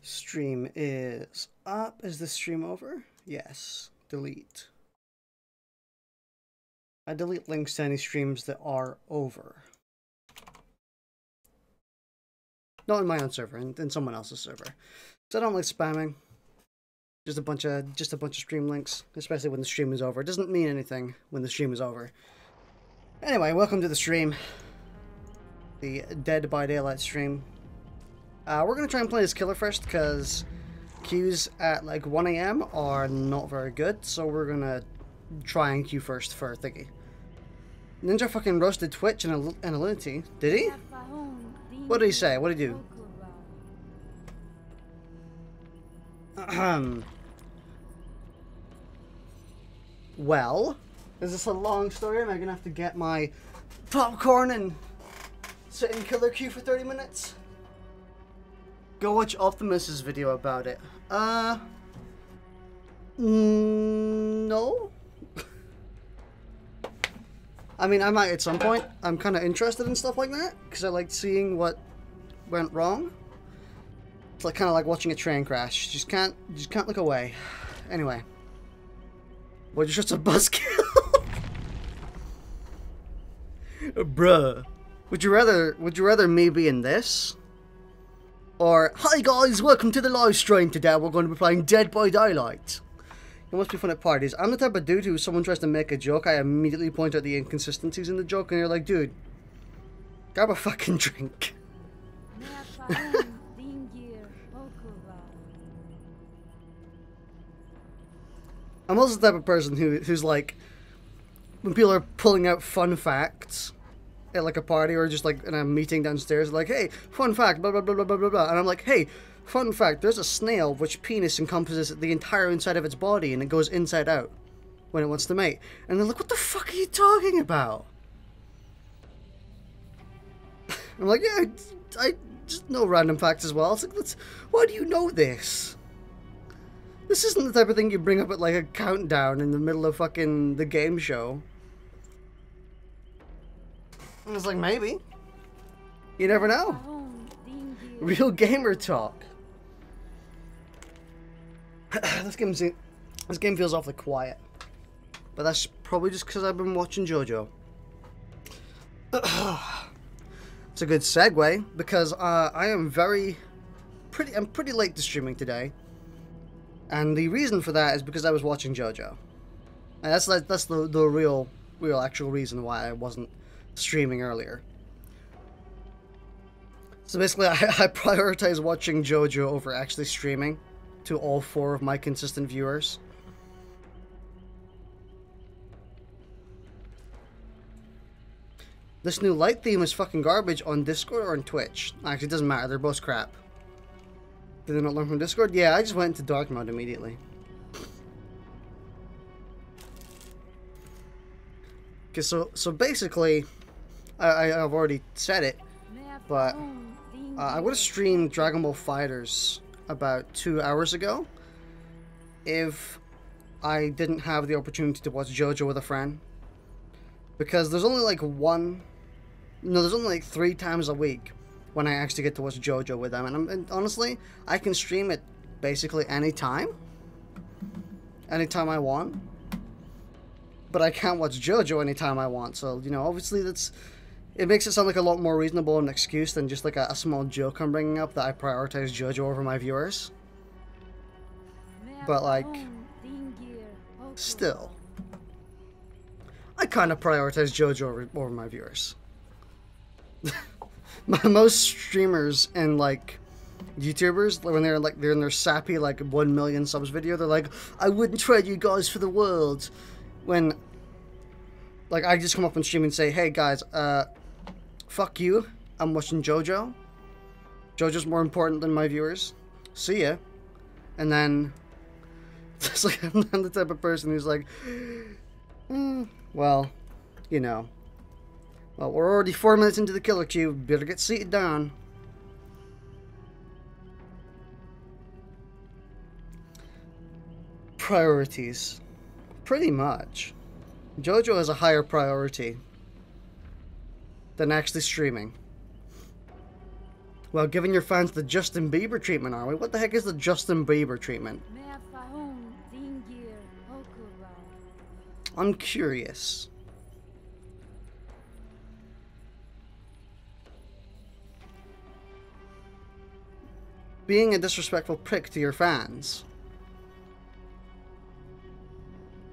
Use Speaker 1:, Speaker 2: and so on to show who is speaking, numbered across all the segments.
Speaker 1: Stream is up. Is the stream over? Yes. Delete. I delete links to any streams that are over. Not in my own server, in someone else's server. So I don't like spamming. Just a bunch of stream links, especially when the stream is over. It doesn't mean anything when the stream is over. Anyway, welcome to the stream. The Dead by Daylight stream. We're going to try and play this killer first, because queues at like 1 AM are not very good, so we're going to try and queue first for Thingy. Ninja fucking roasted Twitch and Alinity. Did he? What did he say? What did he do? Well, is this a long story? Am I going to have to get my popcorn and sit in killer queue for 30 minutes? Go watch Optimus's video about it. No? I mean, I might at some point. I'm kind of interested in stuff like that, because I like seeing what went wrong. It's like kind of like watching a train crash. You just can't look away. Anyway. Well, you're just a buzzkill. Bruh. Would you rather me be in this? Or, hi guys, welcome to the live stream. Today we're going to be playing Dead by Daylight. It must be fun at parties. I'm the type of dude who, if someone tries to make a joke, I immediately point out the inconsistencies in the joke, and you're like, dude, grab a fucking drink. I'm also the type of person who's like, when people are pulling out fun facts at like a party or just like in a meeting downstairs, like, hey, fun fact, blah blah blah blah blah blah blah, and I'm like, hey, fun fact, there's a snail which penis encompasses the entire inside of its body and it goes inside out when it wants to mate. And they're like, what the fuck are you talking about? I'm like, yeah, I just know random facts as well. It's like, why do you know this? This isn't the type of thing you bring up at like a countdown in the middle of fucking the game show. I was like, maybe. You never know. Real gamer talk. This game feels awfully quiet. But that's probably just because I've been watching JoJo. It's a good segue, because I'm pretty late to streaming today. And the reason for that is because I was watching JoJo. And that's the real actual reason why I wasn't streaming earlier. So basically, I prioritize watching JoJo over actually streaming to all 4 of my consistent viewers. This new light theme is fucking garbage on Discord or on Twitch. Actually, it doesn't matter. They're both crap. Did they not learn from Discord? Yeah, I just went into dark mode immediately. Okay, so basically, I've already said it, but I would have streamed Dragon Ball FighterZ about 2 hours ago if I didn't have the opportunity to watch JoJo with a friend. Because there's only like there's only like 3 times a week when I actually get to watch JoJo with them. And honestly, I can stream it basically anytime I want. But I can't watch JoJo anytime I want, so, you know, obviously it makes it sound like a lot more reasonable an excuse than just like a small joke I'm bringing up that I prioritize JoJo over my viewers. But, like, still, I kind of prioritize JoJo over my viewers. Most streamers and, like, YouTubers, when they're in their sappy, like, 1 million subs video, they're like, I wouldn't trade you guys for the world. When, like, I just come up on stream and say, hey guys, fuck you, I'm watching JoJo. JoJo's more important than my viewers. See ya. And then, it's like, I'm the type of person who's like, well, you know. Well, we're already 4 minutes into the killer queue, better get seated down. Priorities. Pretty much. JoJo has a higher priority than actually streaming. Well, giving your fans the Justin Bieber treatment, are we? What the heck is the Justin Bieber treatment? I'm curious. Being a disrespectful prick to your fans.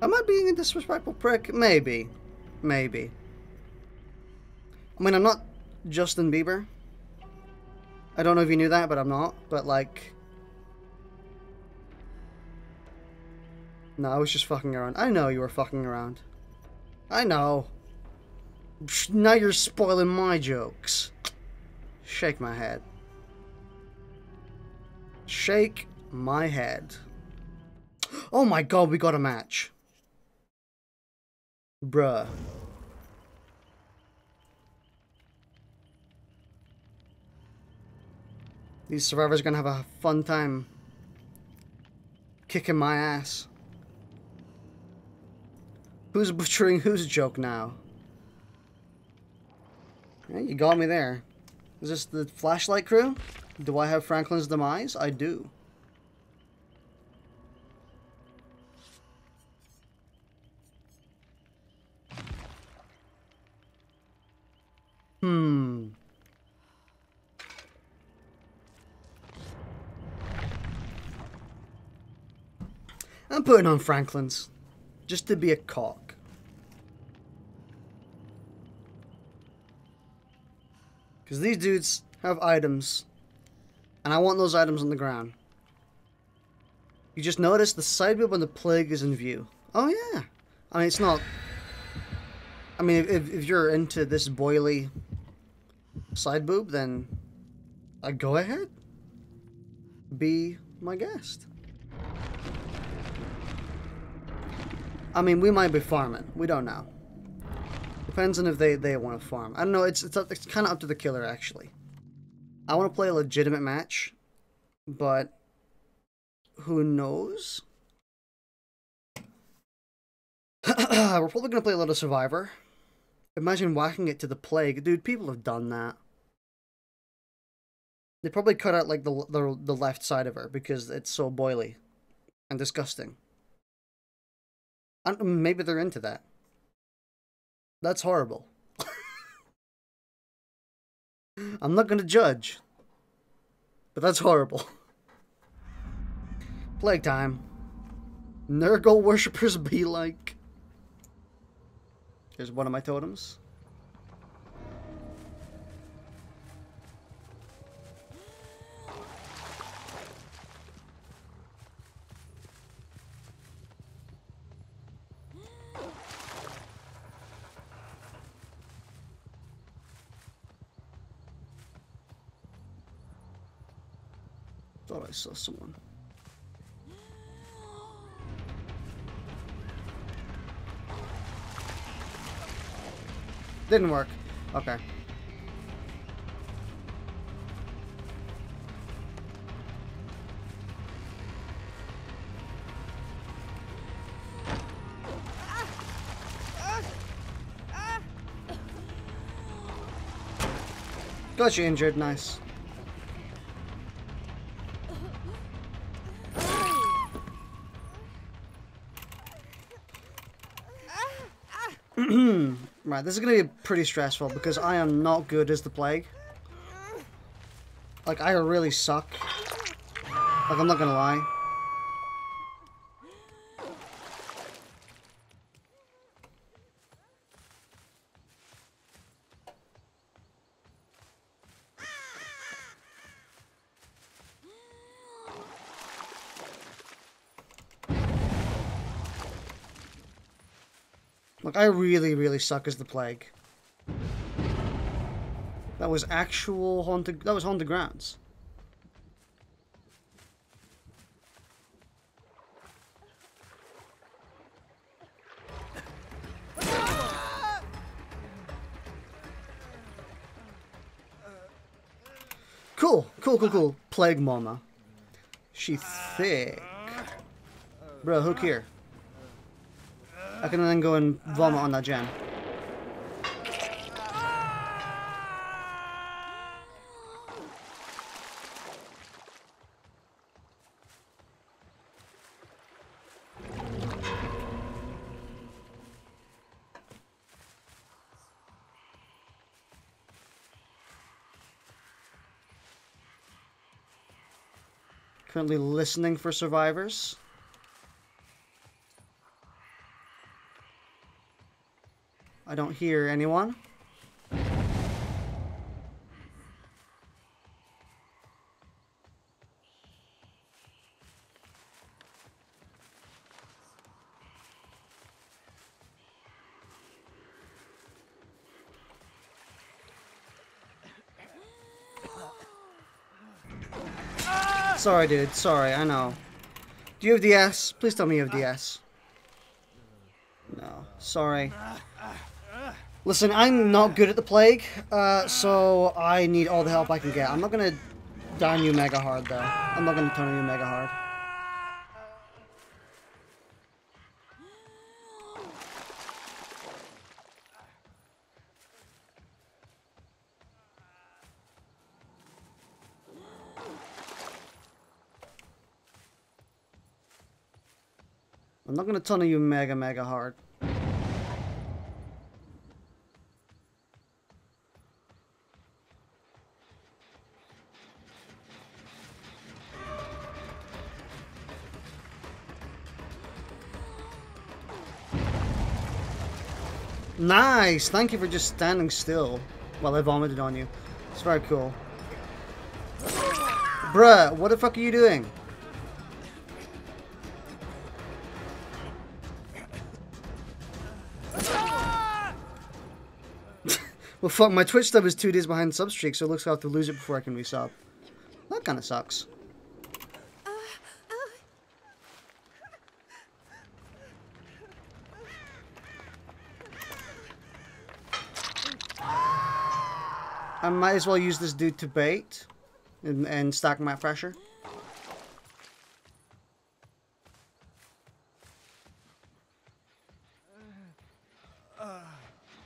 Speaker 1: Am I being a disrespectful prick? Maybe. Maybe. I mean, I'm not Justin Bieber. I don't know if you knew that, but I'm not. But, like... No, I was just fucking around. I know you were fucking around. I know. Now you're spoiling my jokes. Shake my head. Shake my head. Oh my god, we got a match. Bruh. These survivors are gonna have a fun time kicking my ass. Who's butchering whose joke now? Yeah, you got me there. Is this the flashlight crew? Do I have Franklin's demise? I do. I'm putting on Franklin's. Just to be a cock. Because these dudes have items. And I want those items on the ground. You just notice the side boob on the plague is in view. Oh yeah. I mean, it's not... I mean, if you're into this boily side boob, then go ahead. Be my guest. I mean, we might be farming. We don't know. Depends on if they want to farm. I don't know. It's kind of up to the killer, actually. I want to play a legitimate match, but who knows? We're probably going to play a little Survivor. Imagine whacking it to the plague. Dude, people have done that. They probably cut out, like, the left side of her because it's so boily and disgusting. And maybe they're into that. That's horrible. I'm not going to judge. But that's horrible. Plague time. Nurgle worshippers be like. Here's one of my totems. Thought I saw someone. Didn't work. Okay. Got you injured, nice. Right, this is going to be pretty stressful because I am not good as the plague. Like, I really suck. Like, I'm not going to lie. Like, I really, really suck as the plague. That was actual haunted... That was haunted grounds. Cool, cool, cool, cool. Plague mama. She thick. Bro, hook here. I can then go and vomit on that gem. Currently listening for survivors. I don't hear anyone. Sorry, dude. Sorry, I know. Do you have DS? Please tell me you have DS. No. Sorry. Listen, I'm not good at the plague, so I need all the help I can get. I'm not gonna down you mega hard, though. I'm not gonna turn you mega hard. I'm not gonna tunnel you mega hard. Nice! Thank you for just standing still while I vomited on you. It's very cool. Bruh, what the fuck are you doing? Well, fuck, my Twitch stub is 2 days behind substreak, so it looks like I have to lose it before I can resub. That kind of sucks. I might as well use this dude to bait and stack my pressure.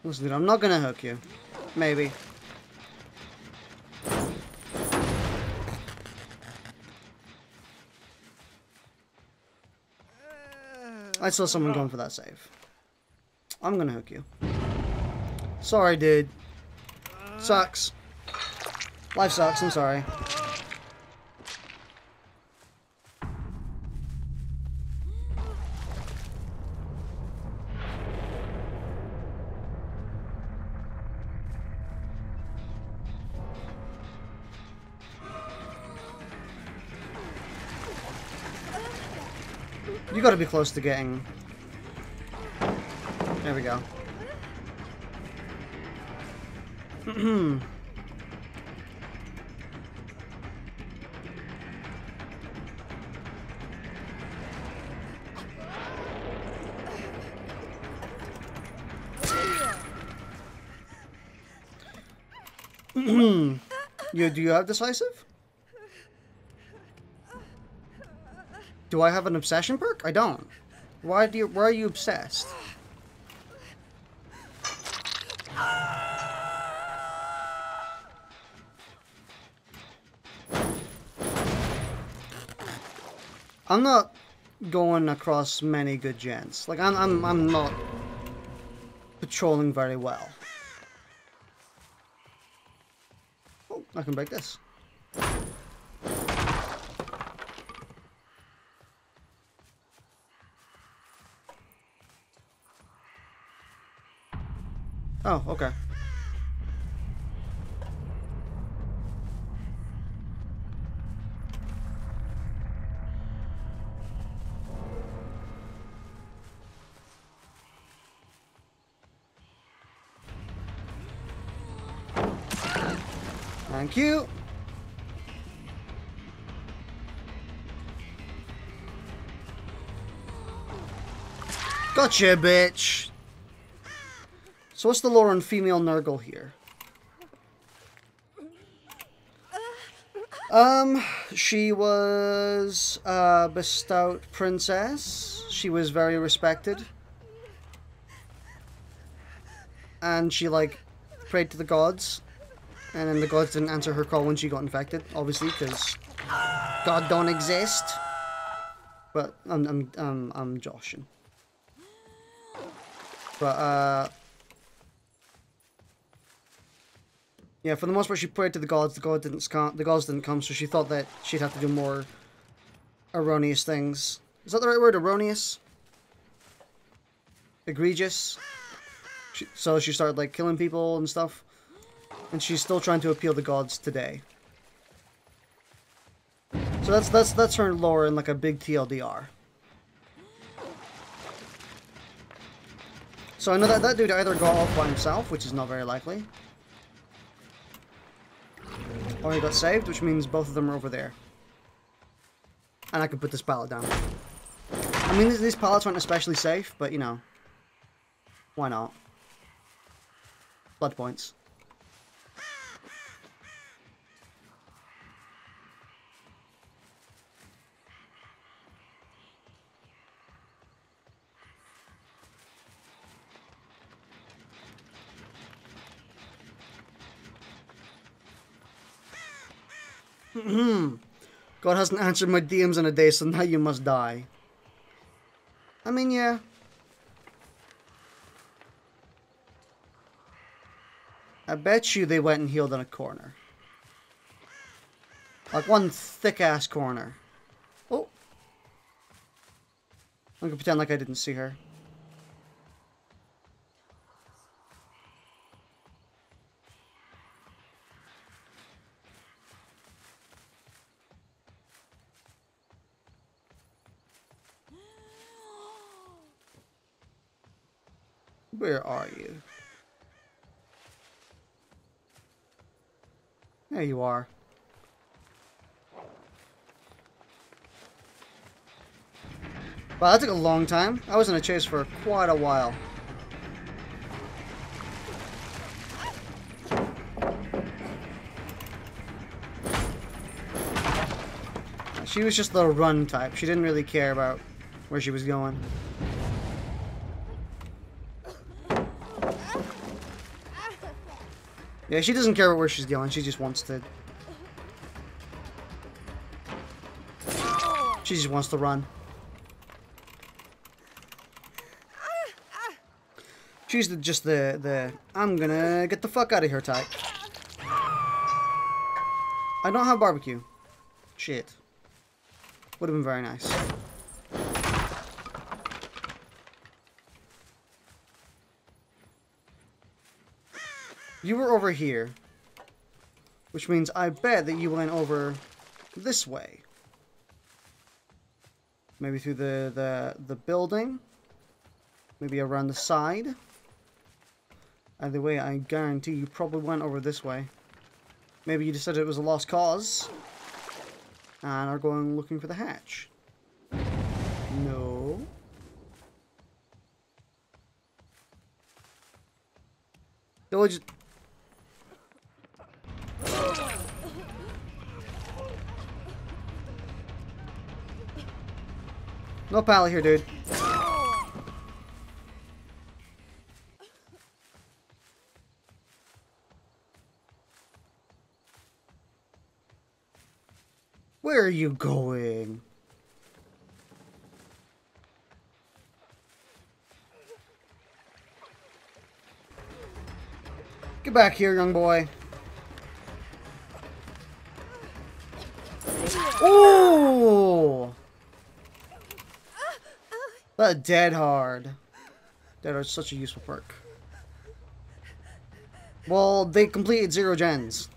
Speaker 1: Listen, dude, I'm not gonna hook you. Maybe. I saw someone going for that save. I'm gonna hook you. Sorry, dude. Sucks. Life sucks, I'm sorry. You gotta be close to getting... There we go. Do you have decisive? Do I have an obsession perk? I don't. Why are you obsessed? I'm not going across many good gents. Like I'm not patrolling very well. Oh, I can break this. Oh, okay. Thank you. Gotcha, bitch. So what's the lore on female Nurgle here? She was a bestout princess. She was very respected. And she, like, prayed to the gods. And then the gods didn't answer her call when she got infected, obviously, because God don't exist. But I'm joshing. But yeah, for the most part, she prayed to the gods. The gods didn't come, so she thought that she'd have to do more erroneous things. Is that the right word? Erroneous? Egregious? So she started, like, killing people and stuff. And she's still trying to appeal the gods today. So that's her lore in, like, a big TLDR. So I know that dude either got off by himself, which is not very likely. Or he got saved, which means both of them are over there. And I can put this pallet down. I mean, these pallets aren't especially safe, but, you know. Why not? Blood points. God hasn't answered my DMs in a day, so now you must die. I mean, yeah. I bet you they went and healed in a corner. Like one thick-ass corner. Oh. I'm gonna pretend like I didn't see her. Where are you? There you are. Wow, that took a long time. I was in a chase for quite a while. She was just the run type. She didn't really care about where she was going. Yeah, she doesn't care about where she's going. She just wants to... She just wants to run. She's just the I'm gonna get the fuck out of here type. I don't have barbecue. Shit. Would have been very nice. You were over here. Which means I bet that you went over this way. Maybe through the building. Maybe around the side. Either way, I guarantee you probably went over this way. Maybe you decided it was a lost cause. And are going looking for the hatch. No. They'll just... No pal here, dude. Where are you going? Get back here, young boy. Ooh! That dead hard. Dead hard is such a useful perk. Well, they completed 0 gens.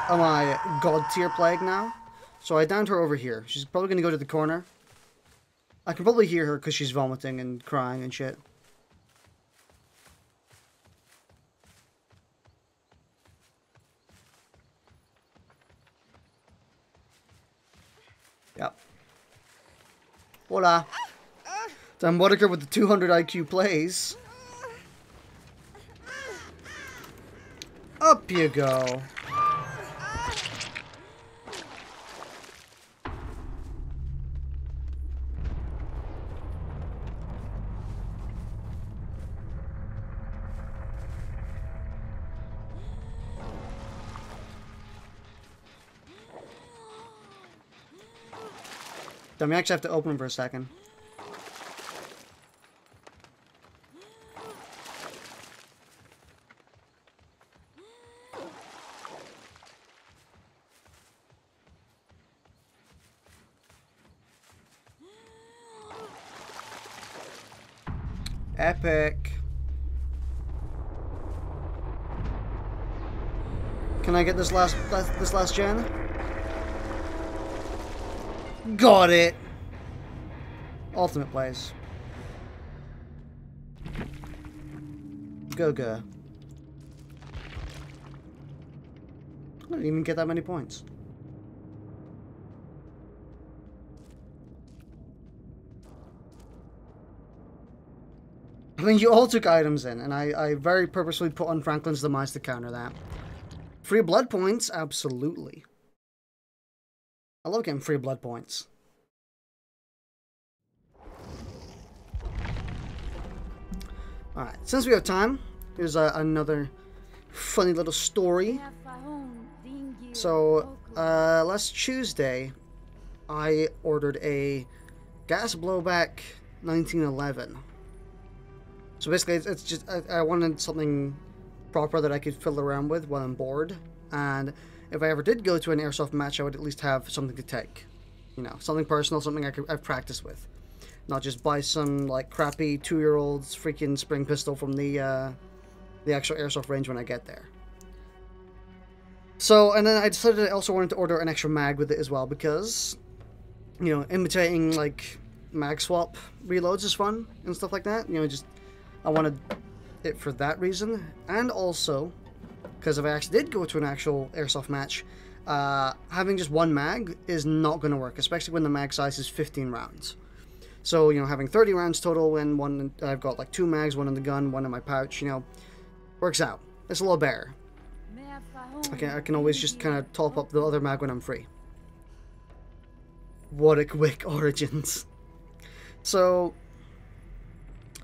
Speaker 1: Am I god tier plague now? So I downed her over here. She's probably going to go to the corner. I can probably hear her because she's vomiting and crying and shit. Yep. Voila. Damn Waddicker with the 200 IQ plays. Up you go. Damn, we actually have to open them for a second. Epic. Can I get this last gen? Got it. Ultimate plays. Go. I didn't even get that many points. I mean, you all took items in, and I very purposely put on Franklin's Demise to counter that. Free blood points? Absolutely. I love getting free blood points. Alright, since we have time, here's another funny little story. So, last Tuesday, I ordered a gas blowback 1911. So basically, it's just, I wanted something proper that I could fiddle around with while I'm bored. And if I ever did go to an airsoft match, I would at least have something to take. You know, something personal, something I've practiced with. Not just buy some, like, crappy 2-year-old's freaking spring pistol from the actual airsoft range when I get there. So, and then I decided I also wanted to order an extra mag with it as well, because, you know, imitating, like, mag swap reloads is fun and stuff like that. You know, just, I wanted it for that reason. And also, because if I actually did go to an actual airsoft match, having just one mag is not going to work, especially when the mag size is 15 rounds. So, you know, having 30 rounds total when one, I've got like 2 mags, one in the gun, one in my pouch, you know, works out. It's a little better. I can always just kind of top up the other mag when I'm free. What a quick origins. So,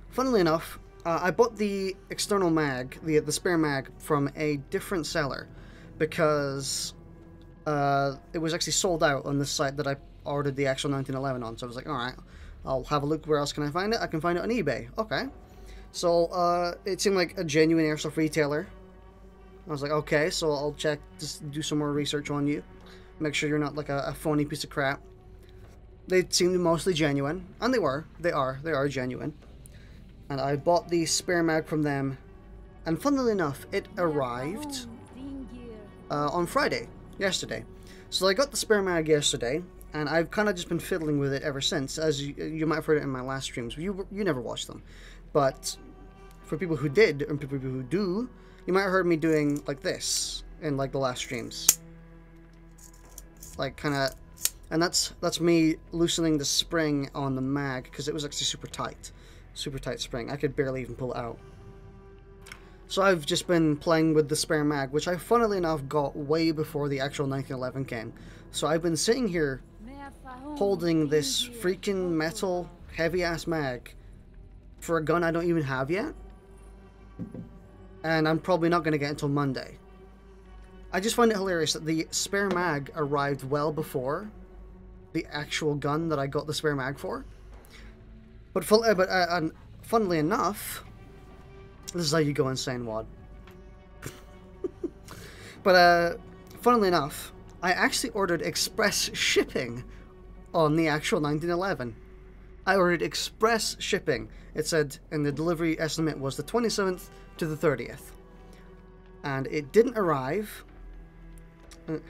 Speaker 1: funnily enough, I bought the external mag, the spare mag, from a different seller because it was actually sold out on the site that I ordered the actual 1911 on. So I was like, alright, I'll have a look. Where else can I find it? I can find it on eBay. Okay. So it seemed like a genuine airsoft retailer. I was like, okay, so I'll check, just do some more research on you. Make sure you're not like a phony piece of crap. They seemed mostly genuine, and they were. They are genuine. And I bought the spare mag from them, and funnily enough, it arrived on Friday, yesterday. So I got the spare mag yesterday, and I've kind of just been fiddling with it ever since, as you might have heard it in my last streams. You never watched them, but for people who did, and people who do, you might have heard me doing like this in like the last streams, like kind of, and that's me loosening the spring on the mag because it was actually super tight spring. I could barely even pull it out. So I've just been playing with the spare mag, which I funnily enough got way before the actual 1911 came. So I've been sitting here holding this freaking metal heavy ass mag for a gun I don't even have yet, and I'm probably not going to get until Monday. I just find it hilarious that the spare mag arrived well before the actual gun that I got the spare mag for. But funnily enough, this is how you go insane, Wad. But funnily enough, I actually ordered express shipping on the actual 1911. I ordered express shipping. It said, and the delivery estimate was the 27th to the 30th. And it didn't arrive.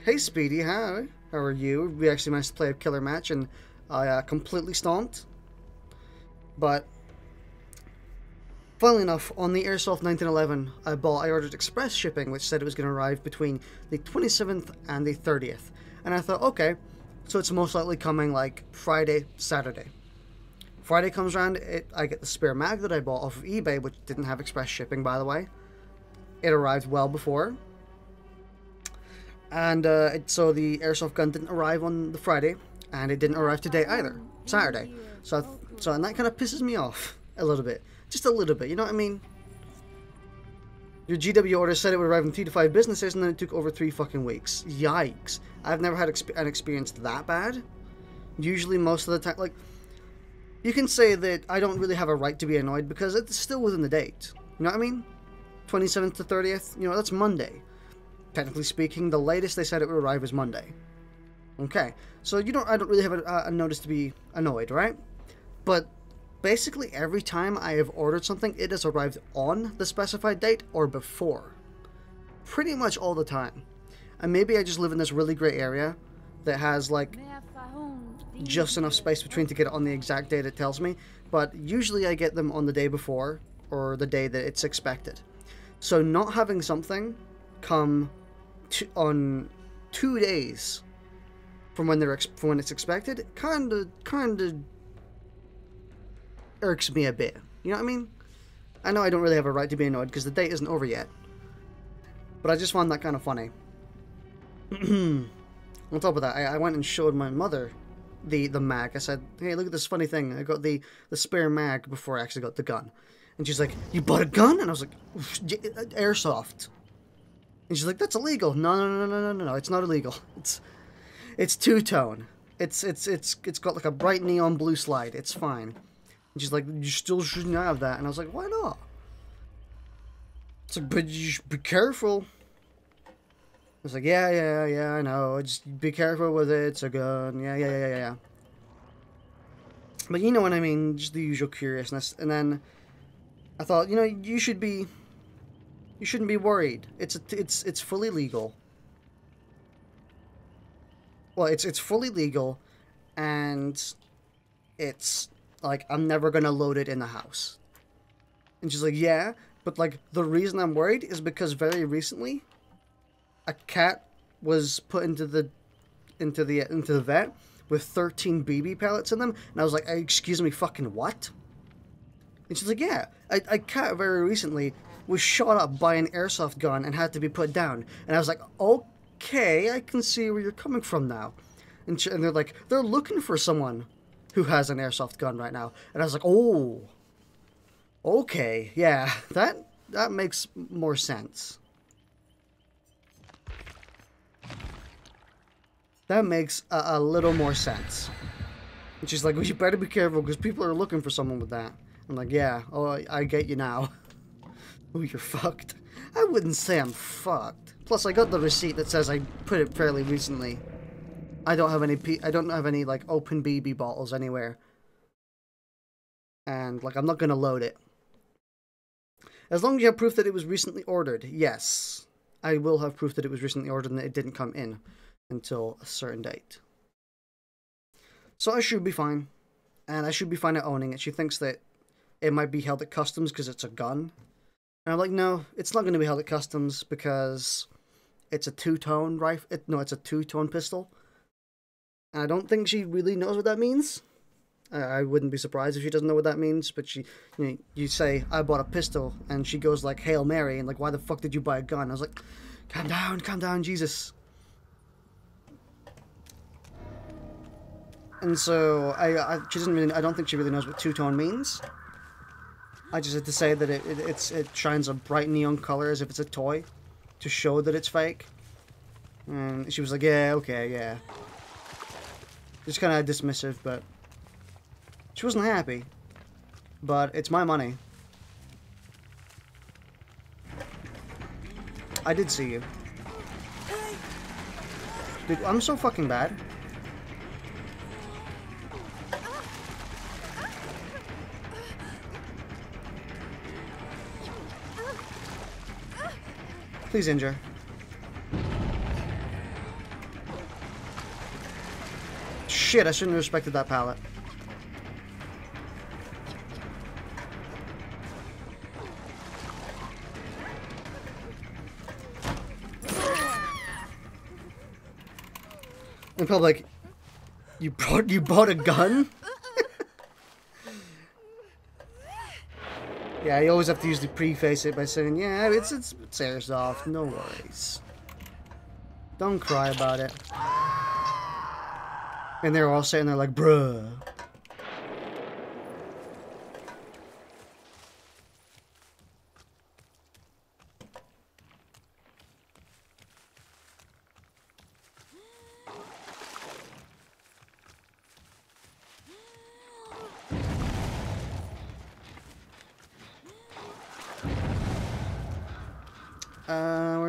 Speaker 1: Hey Speedy, how are you? We actually managed to play a killer match, and I completely stomped. But funnily enough, on the Airsoft 1911 I ordered express shipping, which said it was going to arrive between the 27th and the 30th. And I thought, okay, so it's most likely coming like Friday, Saturday. Friday comes around, I get the spare mag that I bought off of eBay, which didn't have express shipping, by the way. It arrived well before. And so the airsoft gun didn't arrive on the Friday, and it didn't arrive today either, Saturday. So and that kind of pisses me off a little bit. Just a little bit, you know what I mean? Your GW order said it would arrive in 3 to 5 business days, and then it took over 3 fucking weeks. Yikes. I've never had an experience that bad. Usually most of the time, like, you can say that I don't really have a right to be annoyed because it's still within the date. You know what I mean? 27th to 30th, you know, that's Monday. Technically speaking, the latest they said it would arrive is Monday. Okay, so I don't really have a notice to be annoyed, right? But basically every time I have ordered something, it has arrived on the specified date or before. Pretty much all the time. And maybe I just live in this really great area that has like just enough space between to get it on the exact date it tells me, but usually I get them on the day before or the day that it's expected. So not having something come on 2 days from when it's expected kind of irks me a bit. You know what I mean? I know I don't really have a right to be annoyed because the date isn't over yet, but I just found that kind of funny. On top of that, I went and showed my mother the mag. I said, hey, look at this funny thing. I got the spare mag before I actually got the gun. And she's like, you bought a gun? And I was like, airsoft. And she's like, that's illegal. No, it's not illegal. It's two-tone. It's got like a bright neon blue slide. It's fine. And she's like, you still shouldn't have that. And I was like, why not? It's like, but you should be careful. I was like, yeah, I know. Just be careful with it. It's a gun. Yeah. But you know what I mean. Just the usual curiousness. And then I thought, you know, you shouldn't be worried. It's fully legal. Well, it's fully legal, and it's like I'm never gonna load it in the house. And she's like, yeah, but like the reason I'm worried is because very recently a cat was put into the vet with 13 BB pellets in them, and I was like, excuse me, fucking what? And she's like, yeah, a cat very recently was shot up by an airsoft gun and had to be put down. And I was like, okay, I can see where you're coming from now. And they're like, they're looking for someone who has an airsoft gun right now. And I was like, oh, okay, yeah, that makes more sense. That makes a little more sense. And she's like, well, you better be careful because people are looking for someone with that. I'm like, yeah, oh, I get you now. Oh, you're fucked. I wouldn't say I'm fucked. Plus, I got the receipt that says I put it fairly recently. I don't have any like open BB bottles anywhere. And like, I'm not gonna load it. As long as you have proof that it was recently ordered, yes, I will have proof that it was recently ordered and that it didn't come in until a certain date. So I should be fine, and I should be fine at owning it. She thinks that it might be held at customs because it's a gun. And I'm like, no, it's not going to be held at customs because it's a two-tone rifle. It's a two-tone pistol. And I don't think she really knows what that means. I wouldn't be surprised if she doesn't know what that means. But you say, I bought a pistol, and she goes like, Hail Mary, and like, why the fuck did you buy a gun? I was like, calm down, Jesus. And so she doesn't really. I don't think she really knows what two-tone means. I just had to say that it shines a bright neon color as if it's a toy, to show that it's fake. And she was like, yeah, okay, yeah. Just kind of dismissive, but she wasn't happy. But it's my money. I did see you. Dude, I'm so fucking bad. Please injure. Shit, I shouldn't have respected that pallet. In public, you bought a gun? Yeah, you always have to usually preface it by saying, yeah, it's airsoft, no worries. Don't cry about it. And they're all sitting there like, bruh.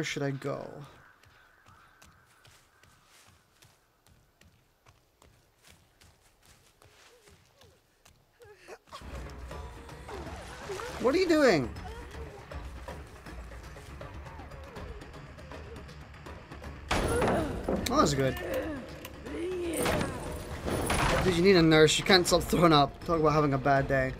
Speaker 1: Where should I go? you doing? Oh, that's good. Did you need a nurse? You can't stop throwing up. Talk about having a bad day.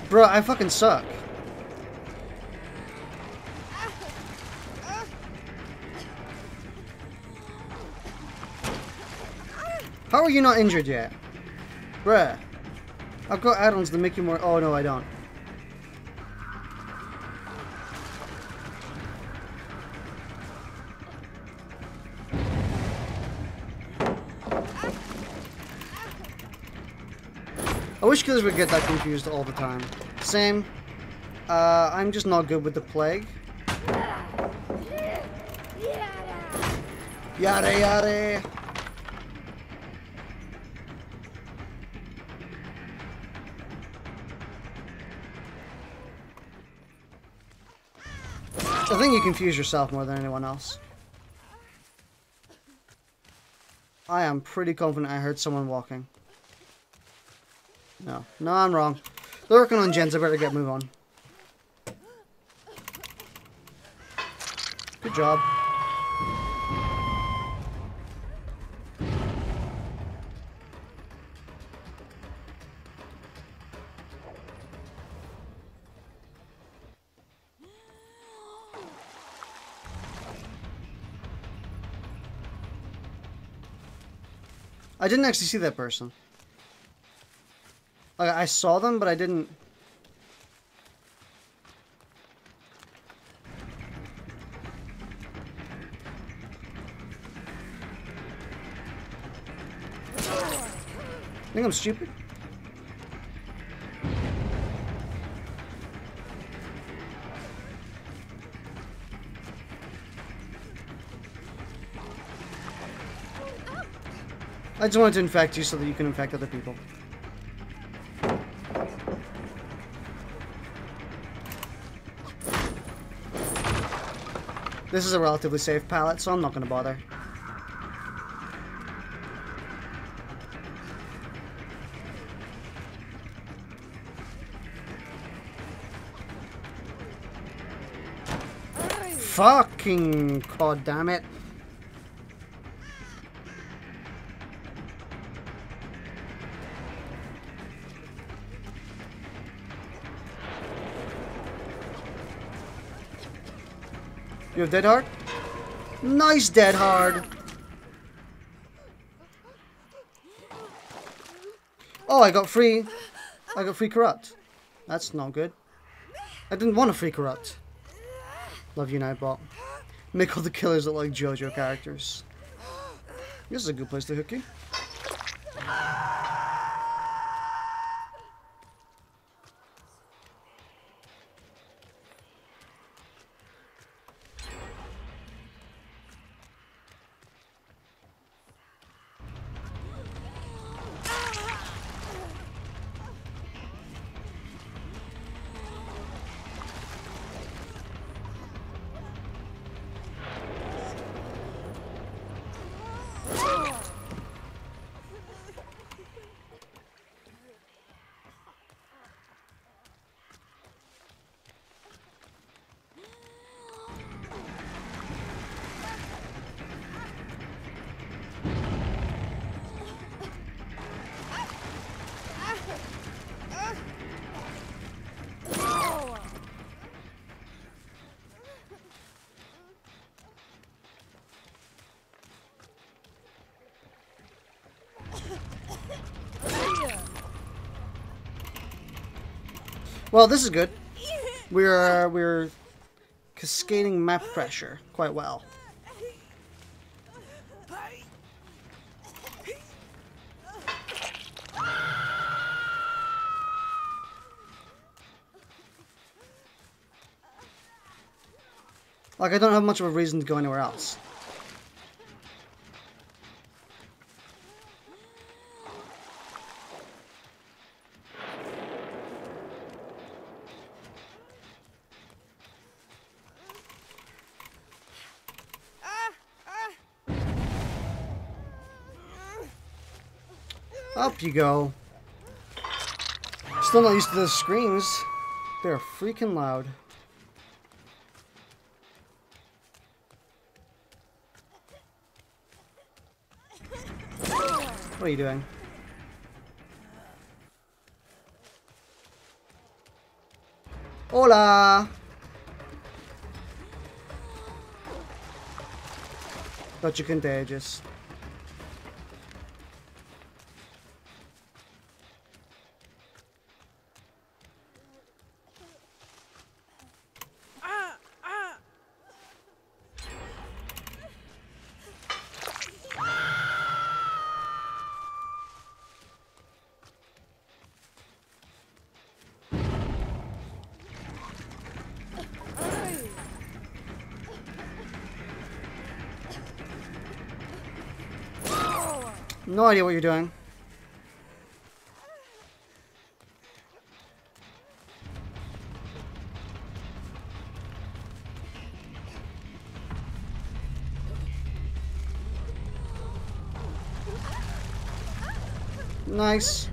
Speaker 1: Bro, I fucking suck. How are you not injured yet? Bruh. I've got add-ons to make you more... Oh, no, I don't. I wish killers would get that confused all the time. Same. I'm just not good with the plague. Yada yada. I think you confuse yourself more than anyone else. I am pretty confident I heard someone walking. No. No, I'm wrong. They're working on gens. I better move on. Good job. I didn't actually see that person. Like, I saw them, but I didn't... Think I'm stupid? I just wanted to infect you so that you can infect other people. This is a relatively safe pallet, so I'm not going to bother. Fucking god damn it. You have dead hard? Nice dead hard. Oh, I got free corrupt. That's not good. I didn't want a free corrupt. Love you, Nightbot. Make all the killers look like JoJo characters. This is a good place to hook you. Well, this is good. We're cascading map pressure quite well. Like, I don't have much of a reason to go anywhere else. Up you go. Still not used to those screams. They're freaking loud. What are you doing? Hola! Thought you contagious. No idea what you're doing. Nice.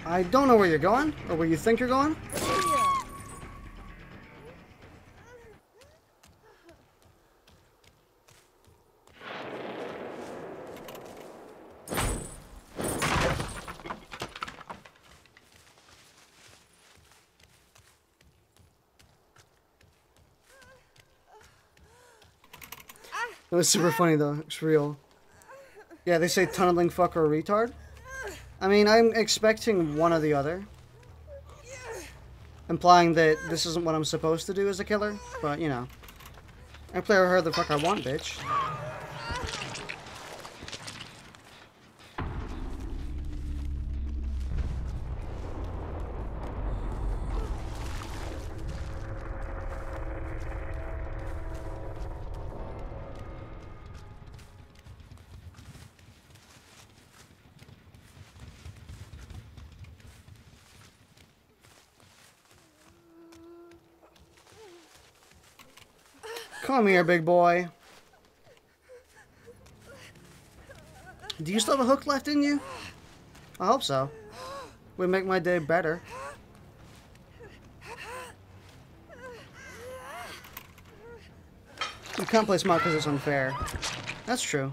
Speaker 1: I don't know where you're going, or where you think you're going. It was super funny though, it's real. Yeah, they say tunneling fuck or retard. I mean, I'm expecting one or the other. Implying that this isn't what I'm supposed to do as a killer, but you know. I play her the fuck I want, bitch. Come here, big boy. Do you still have a hook left in you? I hope so. Would make my day better. You can't play smart because it's unfair. That's true.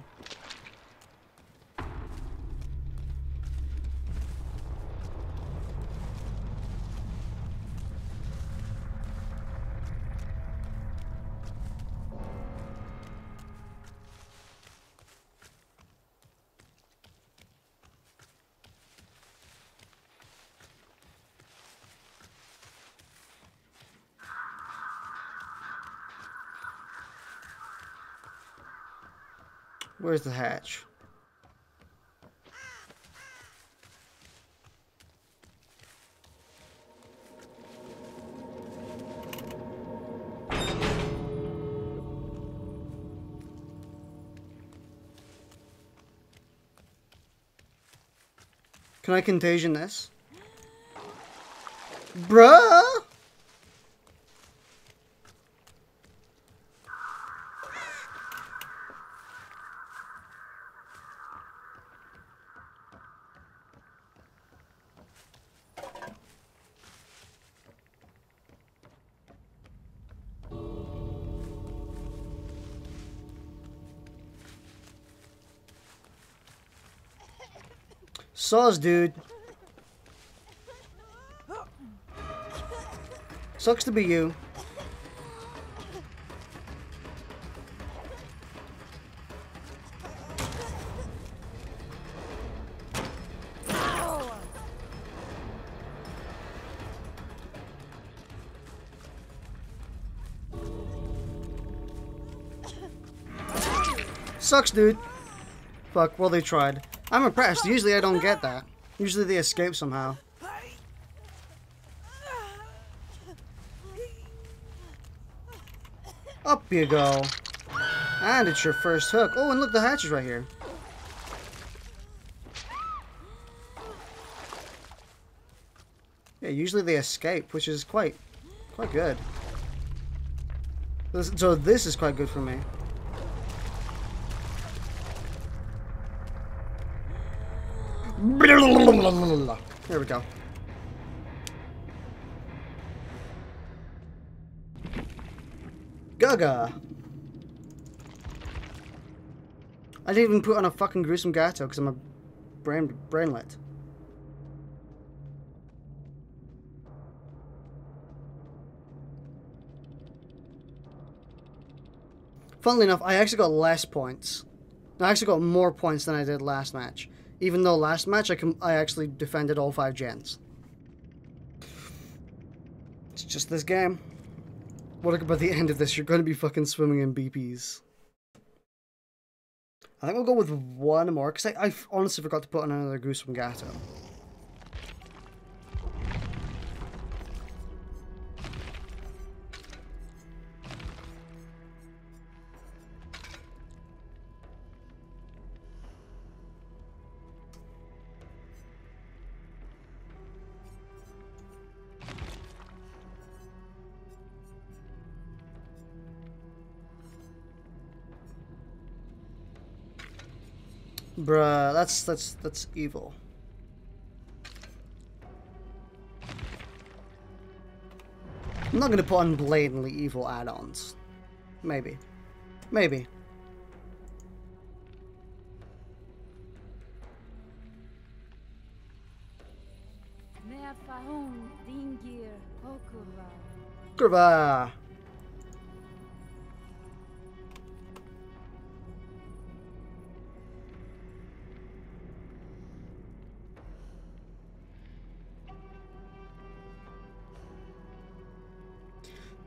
Speaker 1: Where's the hatch? Can I contagion this? Bruh! Sauce, dude. Sucks to be you. Sucks, dude. Fuck, well they tried. I'm impressed. Usually I don't get that. Usually they escape somehow. Up you go. And it's your first hook. Oh, and look, the hatch is right here. Yeah, usually they escape, which is quite good. So this is quite good for me. Here we go. Gaga! I didn't even put on a fucking gruesome gato because I'm a brainlet. Funnily enough, I actually got less points. I actually got more points than I did last match. Even though last match I actually defended all 5 gens. It's just this game. What about the end of this? You're going to be fucking swimming in BPs. I think we'll go with one more, because I honestly forgot to put on another gruesome gato. Bruh, that's evil. I'm not gonna put on blatantly evil add-ons. Maybe. Maybe. Kurva.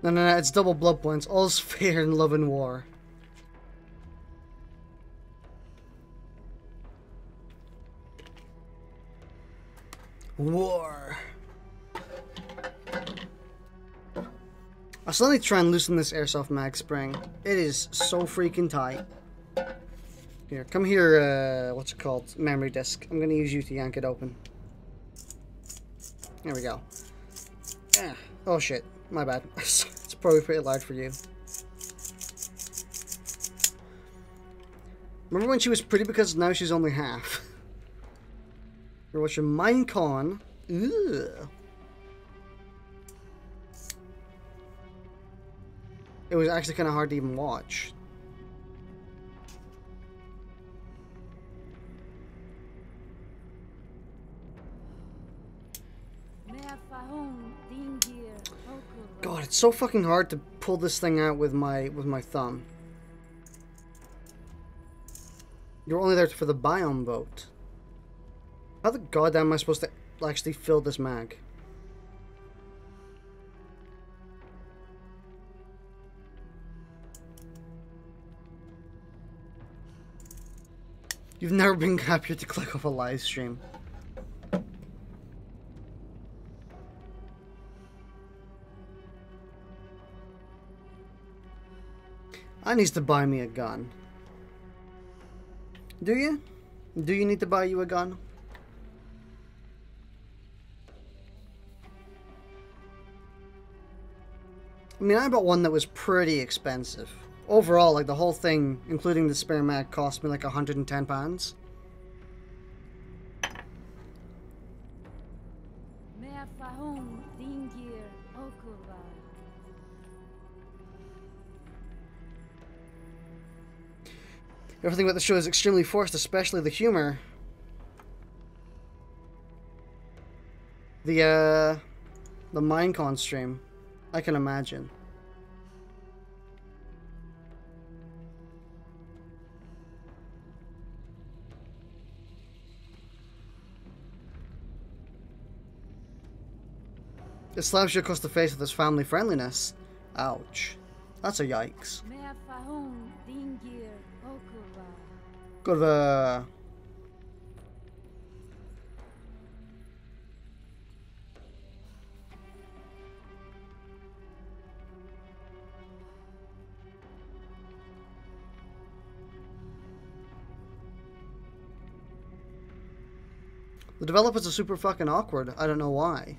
Speaker 1: No, it's double blood points. All's fair in love and war. War. I still need to try and loosen this airsoft mag spring. It is so freaking tight. Here, come here, what's it called? Memory disk. I'm gonna use you to yank it open. There we go. Oh shit. My bad. It's probably pretty loud for you. Remember when she was pretty because now she's only half? You're watching Minecon. Ugh. It was actually kind of hard to even watch. God, it's so fucking hard to pull this thing out with my thumb. You're only there for the biome vote. How the goddamn am I supposed to actually fill this mag? You've never been happier to click off a live stream. I need to buy me a gun. Do you? Do you need to buy you a gun? I mean, I bought one that was pretty expensive. Overall, like the whole thing, including the spare mag, cost me like £110. Everything about the show is extremely forced, especially the humor. The Minecon stream. I can imagine. It slaps you across the face with its family friendliness. Ouch. That's a yikes. Kurva. The developers are super fucking awkward. I don't know why.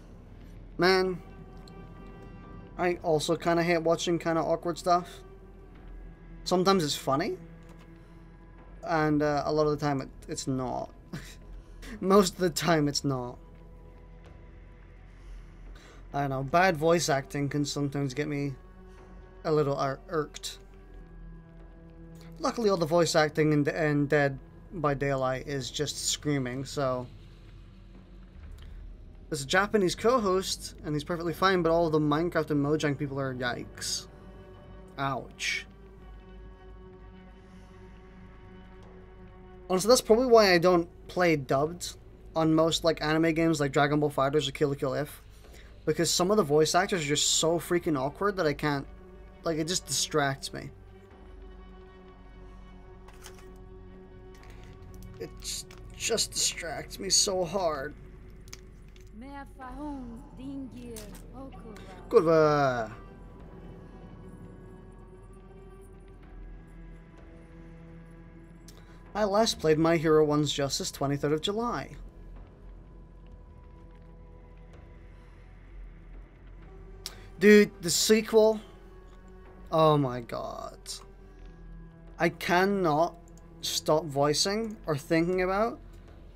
Speaker 1: Man, I also kind of hate watching kind of awkward stuff. Sometimes it's funny, and a lot of the time it's not. Most of the time it's not. I don't know, bad voice acting can sometimes get me a little irked. Luckily all the voice acting in Dead by Daylight is just screaming, so... There's a Japanese co-host, and he's perfectly fine, but all of the Minecraft and Mojang people are yikes. Ouch. Honestly, that's probably why I don't play dubbed on most like anime games like Dragon Ball FighterZ or Kill la Kill If. Because some of the voice actors are just so freaking awkward that I can't... Like, it just distracts me. It just distracts me so hard. Kurwa. I last played My Hero 1's Justice 23rd of July. Dude, the sequel... Oh my god. I cannot stop voicing or thinking about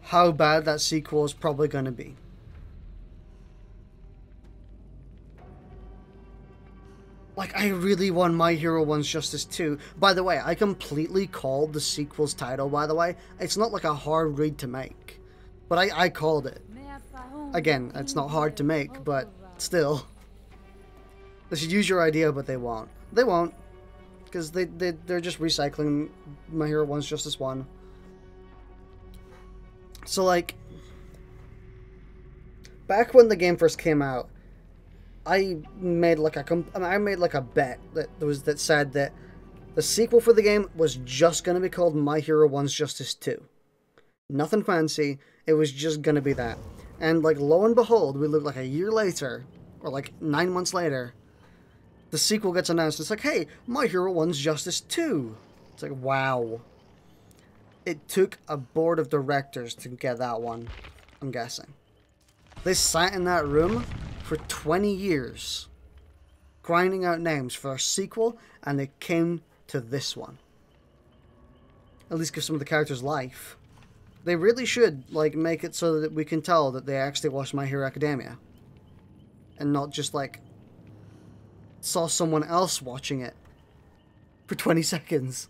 Speaker 1: how bad that sequel is probably going to be. Like, I really want My Hero 1's Justice 2. By the way, I completely called the sequel's title, by the way. It's not like a hard read to make. But I called it. Again, it's not hard to make, but still. They should use your idea, but they won't. They won't. Because they're just recycling My Hero 1's Justice 1. So, like... Back when the game first came out, I made like a bet that said that the sequel for the game was just gonna be called My Hero 1's Justice 2. Nothing fancy. It was just gonna be that. And like lo and behold, we look like a year later, or like 9 months later, the sequel gets announced. It's like, hey, My Hero 1's Justice 2. It's like, wow. It took a board of directors to get that one, I'm guessing. They sat in that room for 20 years, grinding out names for a sequel, and they came to this one. At least give some of the characters life. They really should, like, make it so that we can tell that they actually watched My Hero Academia. And not just, like, saw someone else watching it for 20 seconds.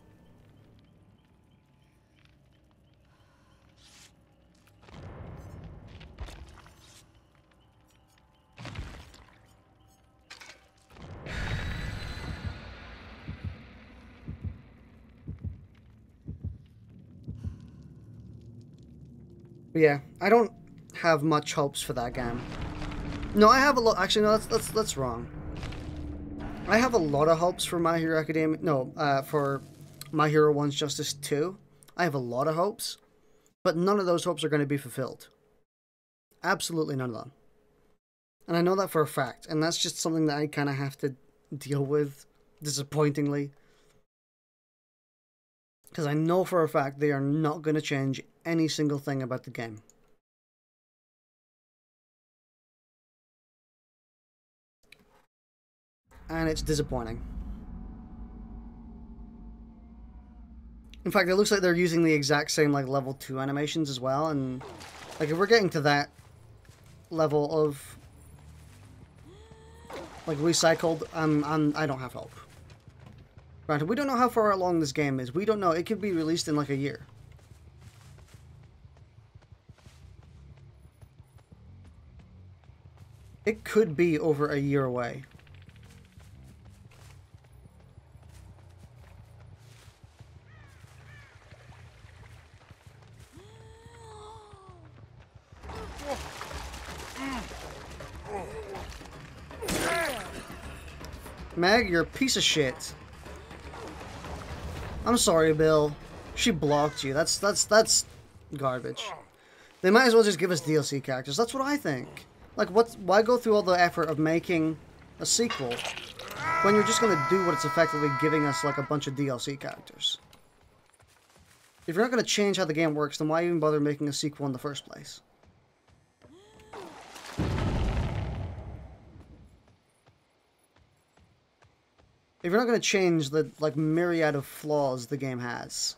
Speaker 1: But yeah, I don't have much hopes for that game. No, I have a lot. Actually, no, that's wrong. I have a lot of hopes for My Hero Academia. No, for My Hero 1's Justice 2. I have a lot of hopes, but none of those hopes are going to be fulfilled. Absolutely none of them. And I know that for a fact, and that's just something that I kind of have to deal with, disappointingly. Because I know for a fact they are not going to change any single thing about the game. And it's disappointing. In fact, it looks like they're using the exact same like level 2 animations as well, and like if we're getting to that level of like recycled, I don't have hope. Granted, we don't know how far along this game is. We don't know. It could be released in like a year. It could be over a year away. Meg, you're a piece of shit. I'm sorry, Bill. She blocked you. That's garbage. They might as well just give us DLC characters. That's what I think. Like, why go through all the effort of making a sequel when you're just gonna do what it's effectively giving us, like a bunch of DLC characters? If you're not gonna change how the game works, then why even bother making a sequel in the first place? if you're not going to change the like myriad of flaws the game has,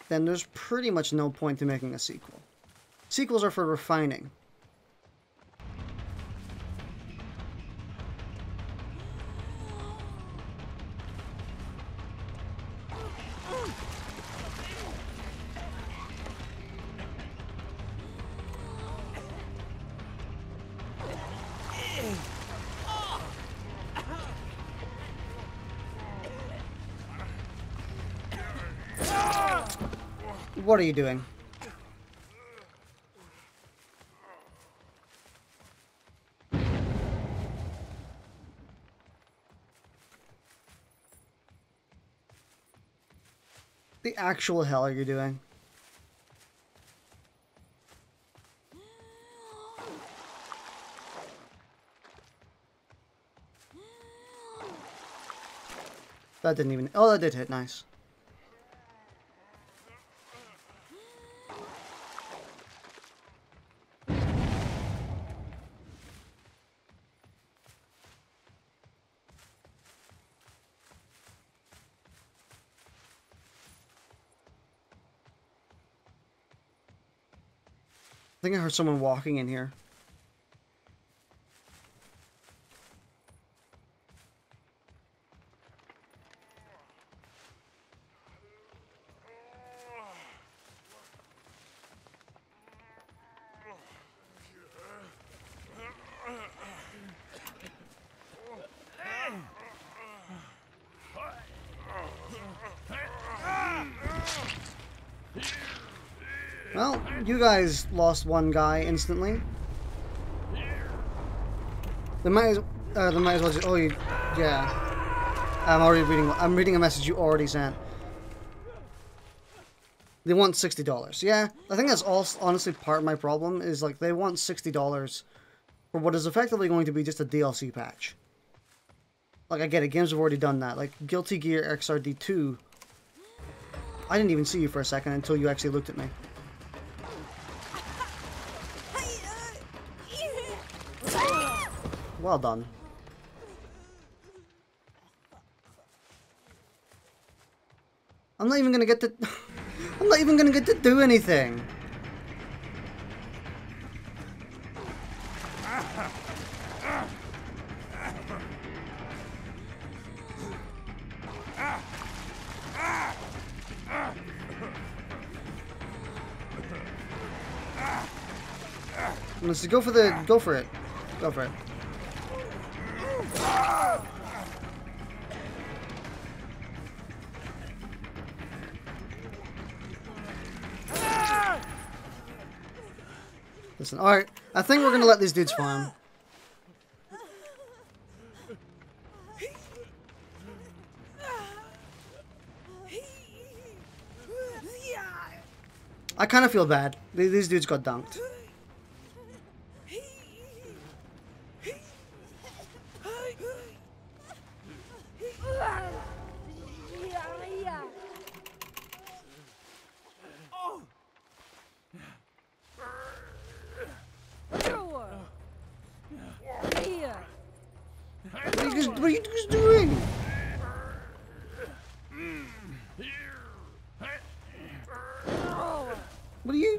Speaker 1: then there's pretty much no point to making a sequel. Sequels are for refining. What are you doing? The actual hell are you doing? That didn't even... Oh, that did hit. Nice. I think I heard someone walking in here. Well, you guys lost one guy instantly. They might as well just, oh, you, yeah. I'm reading a message you already sent. They want $60. Yeah, I think that's all, honestly, part of my problem is, like, they want $60 for what is effectively going to be just a DLC patch. Like, I get it, games have already done that. Like, Guilty Gear XRD 2. I didn't even see you for a second until you actually looked at me. Well done. I'm not even gonna get to... I'm not even gonna get to do anything. Let's go for the... Go for it. Go for it. Listen, alright, I think we're gonna let these dudes farm. I kind of feel bad. These dudes got dunked. What are you guys doing?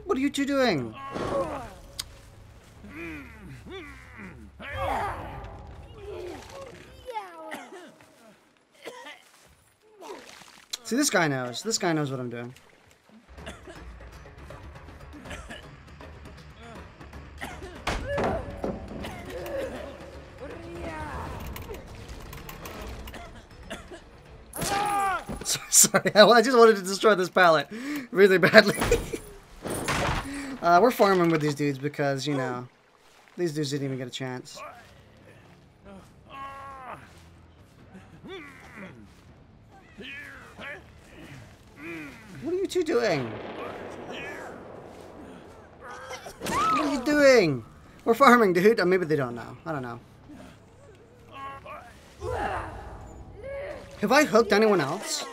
Speaker 1: What are you two doing? See, this guy knows. This guy knows what I'm doing. Sorry, I just wanted to destroy this pallet really badly. We're farming with these dudes because, you know, these dudes didn't even get a chance. What are you two doing? What are you doing? We're farming, dude. Or maybe they don't know. I don't know. Have I hooked anyone else?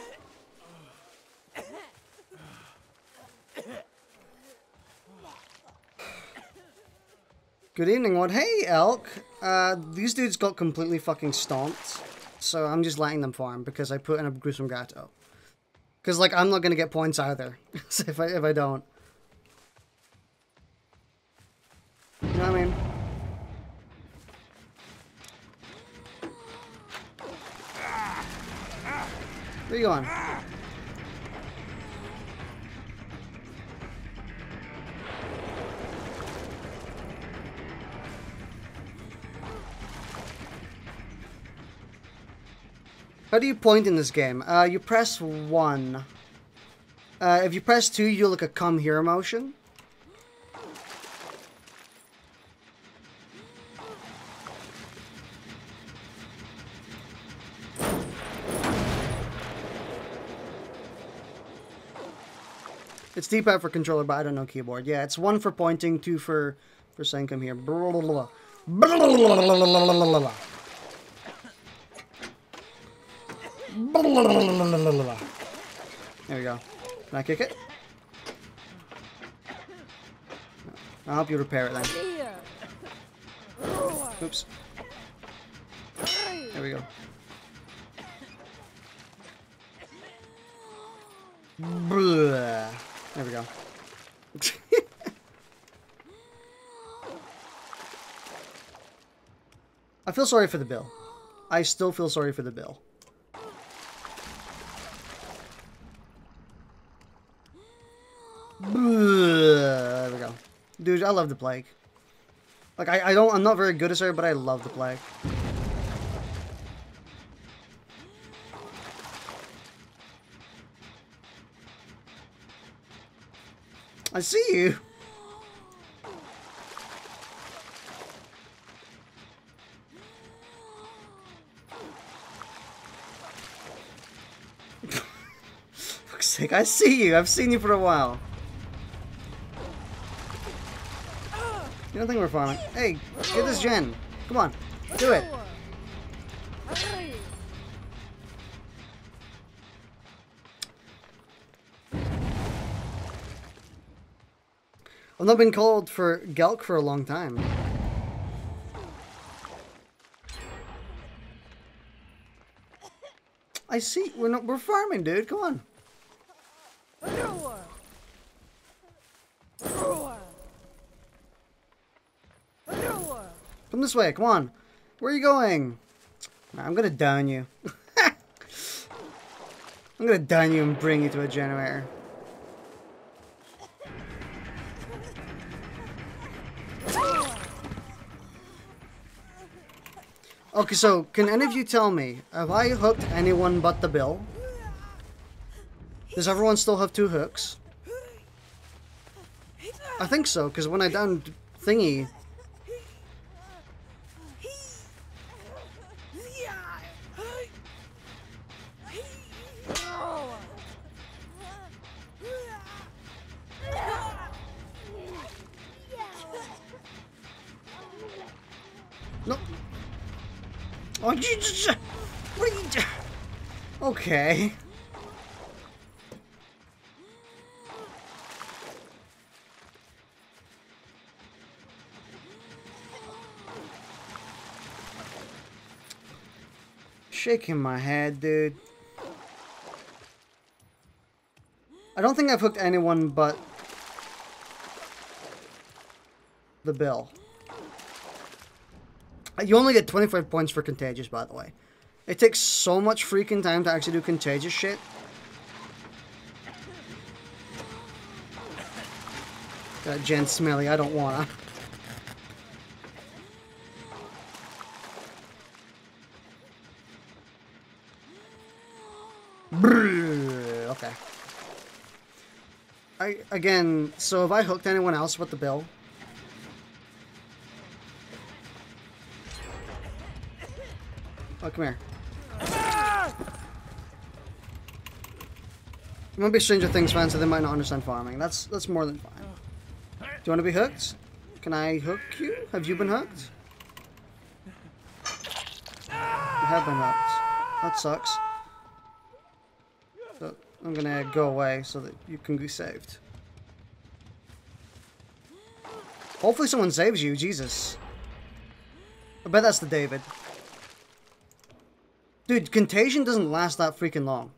Speaker 1: Good evening, what? Hey, Elk. These dudes got completely fucking stomped. So I'm just letting them farm because I put in a gruesome gato. Because, like, I'm not going to get points either if I don't. You know what I mean? Where are you going? How do you point in this game? You press 1. If you press 2, you do like a come here motion. It's D-pad for controller, but I don't know keyboard. Yeah, it's 1 for pointing, 2 for saying come here. There we go. Can I kick it? I'll help you repair it then. Oops. There we go. There we go. I feel sorry for the bill. I still feel sorry for the bill. There we go. Dude, I love the plague. Like, I'm not very good at her, but I love the plague. I see you. Fuck's sake, I see you. I've seen you for a while. You don't think we're farming? Hey, get this gen. Come on, do it. I've not been called for Gelk for a long time. I see. We're farming, dude. Come on. Come this way. Come on. Where are you going? I'm gonna down you. I'm gonna down you and bring you to a generator. Okay, so can any of you tell me, have I hooked anyone but the bill? Does everyone still have 2 hooks? I think so, because when I downed Thingy... No. Oh, you just... What are you doing? Okay. Shaking my head, dude. I don't think I've hooked anyone but the bill. You only get 25 points for contagious, by the way. It takes so much freaking time to actually do contagious shit. That gen's smelly, I don't wanna. Okay. Again, so have I hooked anyone else but the bill? Oh, come here. You might be Stranger Things fans, so they might not understand farming. That's more than fine. Do you want to be hooked? Can I hook you? Have you been hooked? You have been hooked. That sucks. So I'm gonna go away so that you can be saved. Hopefully someone saves you, Jesus. I bet that's the David. Dude, contagion doesn't last that freaking long.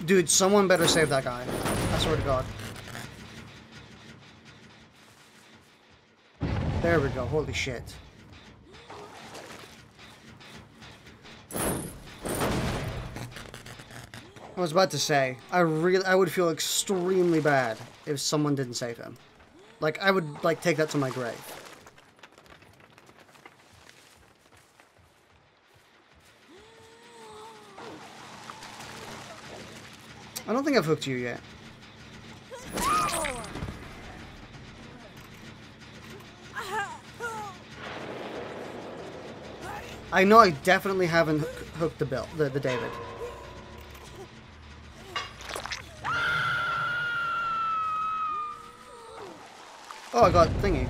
Speaker 1: Dude, someone better save that guy. I swear to God. There we go. Holy shit. I was about to say, I would feel extremely bad if someone didn't save him. Like, I would, like, take that to my grave. I don't think I've hooked you yet. I know I definitely haven't hooked the David. Oh, I got thingy.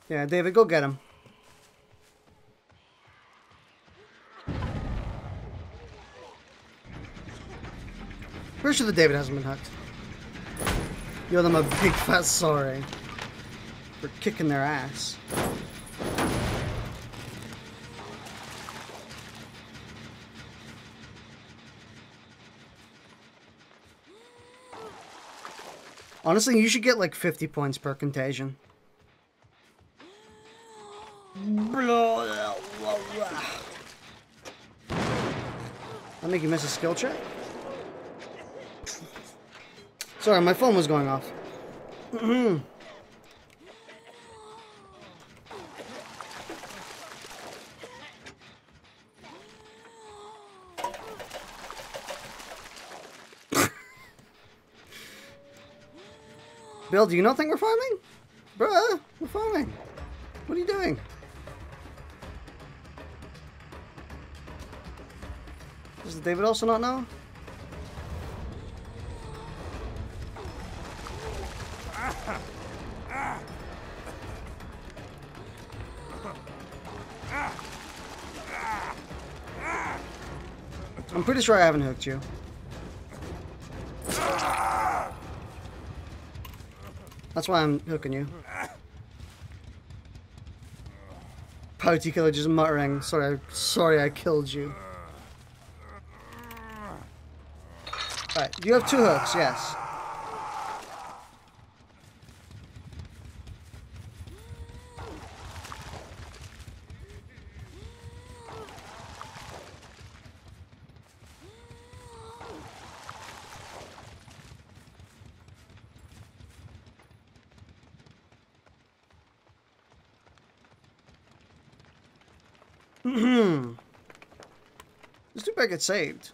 Speaker 1: Yeah, David, go get him. Pretty sure the David hasn't been hooked. You owe them a big fat sorry for kicking their ass. Honestly, you should get like 50 points per contagion. I'll make you miss a skill check. Sorry, my phone was going off. Bill, do you not think we're farming? Bruh, we're farming. What are you doing? Does David also not know? I'm pretty sure I haven't hooked you. That's why I'm hooking you. Pouty killer just muttering, sorry I killed you. Alright, you have 2 hooks, yes. This dude better get saved.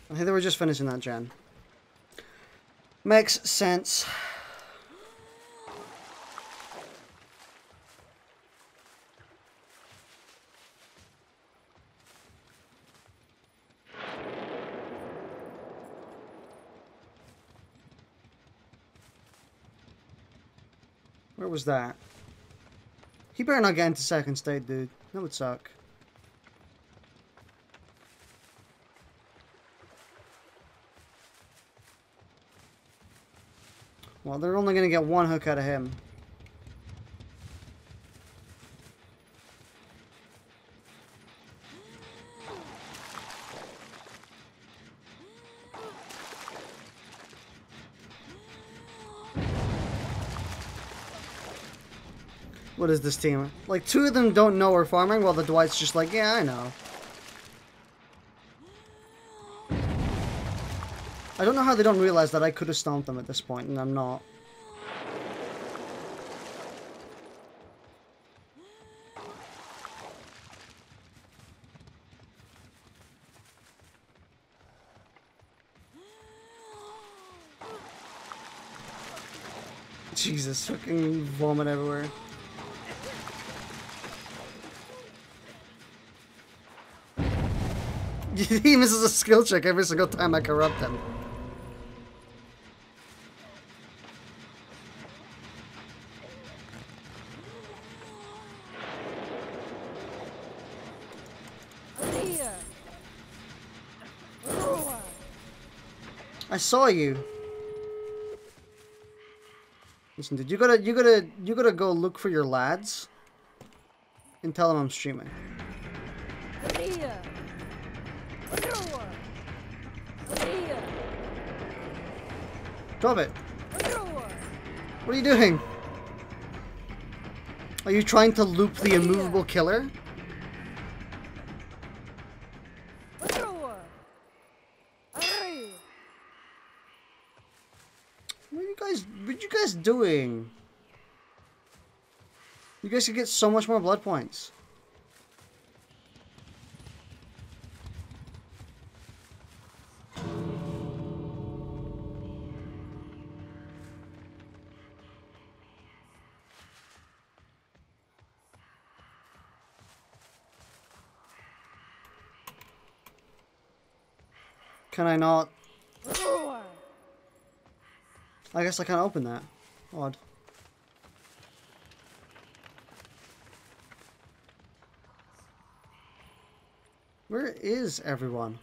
Speaker 1: I think they were just finishing that gen. Makes sense. Where was that? He better not get into second state, dude. That would suck. Well, they're only going to get 1 hook out of him. What is this team? Like, 2 of them don't know we're farming, while the Dwight's just like, yeah, I know. I don't know how they don't realize that I could have stomped them at this point, and I'm not. Jesus, fucking vomit everywhere. He misses a skill check every single time I corrupt him. I saw you. Listen, dude, you gotta go look for your lads and tell them I'm streaming. Drop it. What are you doing? Are you trying to loop the immovable killer? What are you guys doing? You guys could get so much more blood points. Can I not? I guess I can't open that. Odd. Where is everyone?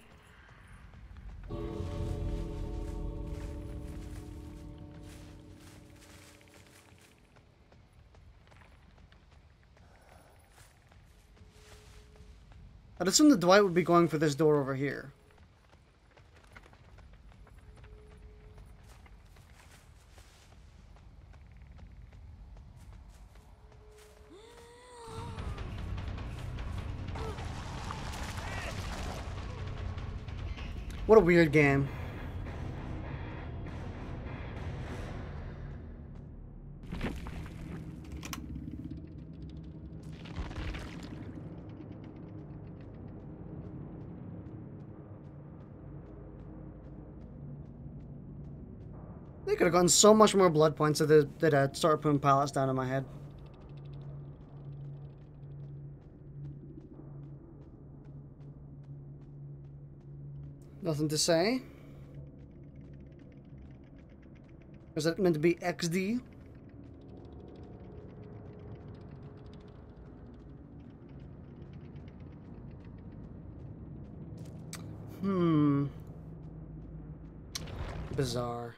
Speaker 1: I'd assume that Dwight would be going for this door over here. What a weird game. They could have gotten so much more blood points if they'd started putting pallets down in my head. Nothing to say. Is that meant to be XD? Bizarre.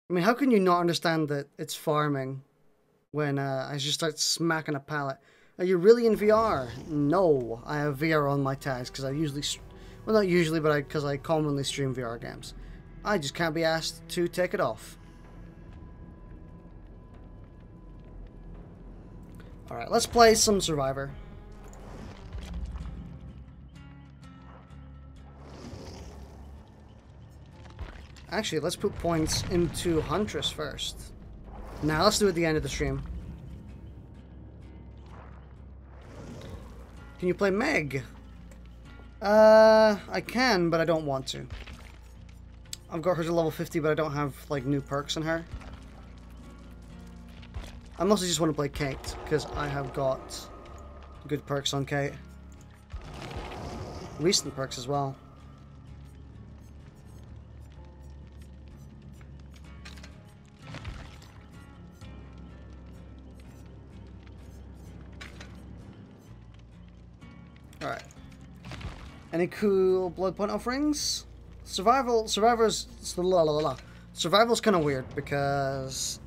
Speaker 1: I mean, how can you not understand that it's farming when I just start smacking a pallet? Are you really in VR? No, I have VR on my tags because I usually... Well, not usually, but because I commonly stream VR games. I just can't be asked to take it off. Alright, let's play some Survivor. Actually, let's put points into Huntress first. Now, let's do it at the end of the stream. Can you play Meg? I can, but I don't want to. I've got her to level 50, but I don't have, like, new perks on her. I mostly just want to play Kate, because I have got good perks on Kate. Recent perks as well. Alright. Any cool blood point offerings? Survival's kind of weird because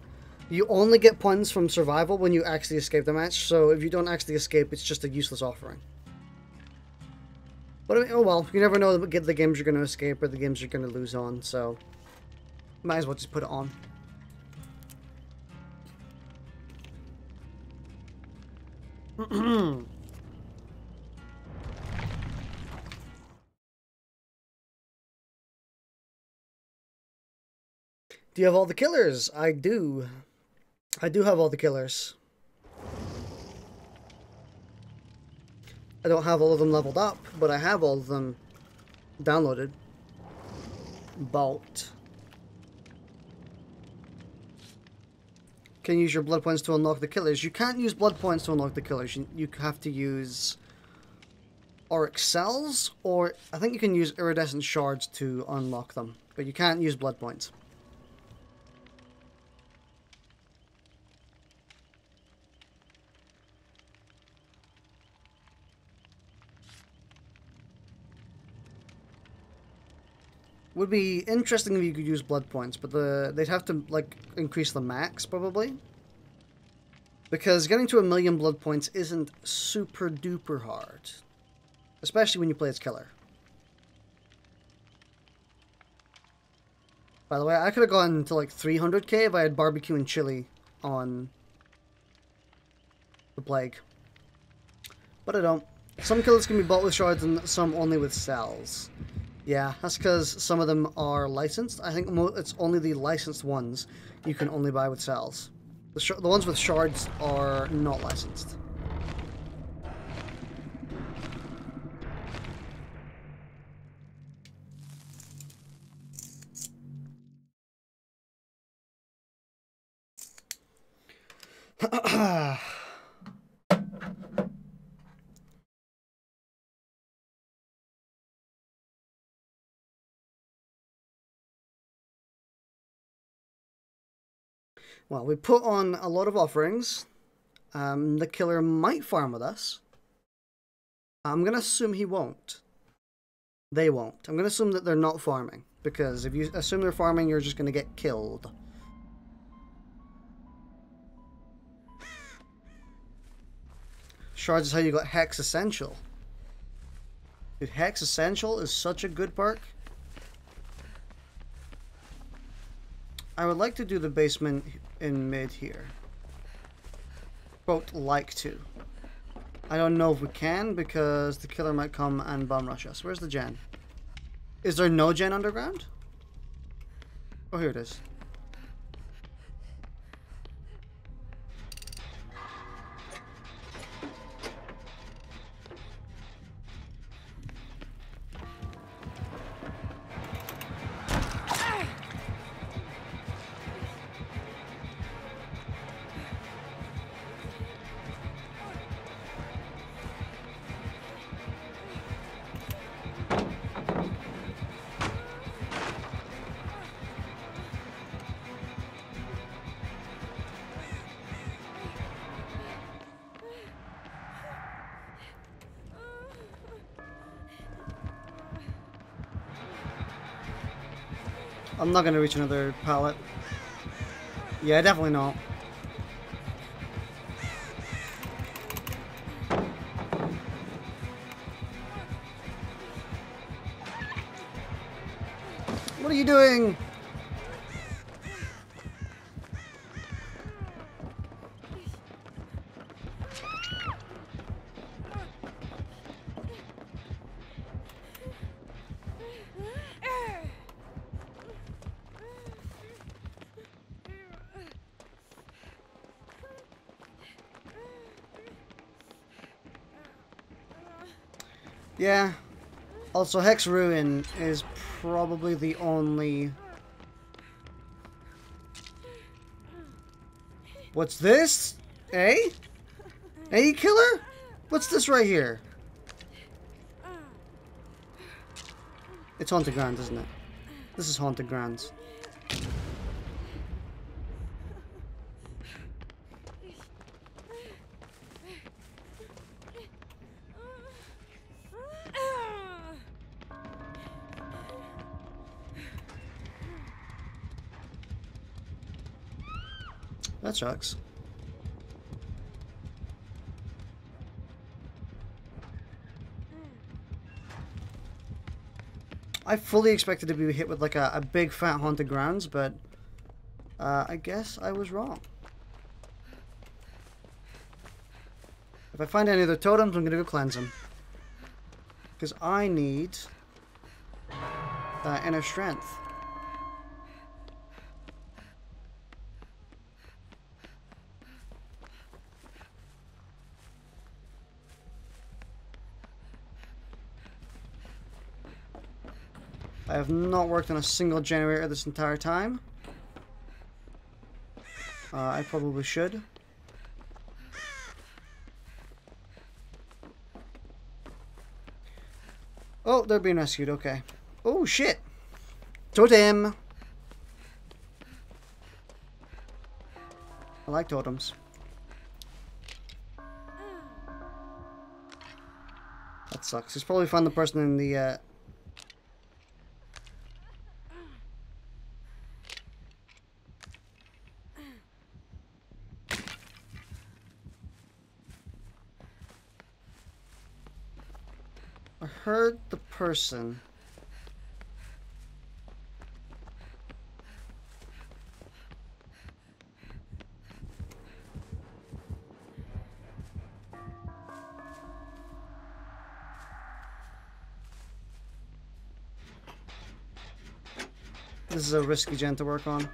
Speaker 1: you only get points from survival when you actually escape the match. So if you don't actually escape, it's just a useless offering. But I mean, oh well, you never know the games you're going to escape or the games you're going to lose on. So might as well just put it on. Do you have all the killers? I do. I do have all the killers. I don't have all of them leveled up, but I have all of them downloaded. Bolt. Can you use your blood points to unlock the killers? You can't use blood points to unlock the killers. You have to use auric cells, or I think you can use iridescent shards to unlock them, but you can't use blood points. Would be interesting if you could use blood points, but they'd have to like increase the max probably. Because getting to 1,000,000 blood points isn't super duper hard. Especially when you play as killer. By the way, I could have gone to like 300k if I had barbecue and chili on the plague. But I don't. Some killers can be bought with shards and some only with cells. Yeah, that's because some of them are licensed. I think it's only the licensed ones you can only buy with cells. The ones with shards are not licensed. Well, we put on a lot of offerings. The killer might farm with us. I'm going to assume he won't. They won't. I'm going to assume that they're not farming. Because if you assume they're farming, you're just going to get killed. Shards is how you got Hex Essential. Dude, Hex Essential is such a good perk. I would like to do the basement in mid here. Quote, like to. I don't know if we can because the killer might come and bomb rush us. Where's the gen? Is there no gen underground? Oh, here it is. I'm not gonna reach another pallet. Yeah, definitely not. What are you doing? Yeah. Also, Hex Ruin is probably the only... What's this? Eh? Eh, killer? What's this right here? It's Haunted Grounds, isn't it? This is Haunted Grounds. That sucks. I fully expected to be hit with like a big fat Haunted Grounds, but I guess I was wrong. If I find any other totems, I'm gonna go cleanse them. Because I need that inner strength. I have not worked on a single generator this entire time. I probably should. Oh, they're being rescued, okay. Oh, shit! Totem! I like totems. That sucks. He's probably found the person in the, I heard the person. This is a risky gen to work on.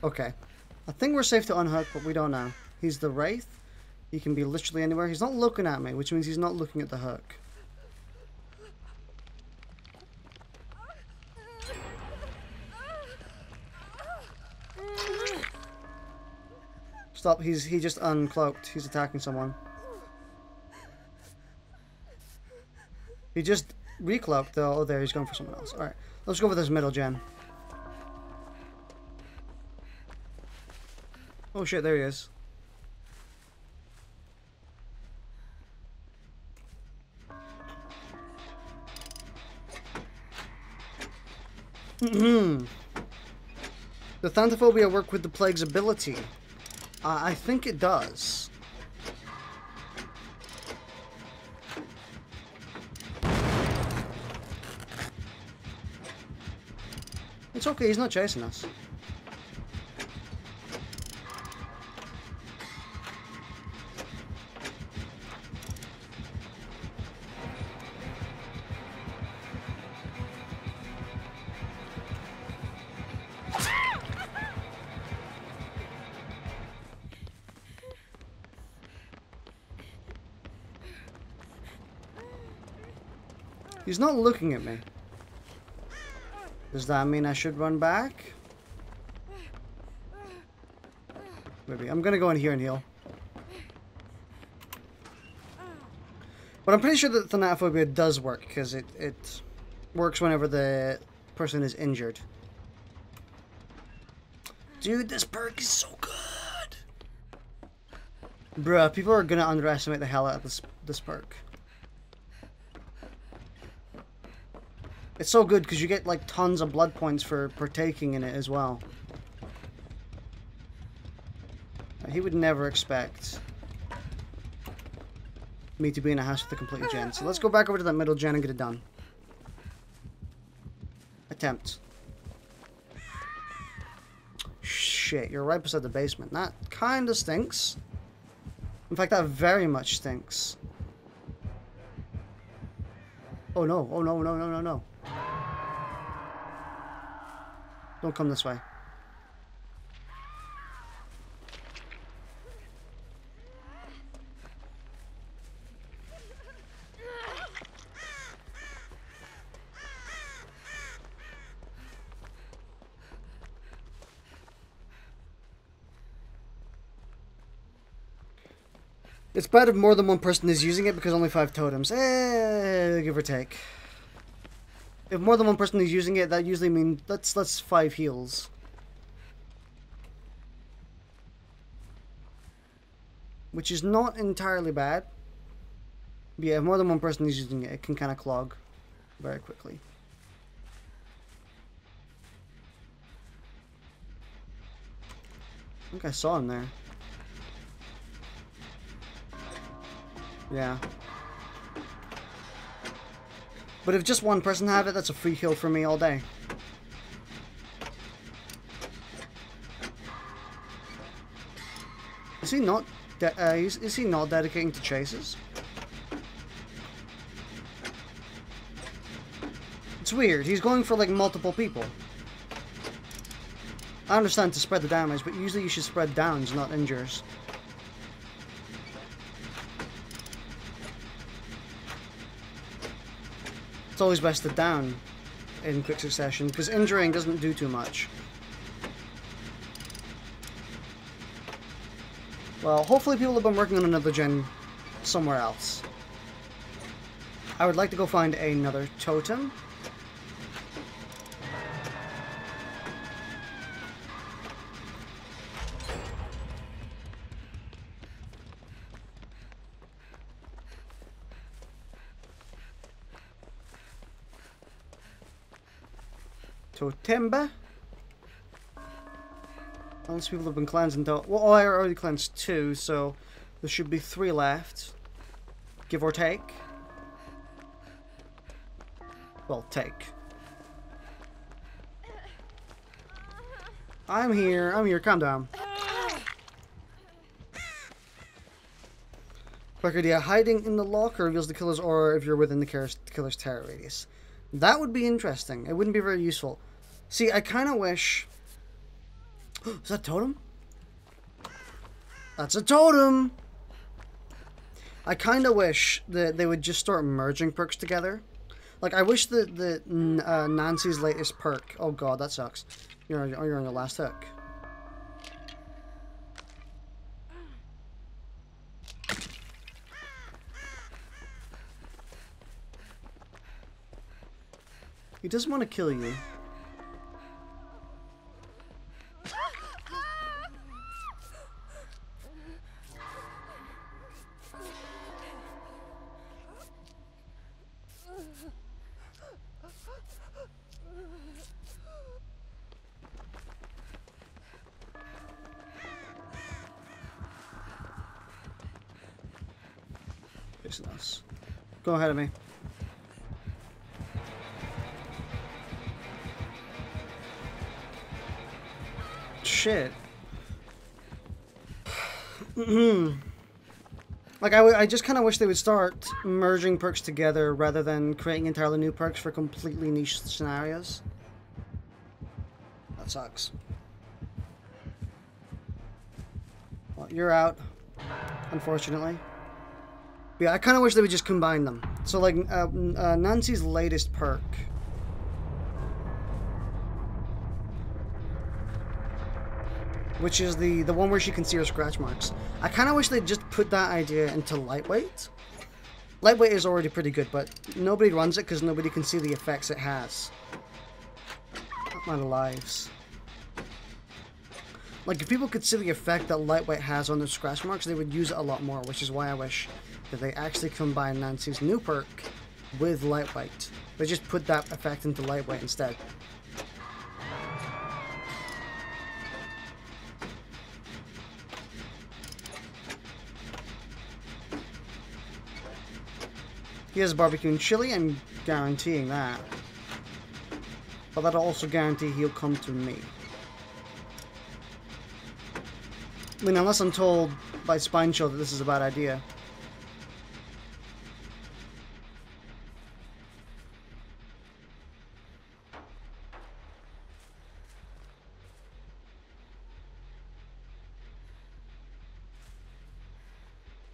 Speaker 1: Okay. I think we're safe to unhook, but we don't know. He's the Wraith. He can be literally anywhere. He's not looking at me, which means he's not looking at the hook. Stop. He just uncloaked. He's attacking someone. He just recloaked though. Oh, there. He's going for someone else. Alright. Let's go for this middle gen. Oh shit, there he is. The Thanaphobia work with the Plague's ability. I think it does. It's okay, he's not chasing us. He's not looking at me. Does that mean I should run back? Maybe. I'm gonna go in here and heal. But I'm pretty sure that Thanatophobia does work, because it works whenever the person is injured. Dude, this perk is so good! Bruh, people are gonna underestimate the hell out of this perk. It's so good because you get like tons of blood points for partaking in it as well. He would never expect me to be in a house with a complete gen. So let's go back over to that middle gen and get it done. Attempt. Shit, you're right beside the basement. That kind of stinks. In fact, that very much stinks. Oh no, oh no, no, no, no, no. Don't come this way. It's bad if more than one person is using it because only 5 totems. Give or take. If more than one person is using it, that usually means that's 5 heals. Which is not entirely bad. But yeah, if more than one person is using it, it can kind of clog very quickly. I think I saw him there. Yeah. But if just one person have it, that's a free kill for me all day. Is he not? Is he not dedicating to chases? It's weird. He's going for like multiple people. I understand to spread the damage, but usually you should spread downs, not injures. It's always best to down in quick succession, because injuring doesn't do too much. Well, hopefully people have been working on another gen somewhere else. I would like to go find another totem. Totemba. Unless people have been cleansed until... Well, I already cleansed 2, so there should be 3 left. Give or take. Well, take. I'm here, calm down. Quick idea, hiding in the locker reveals the killer's aura if you're within the killer's terror radius. That would be interesting. It wouldn't be very useful. See, I kind of wish... Is that a totem? That's a totem! I kind of wish that they would just start merging perks together. Like, I wish that Nancy's latest perk... Oh god, that sucks. You're on your last hook. He doesn't want to kill you. Facing us. Go ahead of me. Shit. Like, I just kind of wish they would start merging perks together rather than creating entirely new perks for completely niche scenarios. That sucks. Well, you're out, unfortunately. But yeah, I kind of wish they would just combine them. So, like, Nancy's latest perk... which is the one where she can see her scratch marks. I kind of wish they'd just put that idea into lightweight. Lightweight is already pretty good, but nobody runs it because nobody can see the effects it has. Not my lives. Like, if people could see the effect that lightweight has on their scratch marks, they would use it a lot more, which is why I wish that they actually combine Nancy's new perk with lightweight. They just put that effect into lightweight instead. He has barbecue and chili, I'm guaranteeing that. But that'll also guarantee he'll come to me. I mean, unless I'm told by Spine Show that this is a bad idea.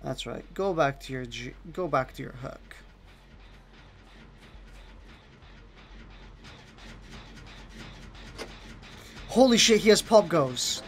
Speaker 1: That's right. Go back to your hook. Holy shit, he has pop goes.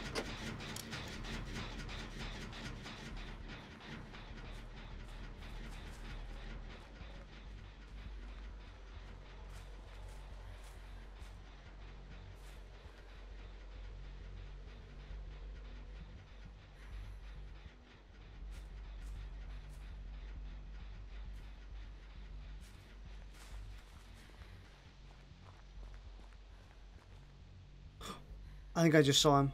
Speaker 1: I think I just saw him.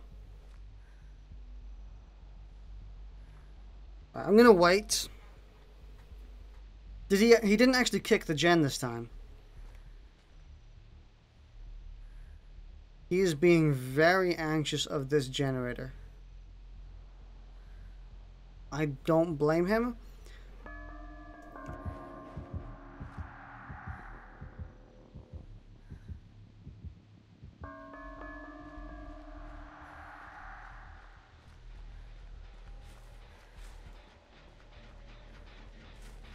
Speaker 1: I'm gonna wait. Did he didn't actually kick the gen this time. He is being very anxious of this generator. I don't blame him.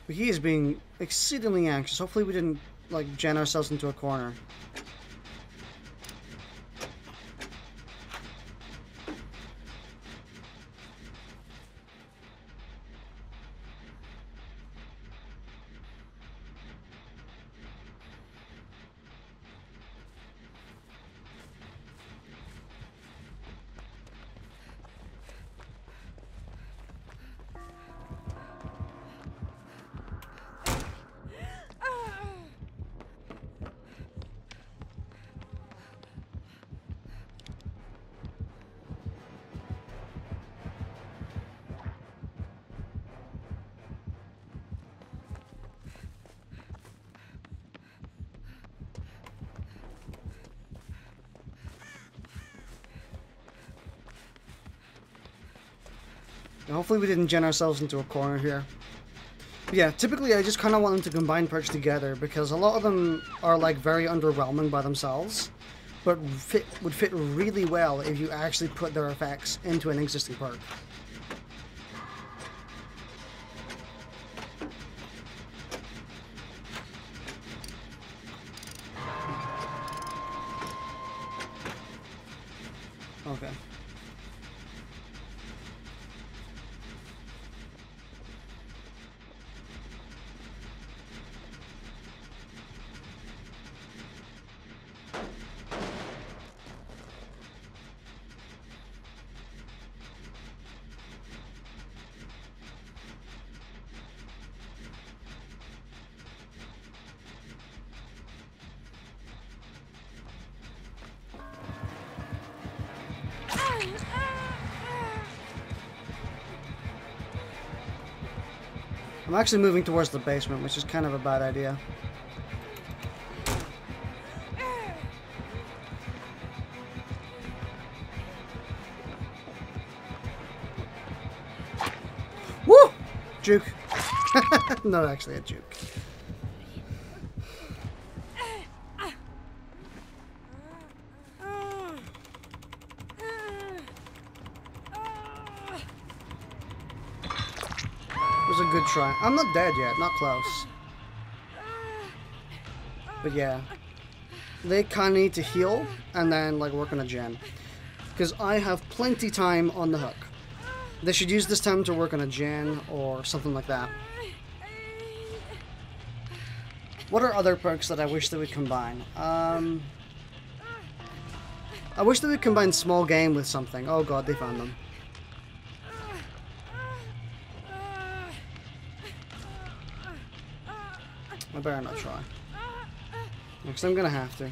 Speaker 1: But he is being exceedingly anxious. Hopefully we didn't, like, jam ourselves into a corner. And hopefully we didn't jam ourselves into a corner here. But yeah, typically I just kind of want them to combine perks together because a lot of them are like very underwhelming by themselves, but would fit really well if you actually put their effects into an existing perk. Okay. I'm actually moving towards the basement, which is kind of a bad idea. Woo! Juke. Not actually a juke. Was a good try. I'm not dead yet, not close. But yeah, they kind of need to heal and then like work on a gen, because I have plenty time on the hook. They should use this time to work on a gen or something like that. What are other perks that I wish they would combine? I wish they would combine small game with something. Oh god, they found them. I better not try. Because I'm gonna have to.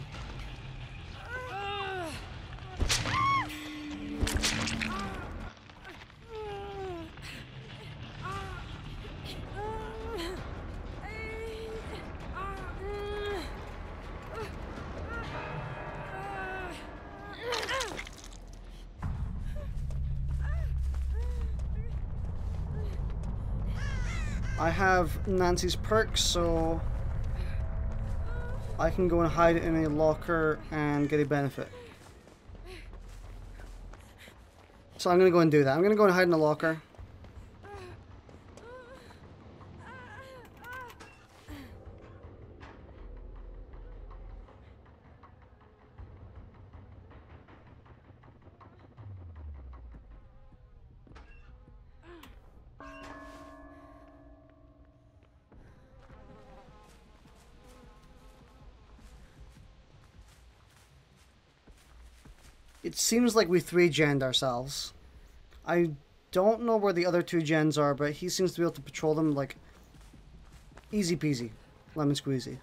Speaker 1: I have Nancy's perks, so I can go and hide it in a locker and get a benefit. So I'm going to go and do that. I'm going to go and hide in a locker. It seems like we 3-genned ourselves. I don't know where the other 2 gens are, but he seems to be able to patrol them like easy peasy, lemon squeezy.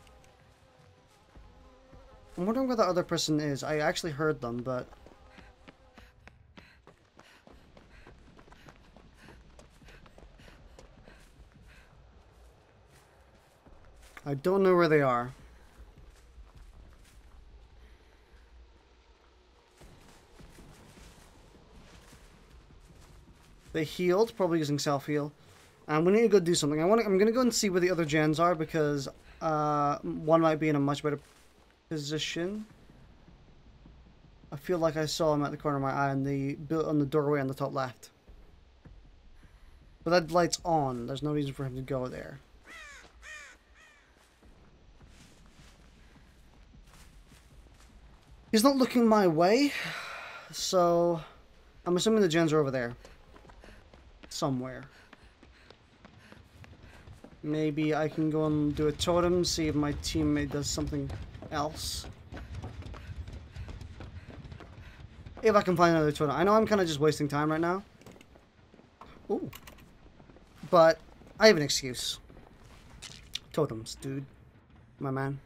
Speaker 1: I'm wondering where the other person is. I actually heard them, but I don't know where they are. They healed, probably using self-heal. And we need to go do something. I'm going to go and see where the other gens are, because one might be in a much better position. I feel like I saw him at the corner of my eye on the doorway on the top left. But that light's on. There's no reason for him to go there. He's not looking my way, so I'm assuming the gens are over there. Somewhere. Maybe I can go and do a totem, see if my teammate does something else. If I can find another totem. I know I'm kind of just wasting time right now. Ooh. But I have an excuse. Totems, dude. My man.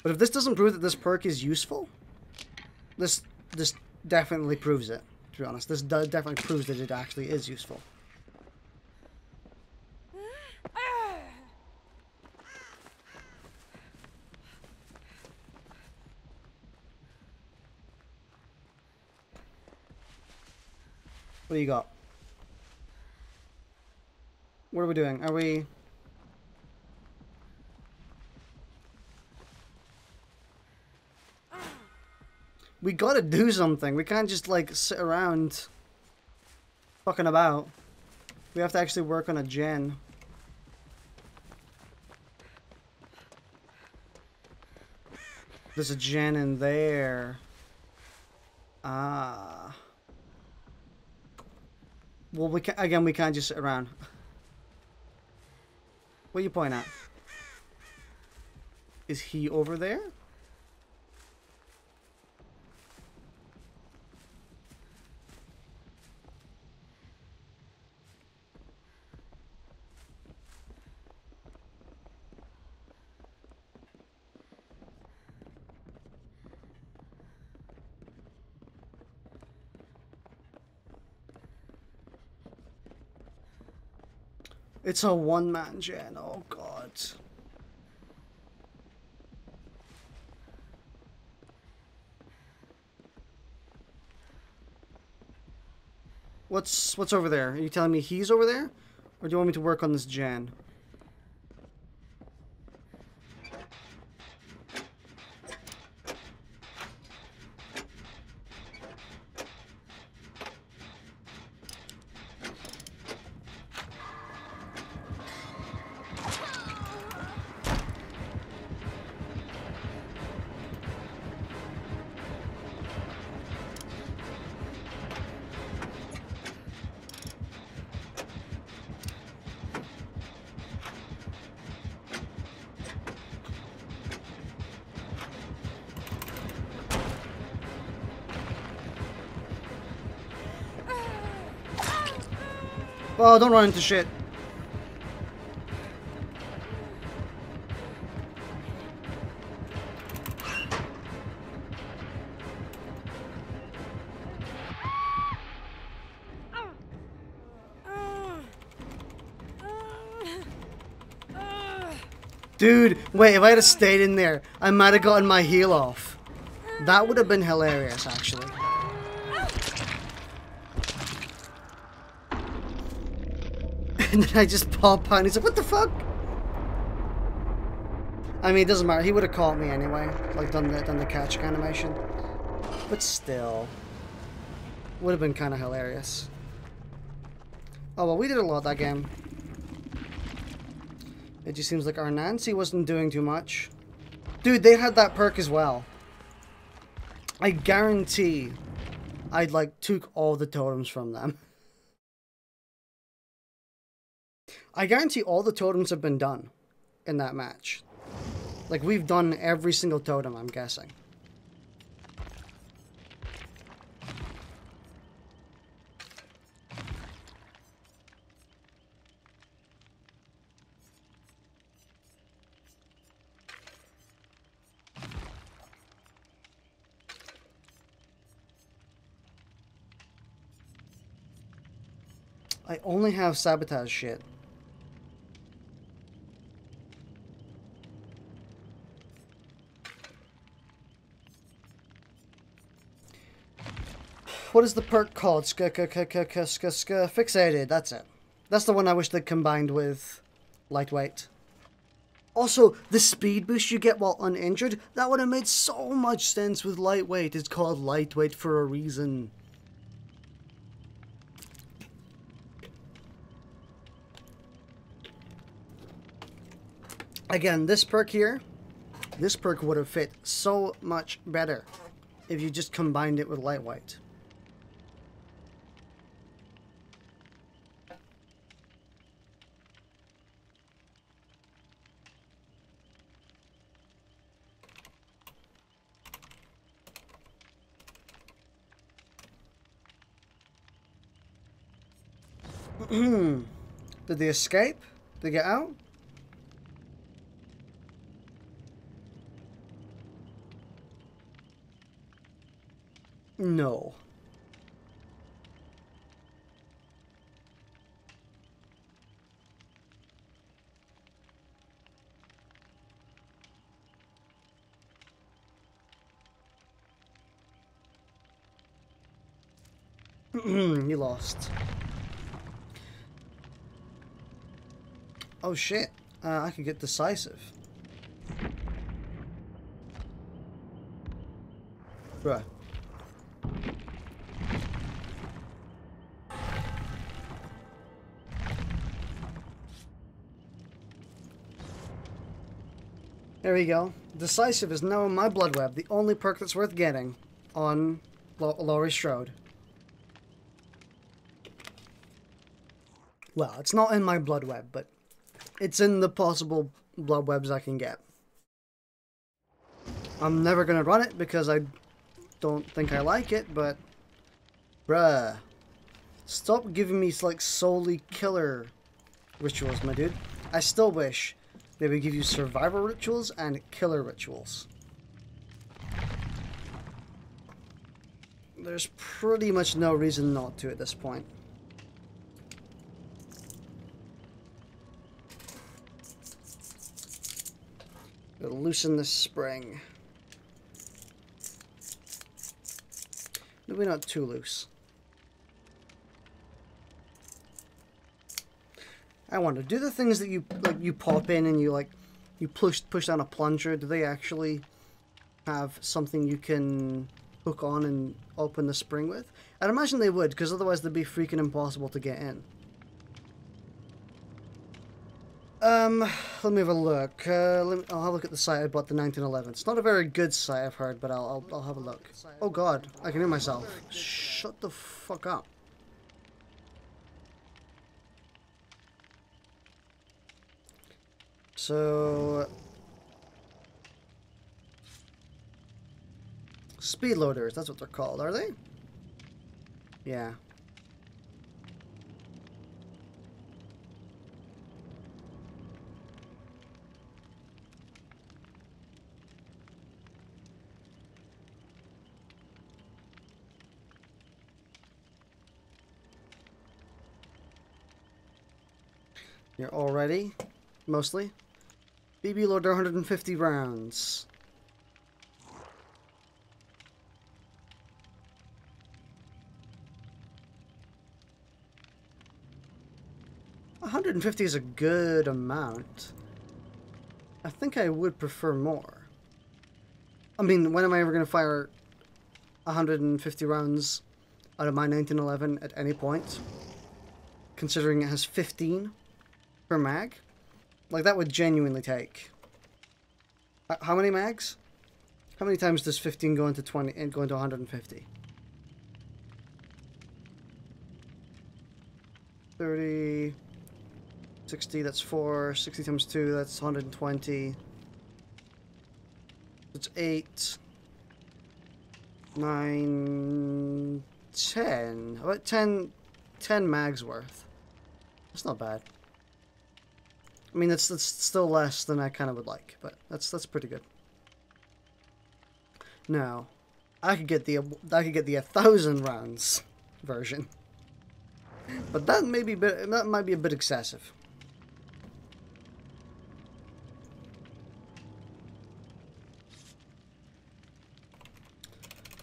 Speaker 1: But if this doesn't prove that this perk is useful, this definitely proves it. To be honest, this definitely proves that it actually is useful. What do you got? What are we doing? Are we... We gotta do something. We can't just, like, sit around fucking about. We have to actually work on a gen. There's a gen in there. Ah. Well, we can't just sit around. What are you pointing at? Is he over there? It's a one-man gen. Oh, God. What's over there? Are you telling me he's over there? Or do you want me to work on this gen? Oh, don't run into shit. Dude, wait, if I had stayed in there, I might have gotten my heal off. That would have been hilarious, actually. And then I just pop out and he's like, what the fuck? I mean, it doesn't matter. He would have caught me anyway. Like, done the catch animation. But still. Would have been kind of hilarious. Oh, well, we did a lot that game. It just seems like our Nancy wasn't doing too much. Dude, they had that perk as well. I guarantee I'd, like, took all the totems from them. I guarantee all the totems have been done in that match. Like, we've done every single totem, I'm guessing. I only have sabotage shit. What is the perk called? Fixated. That's it. That's the one I wish they combined with lightweight. Also, the speed boost you get while uninjured, that would have made so much sense with lightweight. It's called lightweight for a reason. Again, this perk here, this perk would have fit so much better if you just combined it with lightweight. Did they escape? Did they get out? No. You lost. Oh shit, I could get decisive. Bruh. There we go. Decisive is now in my blood web, the only perk that's worth getting on Laurie Strode. Well, it's not in my blood web, but it's in the possible blood webs I can get. I'm never gonna run it because I don't think I like it, but bruh, stop giving me like solely killer rituals, my dude. I still wish they would give you survivor rituals and killer rituals. There's pretty much no reason not to at this point. Gotta loosen this spring. Maybe not too loose. I wonder, do the things that you pop in and you push down a plunger, do they actually have something you can hook on and open the spring with? I'd imagine they would, because otherwise they'd be freaking impossible to get in. Let me have a look. I'll have a look at the site I bought, the 1911. It's not a very good site, I've heard, but I'll have a look. Oh god, I can hear myself. Shut the fuck up. So, speed loaders, that's what they're called, are they? Yeah. You're all ready? Mostly? BB loader 150 rounds. $150 is a good amount. I think I would prefer more. I mean, when am I ever going to fire 150 rounds out of my 1911 at any point? Considering it has 15 per mag? Like, that would genuinely take... How many mags? How many times does 15 go into 20 and go into 150? 30... 60, that's 4. 60 times 2, that's 120. It's 8. 9... 10. About 10 mags worth. That's not bad. I mean, that's still less than I kind of would like, but that's pretty good. Now, I could get the 1,000 rounds version, but that might be a bit excessive.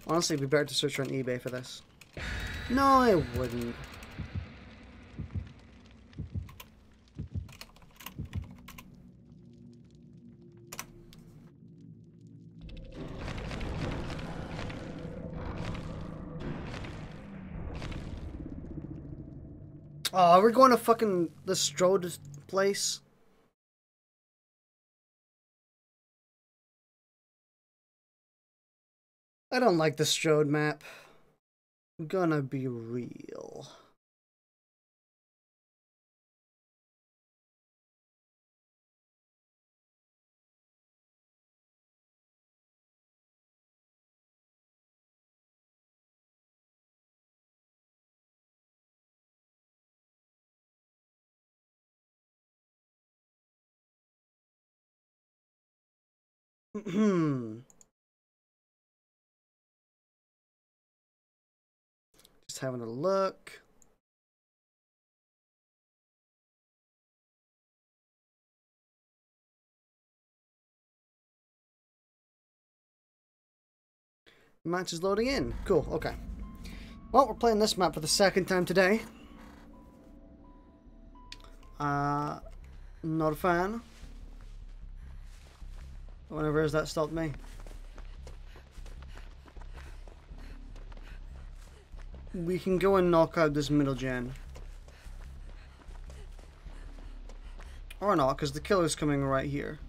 Speaker 1: Honestly, it'd be better to search on eBay for this. No, I wouldn't. Oh, we're going to fucking the Strode place? I don't like the Strode map. I'm gonna be real. Just having a look. Match is loading in. Cool, okay. Well, we're playing this map for the second time today. Not a fan. Whatever is that stopped me. We can go and knock out this middle gen. Or not, because the killer's coming right here.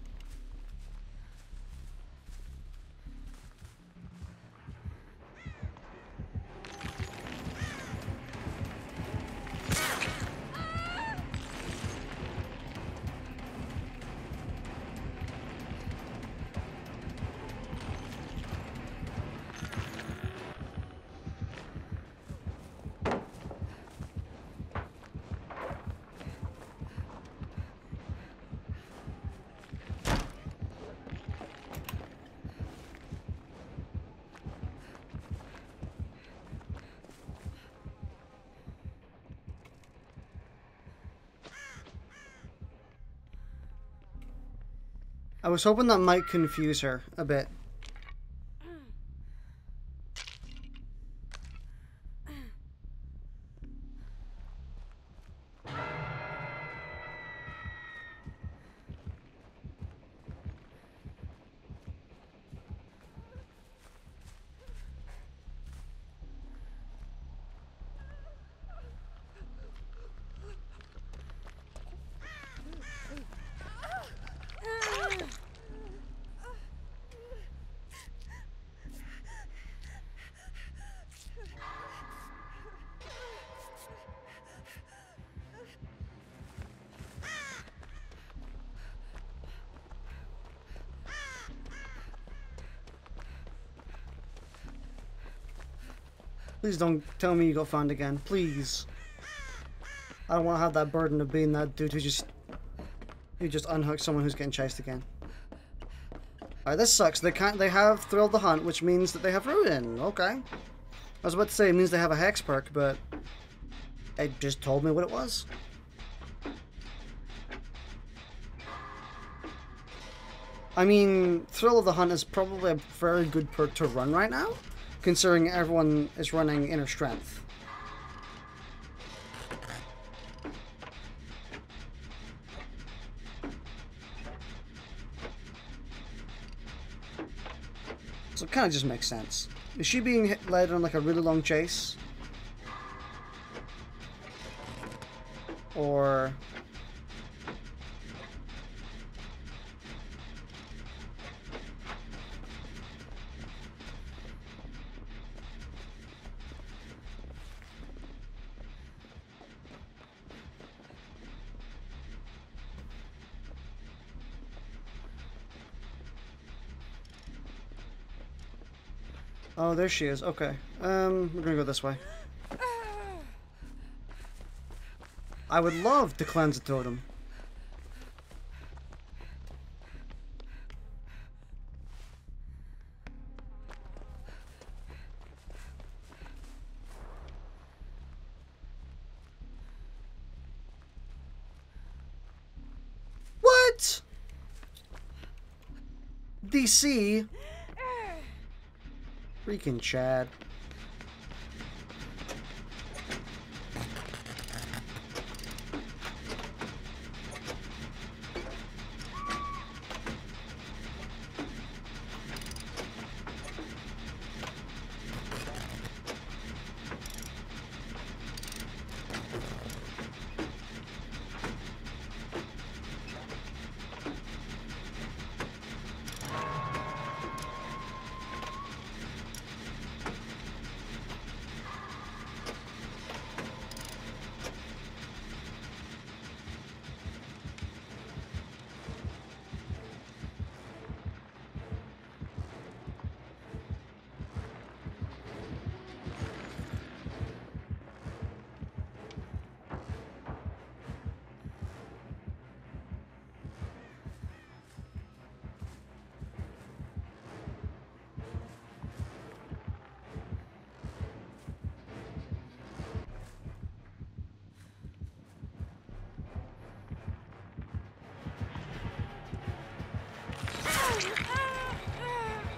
Speaker 1: I was hoping that might confuse her a bit. Please don't tell me you got found again. Please. I don't want to have that burden of being that dude who just unhooked someone who's getting chased again. Alright, this sucks. They have Thrilled the Hunt, which means that they have Ruin. Okay. I was about to say it means they have a Hex perk, but it just told me what it was. I mean, Thrill of the Hunt is probably a very good perk to run right now, considering everyone is running Inner Strength. So it kind of just makes sense. Is she being led on like a really long chase? Or... Oh, there she is. Okay. We're gonna go this way. I would love to cleanse a totem. What? DC? Freaking Chad.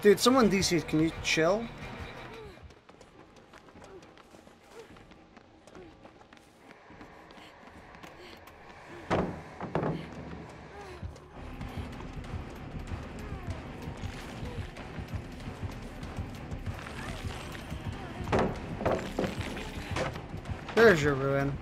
Speaker 1: Dude, someone DC'd. Can you chill? There's your ruin.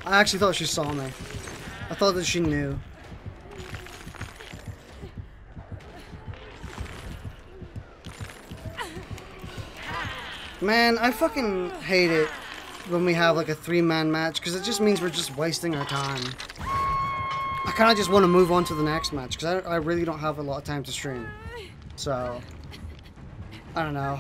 Speaker 1: I actually thought she saw me. I thought that she knew. Man, I fucking hate it when we have like a 3-man match, because it just means we're just wasting our time. I kind of just want to move on to the next match, because I really don't have a lot of time to stream. So, I don't know.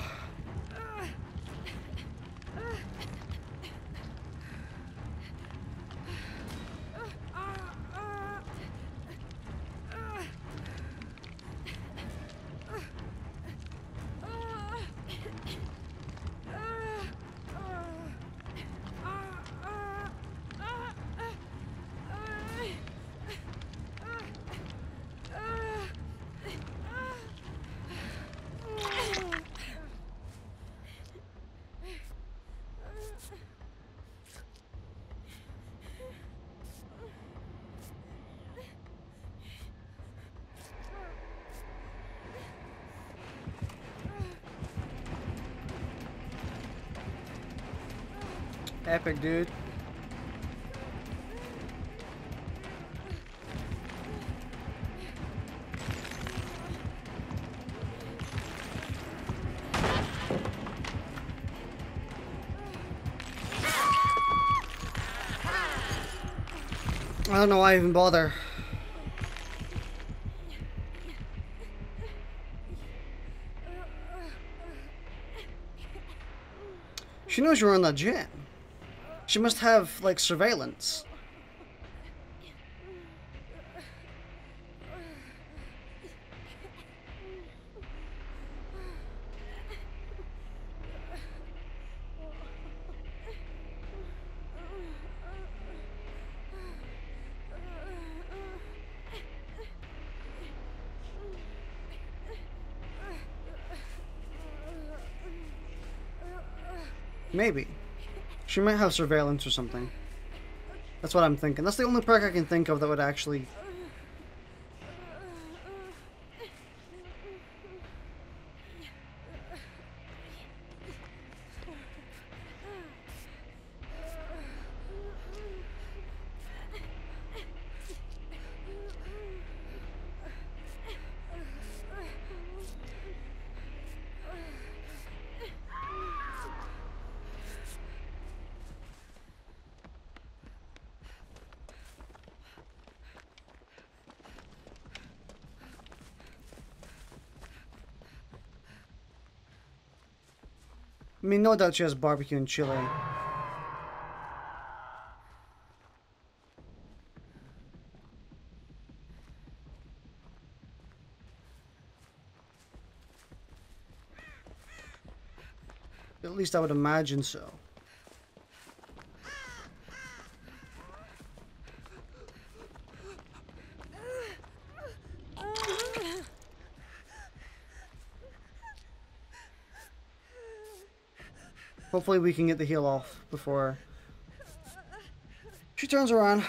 Speaker 1: Epic, dude. I don't know why I even bother. She knows you're on that jet. She must have, like, surveillance. Maybe. She might have surveillance or something. That's what I'm thinking. That's the only perk I can think of that would actually... I mean, no doubt she has barbecue and chili. At least I would imagine so. Hopefully we can get the heal off before she turns around.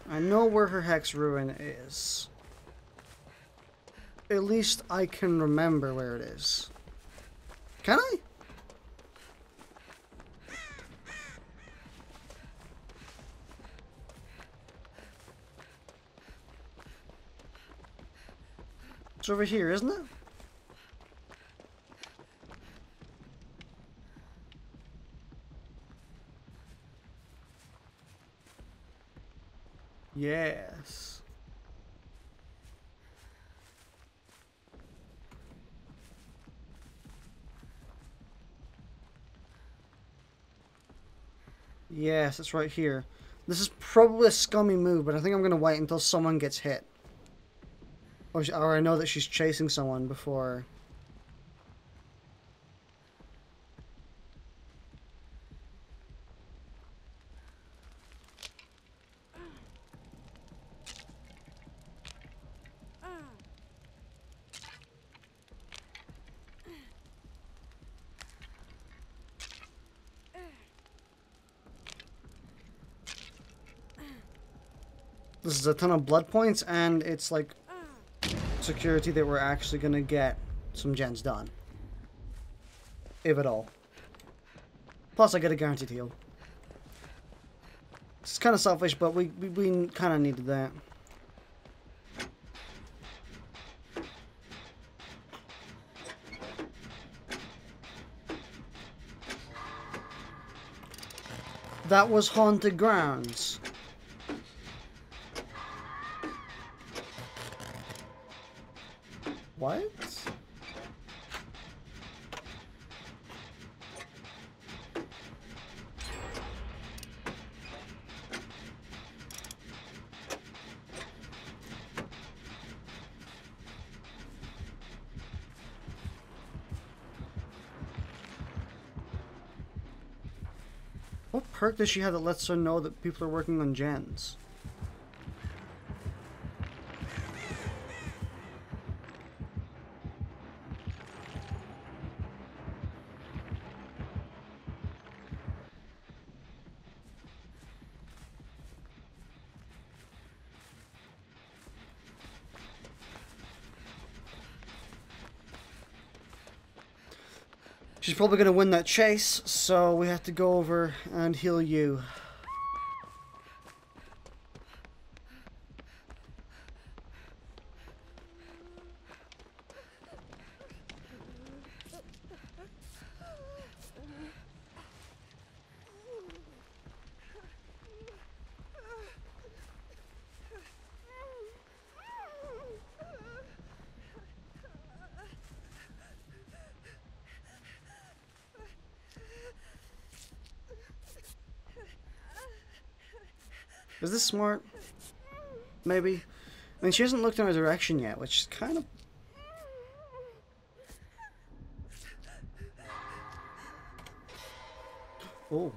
Speaker 1: I know where her hex ruin is. At least I can remember where it is. Can I? It's over here, isn't it? Yes. Yes, it's right here. This is probably a scummy move, but I think I'm going to wait until someone gets hit. Or I know that she's chasing someone before. This is a ton of blood points, and it's like security that we're actually gonna get some gens done. If at all. Plus I get a guaranteed heal. It's kind of selfish, but we kind of needed that. That was haunted grounds. What? What perk does she have that lets her know that people are working on gens? She's probably going to win that chase, so we have to go over and heal you. Is this smart? Maybe. I mean, she hasn't looked in our direction yet, which is kind of... Oh.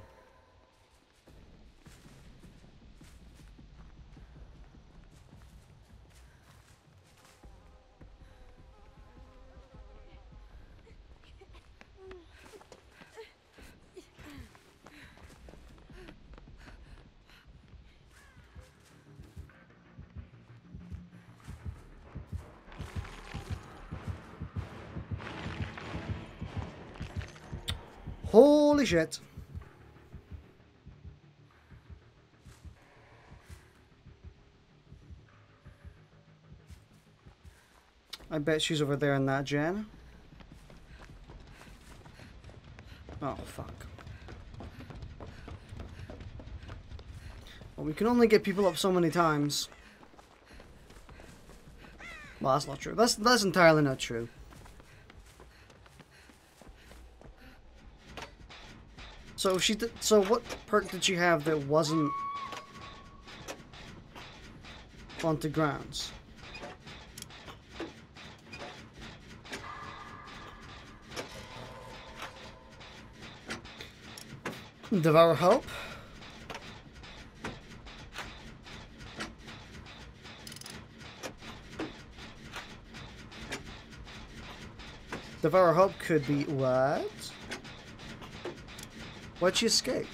Speaker 1: Holy shit. I bet she's over there in that gen. Oh, fuck. Well, we can only get people up so many times. Well, that's not true. That's entirely not true. So she did, so what perk did she have that wasn't haunted grounds? Devour Hope. Devour Hope could be what? Why'd she escape?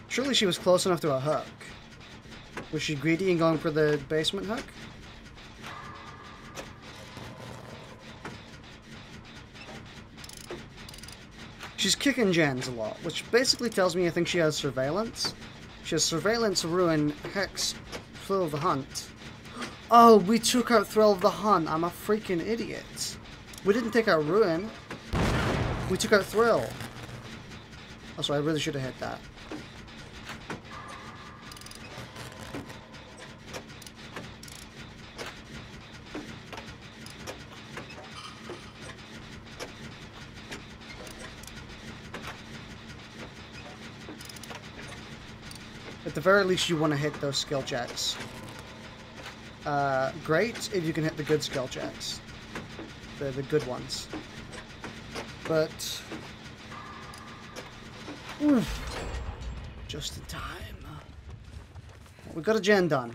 Speaker 1: Surely she was close enough to a hook. Was she greedy and going for the basement hook? She's kicking gens a lot, which basically tells me I think she has surveillance. She has surveillance, ruin, hex, thrill of the hunt. Oh, we took out thrill of the hunt. I'm a freaking idiot. We didn't take out ruin. We took out thrill. Oh, so I really should have hit that. At the very least, you want to hit those skill checks. Great if you can hit the good skill checks. The good ones. But... oof, just in time. We got a gen done.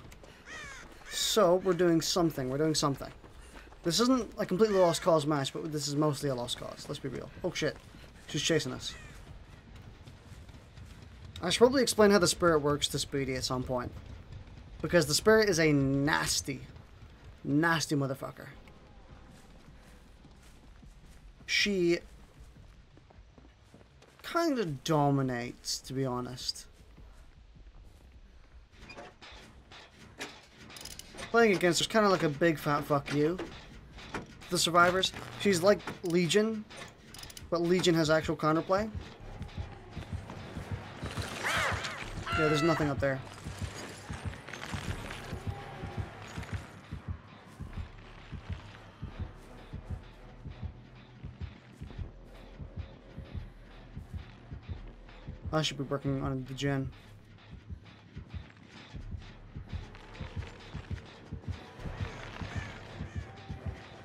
Speaker 1: So, we're doing something. We're doing something. This isn't a completely lost cause match, but this is mostly a lost cause. Let's be real. Oh shit. She's chasing us. I should probably explain how the spirit works to Speedy at some point. Because the spirit is a nasty, nasty motherfucker. She kind of dominates, to be honest. Playing against her's kind of like a big fat fuck you. The survivors. She's like Legion, but Legion has actual counterplay. Yeah, there's nothing up there. I should be working on the gen.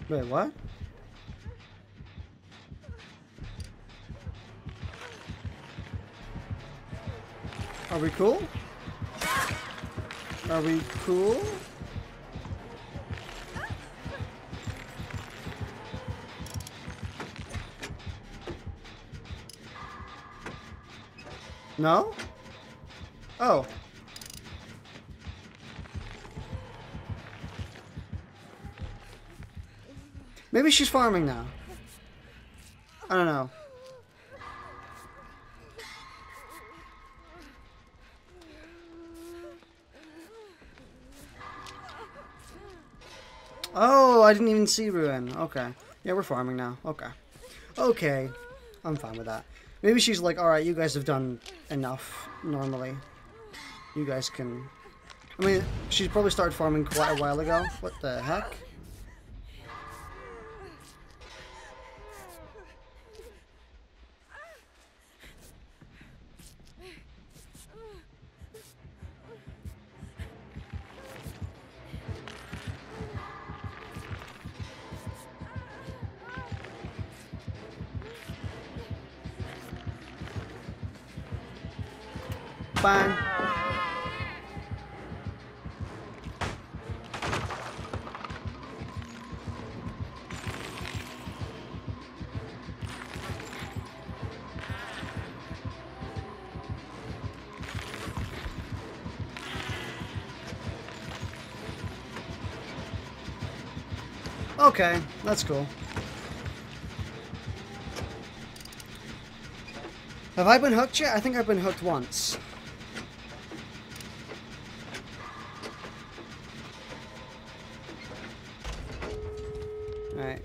Speaker 1: Wait, what? Are we cool? Are we cool? No? Oh. Maybe she's farming now. I don't know. Oh, I didn't even see Ruin. Okay. Yeah, we're farming now. Okay. Okay. I'm fine with that. Maybe she's like, alright, you guys have done enough normally. You guys can... I mean, she probably started farming quite a while ago. What the heck? Bang. Okay, that's cool. Have I been hooked yet? I think I've been hooked once. Alright.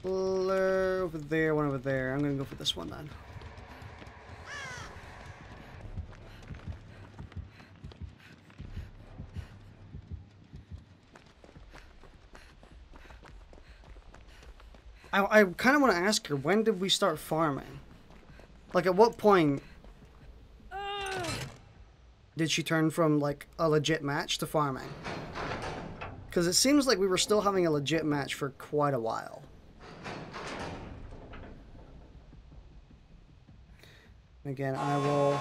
Speaker 1: Over there, one over there. I'm gonna go for this one then. I kind of want to ask her, when did we start farming? Like, at what point did she turn from, like, a legit match to farming? Because it seems like we were still having a legit match for quite a while. Again, I will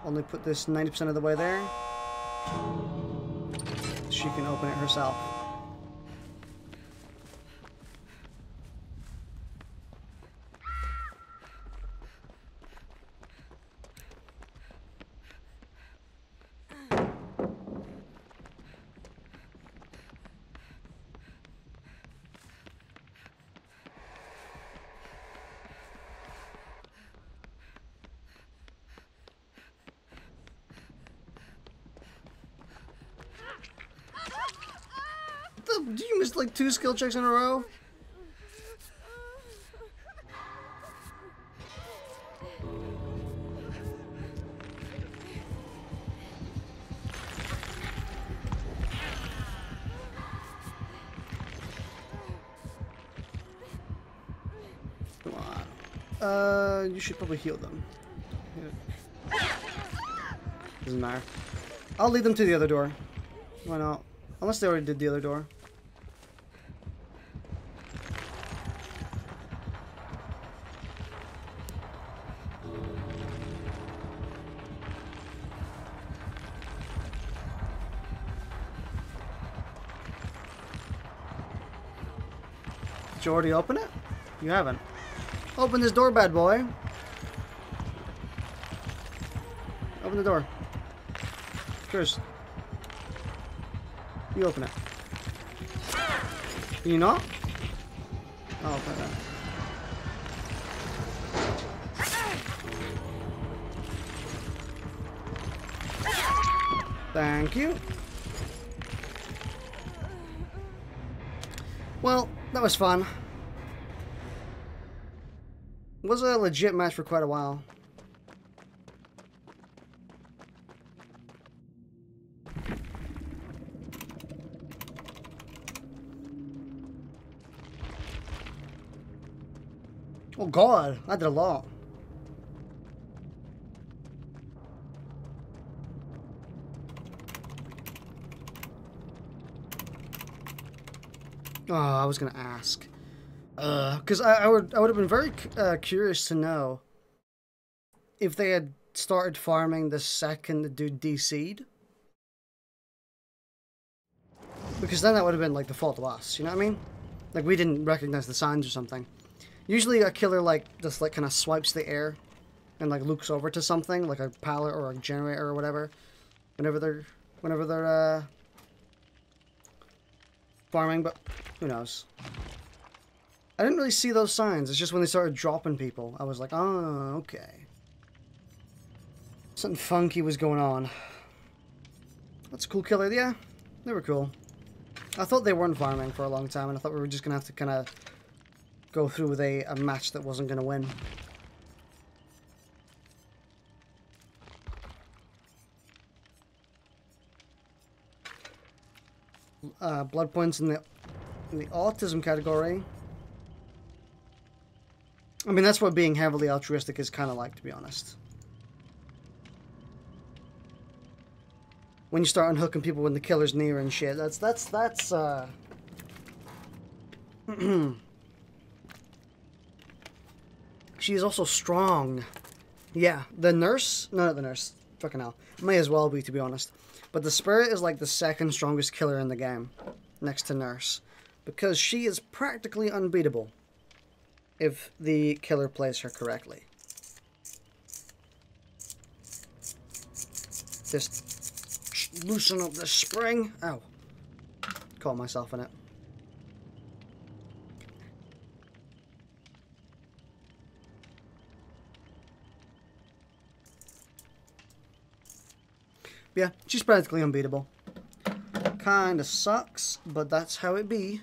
Speaker 1: only put this 90% of the way there. She can open it herself. Did you miss like 2 skill checks in a row? Come on. You should probably heal them. Doesn't matter. I'll lead them to the other door. Why not? Unless they already did the other door. Did you already open it? You haven't. Open this door, bad boy. Open the door. Cheers. You open it. Can you not? Oh, open that. Thank you. Well, that was fun. It was a legit match for quite a while. Oh god, I did a lot. Oh, I was gonna ask. Because I would have been very curious to know if they had started farming the second the dude DC'd. Because then that would have been like the fault of us, you know what I mean? Like we didn't recognize the signs or something. Usually a killer like just like kind of swipes the air and like looks over to something like a pallet or a generator or whatever whenever they're farming, but who knows. I didn't really see those signs. It's just when they started dropping people, I was like, oh, okay. Something funky was going on. That's a cool killer, yeah. They were cool. I thought they weren't farming for a long time, and I thought we were just going to have to kind of go through with a match that wasn't going to win. Blood points in the autism category. I mean, that's what being heavily altruistic is kind of like, to be honest. When you start unhooking people when the killer's near and shit, that's She is also strong. Yeah, the nurse, no, not the nurse, fucking hell, may as well be, to be honest. But the Spirit is like the second strongest killer in the game, next to Nurse, because she is practically unbeatable if the killer plays her correctly. Just loosen up the spring. Ow. Caught myself in it. Yeah, she's practically unbeatable. Kinda sucks, but that's how it be.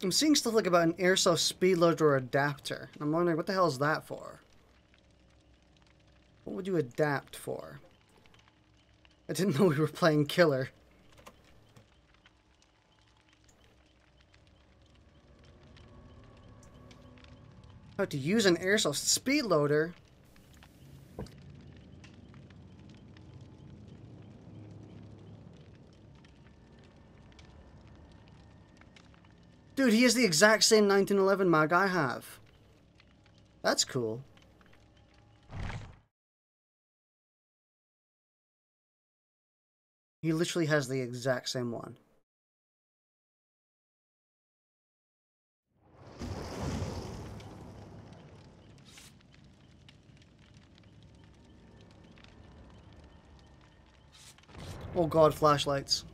Speaker 1: I'm seeing stuff like about an airsoft speed loader or adapter. I'm wondering, what the hell is that for? What would you adapt for? I didn't know we were playing killer. How to use an airsoft speed loader? Dude, he has the exact same 1911 mag I have. That's cool. He literally has the exact same one. Oh god, flashlights.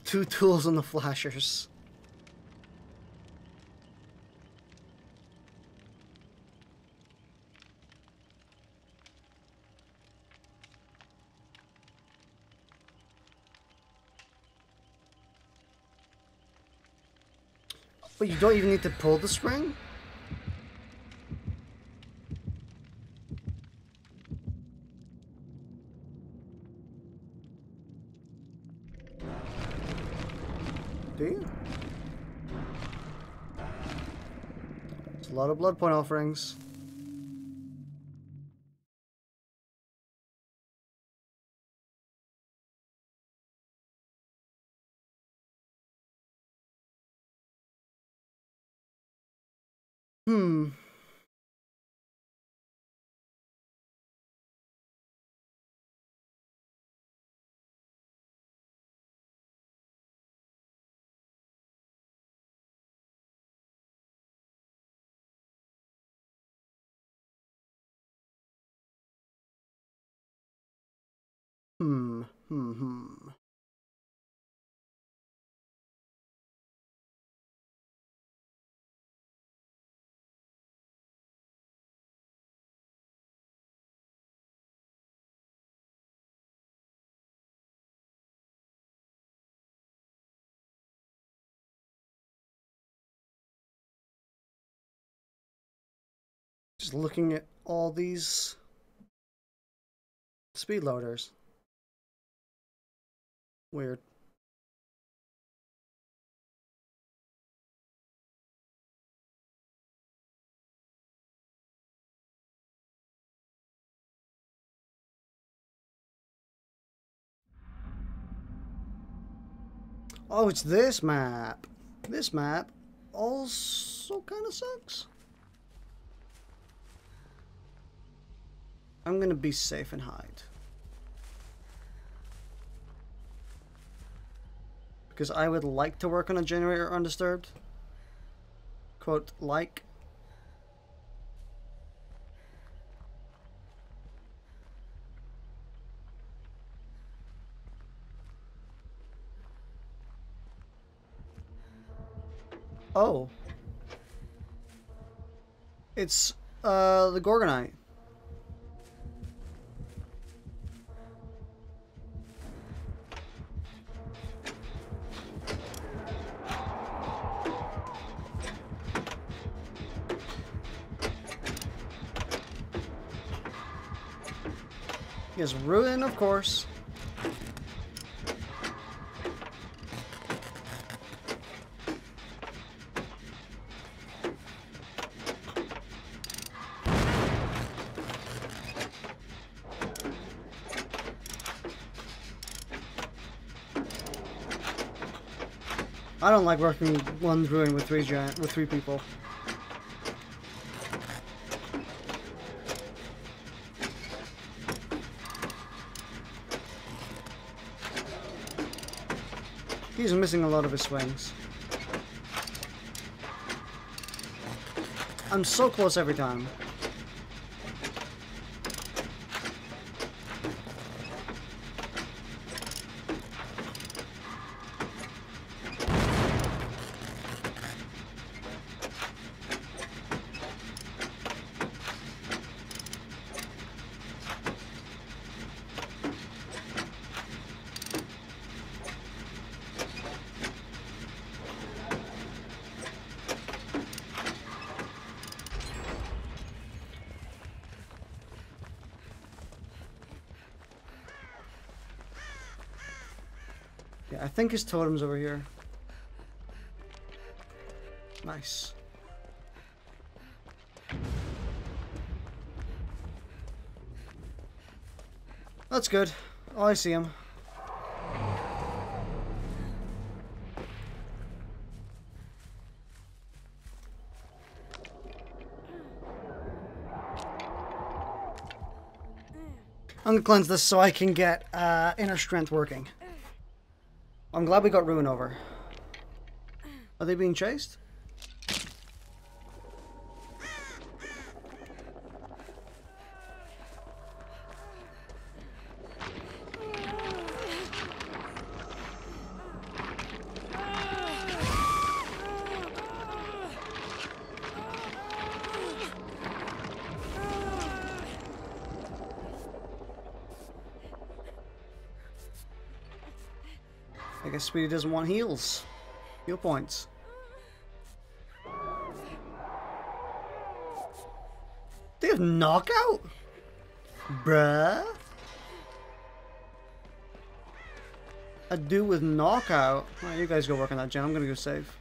Speaker 1: 2 tools on the flashers. But you don't even need to pull the spring? Do you? It's a lot of blood point offerings. Hmm. Hmm. Just looking at all these speed loaders. Weird. Oh, it's this map. This map also kind of sucks. I'm gonna be safe and hide. Because I would like to work on a generator undisturbed. Quote, like. Oh. It's, the Gorgonite. Yes, ruin, of course. I don't like working one ruin with three people. He's missing a lot of his swings. I'm so close every time. Yeah, I think his totem's over here. Nice. That's good. Oh, I see him. I'm gonna cleanse this so I can get inner strength working. I'm glad we got Ruin over. Are they being chased? I guess Speedy doesn't want heals. Heal points. They have knockout? Bruh? A dude with knockout? Alright, you guys go work on that, Jen. I'm gonna go save.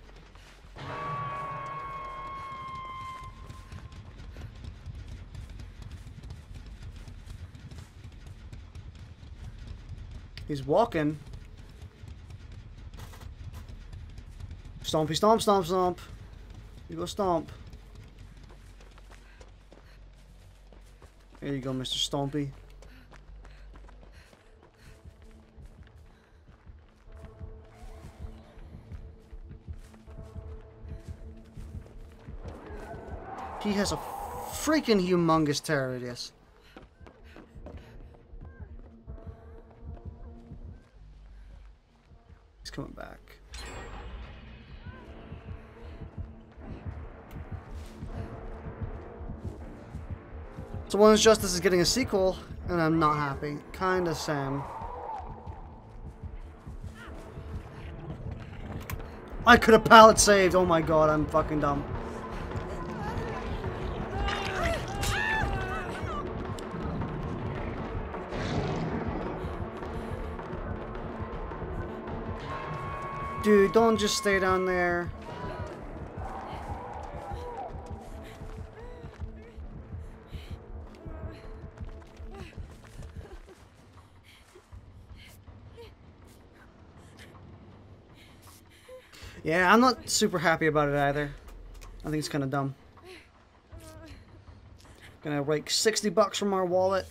Speaker 1: He's walking. Stompy stomp, stomp, stomp. You go stomp. There you go, Mr. Stompy. He has a freaking humongous terror radius. He's coming back. So One's Justice is getting a sequel, and I'm not happy. Kinda Sam. I could have pallet saved. Oh my god, I'm fucking dumb. Dude, don't just stay down there. Yeah, I'm not super happy about it either. I think it's kind of dumb. Gonna rake 60 bucks from our wallet.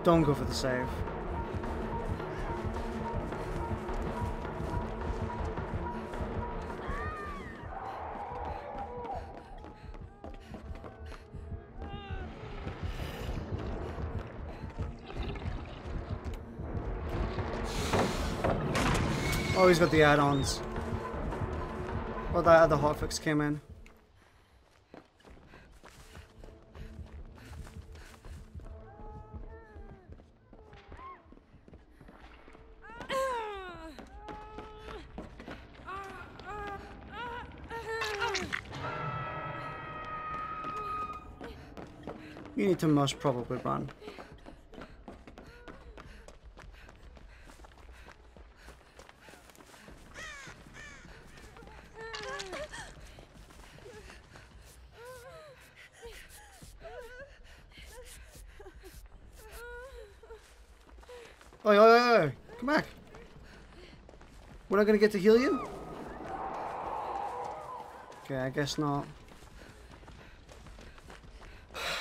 Speaker 1: Don't go for the save. Oh, he's got the add-ons. Well, that other hotfix came in. You need to most probably run. Oi, oi, oi, oi. Come back. We're not gonna get to heal you? Okay, I guess not.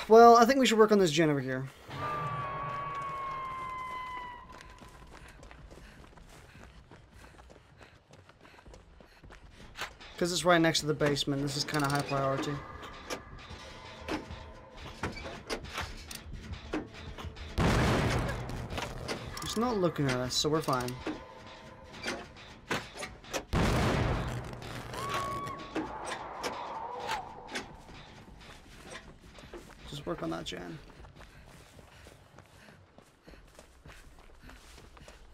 Speaker 1: Well, I think we should work on this gen over here. Because it's right next to the basement. This is kind of high priority. He's not looking at us, so we're fine. Just work on that gen.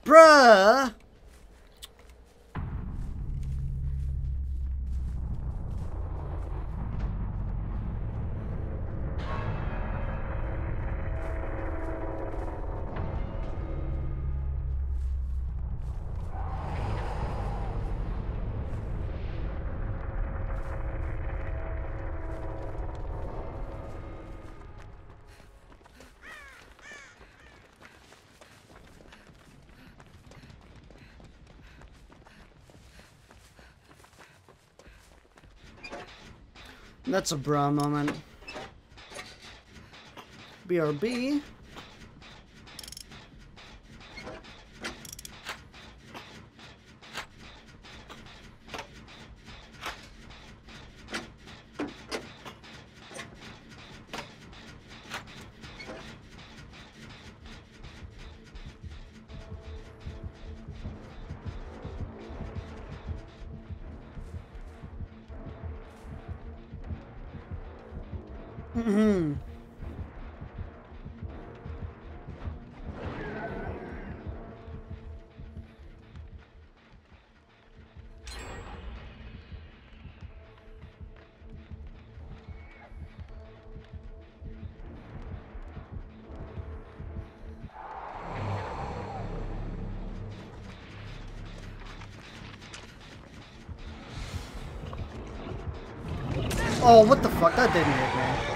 Speaker 1: Bruh! That's a bra moment. BRB. Oh, what the fuck? That didn't hit me.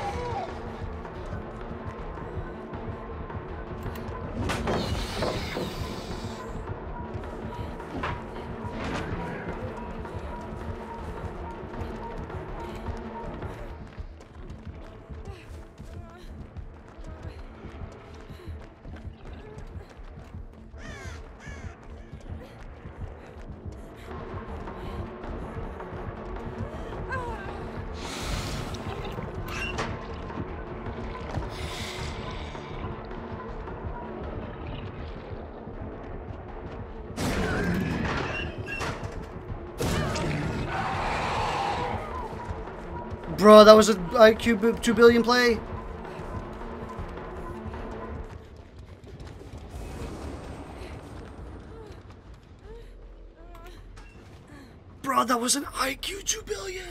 Speaker 1: Bro, that was an IQ 2 billion play. Bro, that was an IQ 2 billion.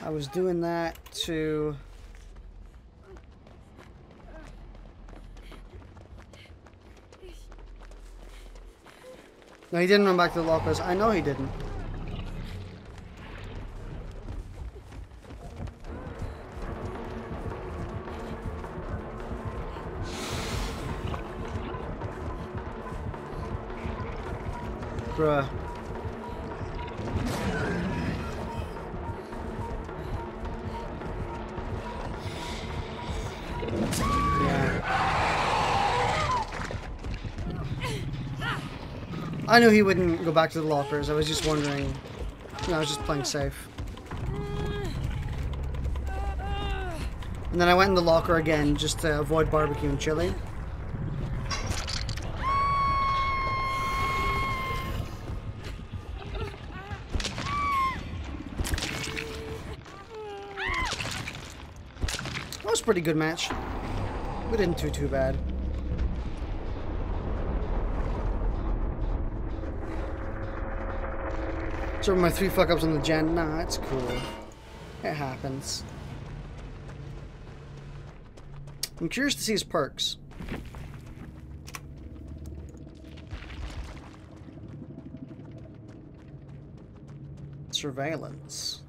Speaker 1: I was doing that to... No, he didn't run back to the lockers. I know he didn't. Bruh. I knew he wouldn't go back to the lockers. I was just wondering. I was just playing safe. And then I went in the locker again just to avoid barbecue and chili. That was a pretty good match. We didn't do too bad. So my 3 fuck-ups on the gen. Nah, it's cool. It happens. I'm curious to see his perks. Surveillance.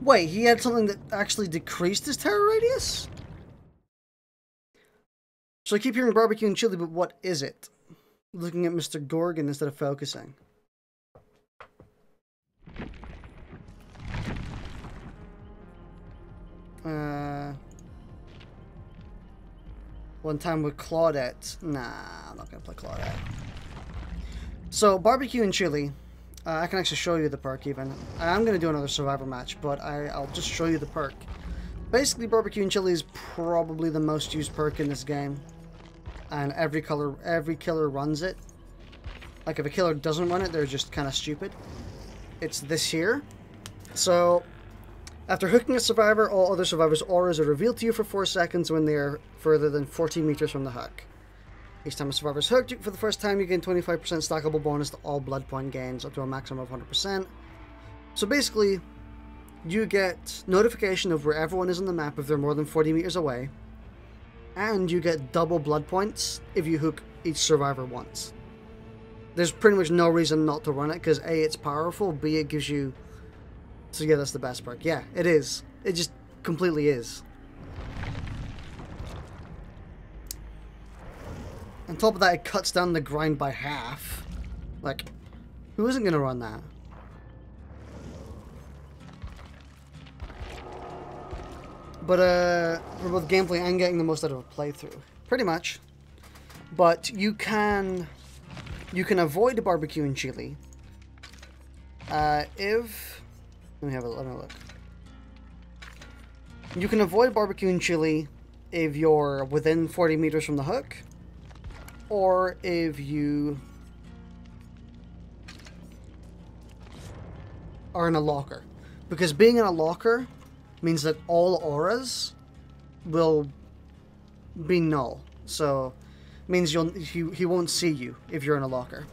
Speaker 1: Wait, he had something that actually decreased his terror radius? So I keep hearing barbecue and chili, but what is it? Looking at Mr. Gorgon instead of focusing. One time with Claudette. Nah, I'm not gonna play Claudette. So, barbecue and chili. I can actually show you the perk even. I'm gonna do another survivor match, but I'll just show you the perk. Basically, barbecue and chili is probably the most used perk in this game. And every killer runs it. Like if a killer doesn't run it, they're just kind of stupid. It's this here. So, after hooking a survivor, all other survivors' auras are revealed to you for 4 seconds when they are further than 14 meters from the hook. Each time a survivor is hooked for the first time, you gain 25% stackable bonus to all blood point gains, up to a maximum of 100%. So basically, you get notification of where everyone is on the map if they're more than 40 meters away. And you get double blood points if you hook each survivor once. There's pretty much no reason not to run it, because A, it's powerful, B, it gives you... So yeah, that's the best perk. Yeah, it is. It just completely is. On top of that, it cuts down the grind by half. Like, Who isn't going to run that? But for both gameplay and getting the most out of a playthrough, pretty much. But you can avoid barbecue and chili if let me look. You can avoid barbecue and chili if you're within 40 meters from the hook, or if you are in a locker, because being in a locker means that all auras will be null. So it means he won't see you if you're in a locker.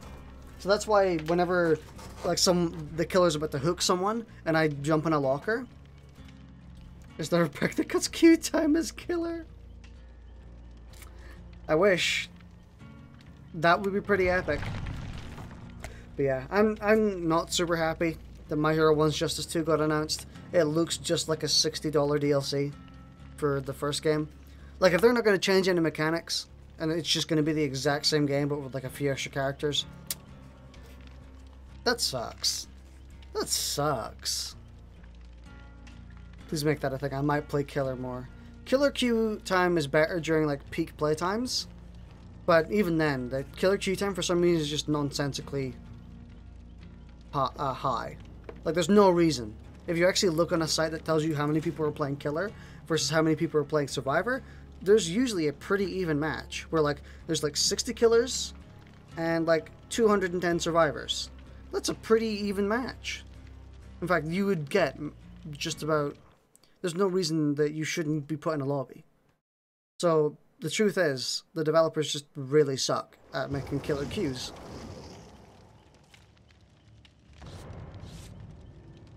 Speaker 1: So that's why whenever like the killer's about to hook someone and I jump in a locker, is there a perk that cuts queue time as killer? I wish. That would be pretty epic. But yeah, I'm not super happy that My Hero 1's Justice 2 got announced. It looks just like a $60 DLC for the first game. Like, if they're not going to change any mechanics, and it's just going to be the exact same game, but with like a few extra characters, that sucks. That sucks. Please make that a thing. I might play Killer more. Killer queue time is better during like peak play times, but even then, the killer queue time for some reason is just nonsensically high. Like, there's no reason. If you actually look on a site that tells you how many people are playing Killer versus how many people are playing Survivor, there's usually a pretty even match, where like there's like 60 killers and like 210 survivors. That's a pretty even match. In fact, you would get just about... There's no reason that you shouldn't be put in a lobby. So the truth is, the developers just really suck at making killer queues.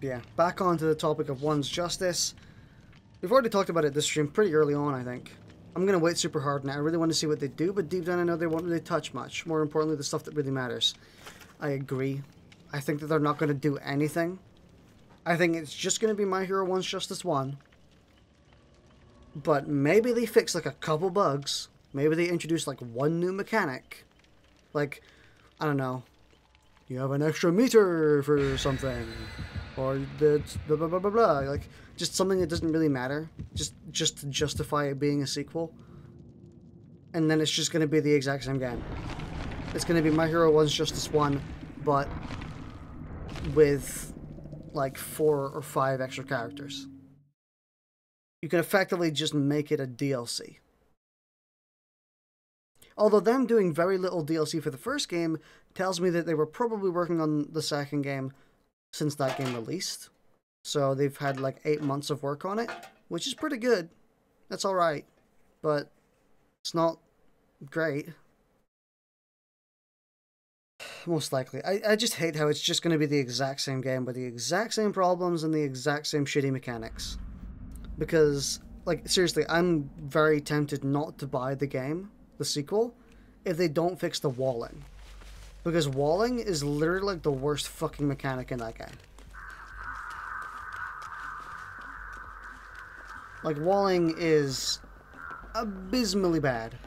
Speaker 1: Yeah, back onto the topic of one's justice. We've already talked about it this stream pretty early on, I think. I'm going to wait super hard now. I really want to see what they do, but deep down I know they won't really touch much. More importantly, the stuff that really matters. I agree. I think that they're not going to do anything. I think it's just going to be My Hero 1's Justice 1. But maybe they fix like a couple bugs. Maybe they introduce like one new mechanic. Like, I don't know. You have an extra meter for something. Or that's blah blah blah blah blah. Like, just something that doesn't really matter. Just to justify it being a sequel. And then it's just going to be the exact same game. It's going to be My Hero 1's Justice 1, but with like 4 or 5 extra characters. You can effectively just make it a DLC. Although them doing very little DLC for the first game tells me that they were probably working on the second game since that game released. So they've had like 8 months of work on it, which is pretty good. That's alright. But it's not great. Most likely. I just hate how it's just going to be the exact same game with the exact same problems and the exact same shitty mechanics. Because, like, seriously, I'm very tempted not to buy the game, the sequel, if they don't fix the walling. Because walling is literally like the worst fucking mechanic in that game. Like, walling is abysmally bad.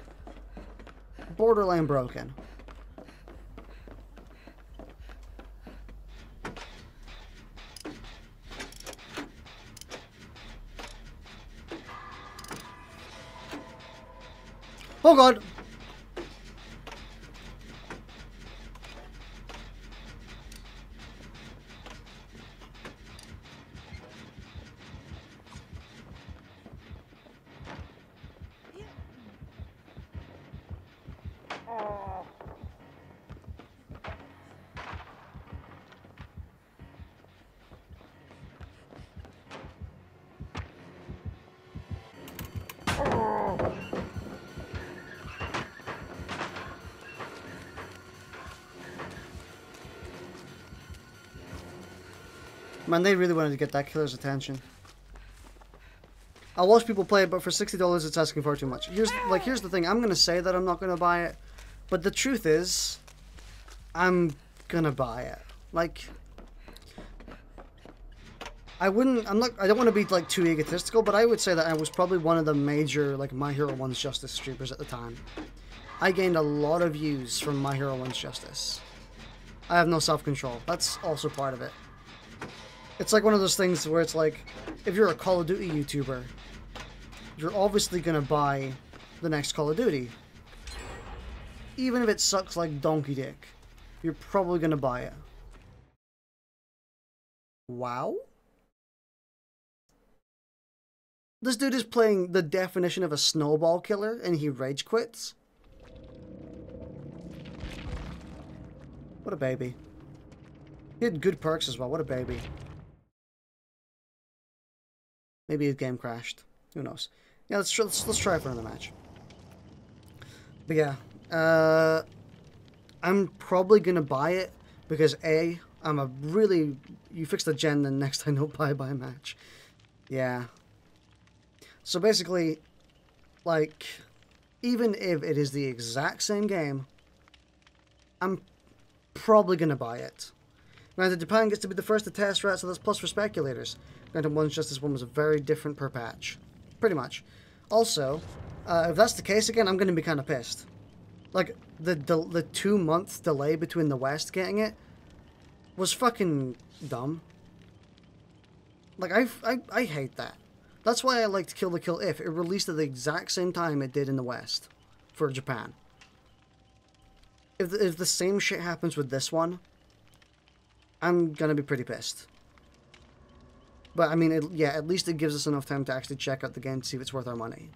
Speaker 1: Borderline broken. Oh god! Man, they really wanted to get that killer's attention. I'll watch people play it, but for $60 it's asking for too much. Here's the thing, I'm gonna say that I'm not gonna buy it, but the truth is, I'm gonna buy it. Like, I don't want to be like too egotistical, but I would say that I was probably one of the major like My Hero 1's Justice streamers at the time. I gained a lot of views from My Hero 1's Justice. I have no self-control. That's also part of it. It's like one of those things where it's like, if you're a Call of Duty YouTuber, you're obviously going to buy the next Call of Duty. Even if it sucks like donkey dick, you're probably going to buy it. Wow. This dude is playing the definition of a snowball killer and he rage quits. What a baby. He had good perks as well. What a baby. Maybe his game crashed. Who knows? Yeah, let's try for another match. But yeah, I'm probably gonna buy it because A, I'm a really, you fix the gen, then next I know buy match. Yeah. So basically, like, even if it is the exact same game, I'm probably gonna buy it. Granted, Japan gets to be the first to test rats, so that's plus for speculators. Granted, one's just this one was very different per patch. Pretty much. Also, if that's the case again, I'm gonna be kind of pissed. Like, the 2-month delay between the West getting it was fucking dumb. Like, I hate that. That's why I liked Kill the Kill If. It released at the exact same time it did in the West. For Japan. If the same shit happens with this one, I'm gonna be pretty pissed. But, I mean, yeah, at least it gives us enough time to actually check out the game to see if it's worth our money.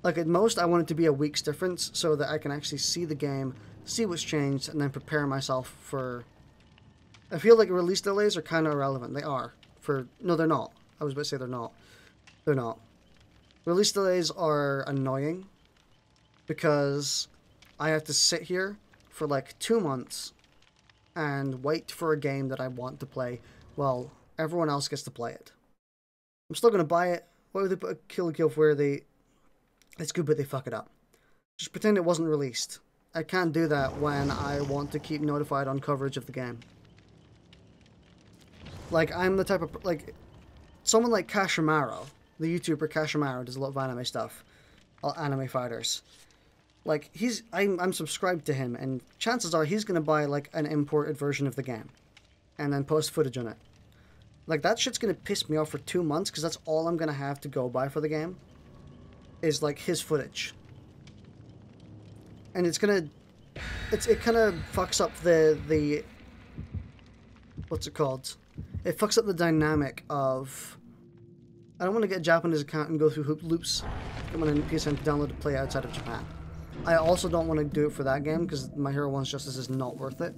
Speaker 1: Like, at most, I want it to be a week's difference so that I can actually see the game, see what's changed, and then prepare myself for... I feel like release delays are kind of irrelevant. They are. No, they're not. I was about to say they're not. They're not. Release delays are annoying because I have to sit here for like 2 months and wait for a game that I want to play while everyone else gets to play it. I'm still going to buy it. Why would they put a Kill where it's good but they fuck it up? Just pretend it wasn't released. I can't do that when I want to keep notified on coverage of the game. Like, I'm the type of... Like, someone like Kashimaro, the YouTuber Kashimaro, does a lot of anime stuff. Anime fighters. Like, I'm subscribed to him, and chances are he's going to buy, like, an imported version of the game. And then post footage on it. Like, that shit's going to piss me off for 2 months, because that's all I'm going to have to go by for the game. Is, like, his footage. And it's going to... It kind of fucks up the... What's it called? It fucks up the dynamic of... I don't want to get a Japanese account and go through hoop loops. Get my PSN to download to play outside of Japan. I also don't want to do it for that game, because My Hero One's Justice is not worth it.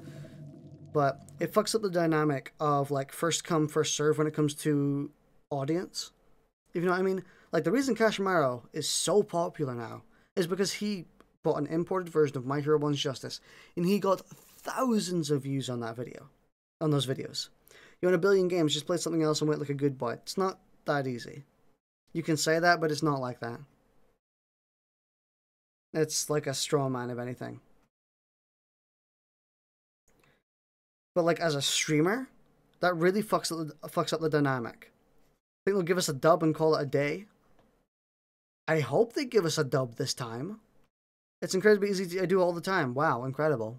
Speaker 1: But it fucks up the dynamic of, like, first come, first serve when it comes to audience. If you know what I mean? Like, the reason Kashimaro is so popular now is because he bought an imported version of My Hero One's Justice, and he got thousands of views on that video. On those videos. You want a billion games, just play something else and wait like a good boy. It's not that easy. You can say that, but it's not like that. It's like a straw man, if anything. But, like, as a streamer, that really fucks up the dynamic. I think they'll give us a dub and call it a day. I hope they give us a dub this time. It's incredibly easy to do all the time. Wow, incredible.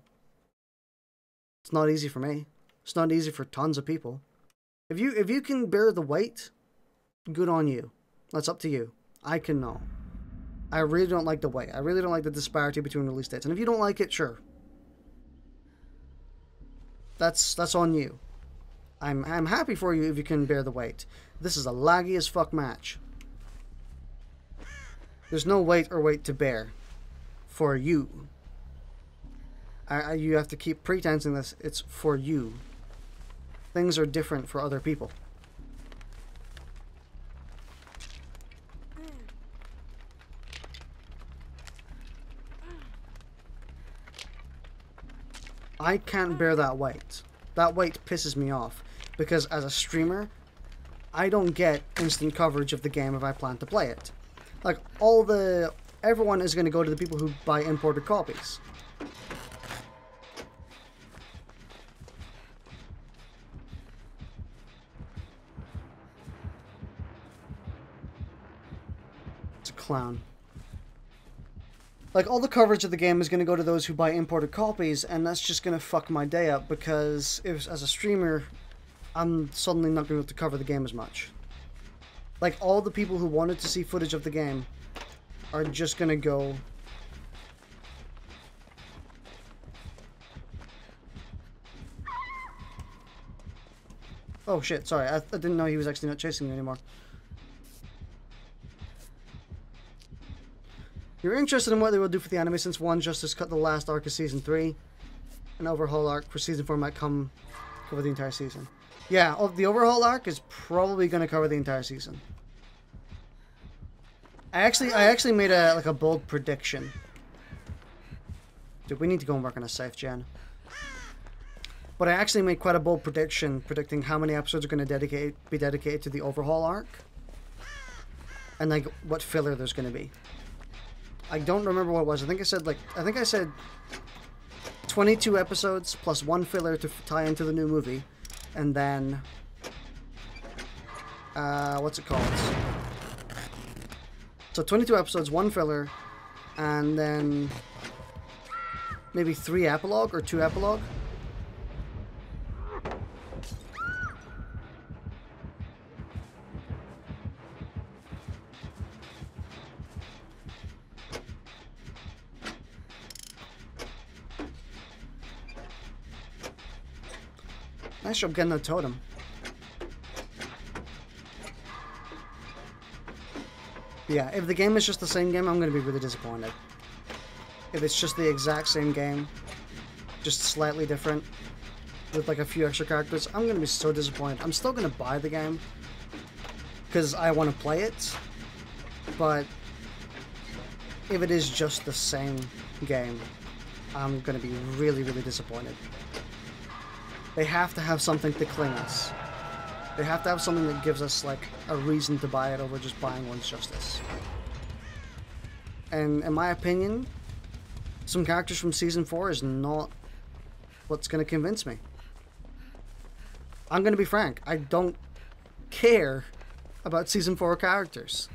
Speaker 1: It's not easy for me. It's not easy for tons of people. If you can bear the weight, good on you. That's up to you. I cannot. I really don't like the weight. I really don't like the disparity between release dates. And if you don't like it, sure. That's on you. I'm happy for you if you can bear the weight. This is a laggy as fuck match. There's no weight to bear for you. You have to keep pretending this. It's for you. Things are different for other people. I can't bear that weight. That weight pisses me off. Because as a streamer, I don't get instant coverage of the game if I plan to play it. Like, everyone is going to go to the people who buy imported copies. It's a clown. Like, all the coverage of the game is going to go to those who buy imported copies, and that's just going to fuck my day up, because if, as a streamer, I'm suddenly not going to be able to cover the game as much. Like, all the people who wanted to see footage of the game are just going to go... Oh shit, sorry, I didn't know he was actually not chasing me anymore. You're interested in what they will do for the anime since one just has cut the last arc of Season 3. An overhaul arc for Season 4 might cover the entire season. Yeah, the overhaul arc is probably going to cover the entire season. I actually made a bold prediction. Dude, we need to go and work on a safe gen. But I actually made quite a bold prediction, predicting how many episodes are going to be dedicated to the overhaul arc. And like what filler there's going to be. I don't remember what it was. I think I said 22 episodes plus one filler to tie into the new movie. And then what's it called? So 22 episodes, one filler, and then maybe 3 epilogue or 2 epilogue. Nice job getting that totem. Yeah, if the game is just the same game, I'm going to be really disappointed. If it's just the exact same game, just slightly different, with like a few extra characters, I'm going to be so disappointed. I'm still going to buy the game, because I want to play it, but if it is just the same game, I'm going to be really, really disappointed. They have to have something to cling us. They have to have something that gives us, like, a reason to buy it over just buying One's Justice. And in my opinion, some characters from Season 4 is not what's going to convince me. I'm going to be frank. I don't care about Season 4 characters.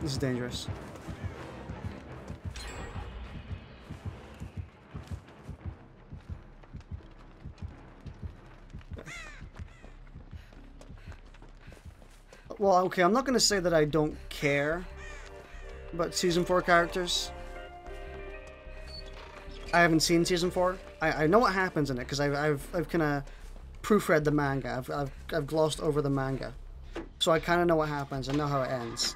Speaker 1: This is dangerous. Well, okay, I'm not going to say that I don't care about Season 4 characters. I haven't seen Season 4. I know what happens in it, because I've kind of proofread the manga. I've glossed over the manga. So I kind of know what happens. I know how it ends.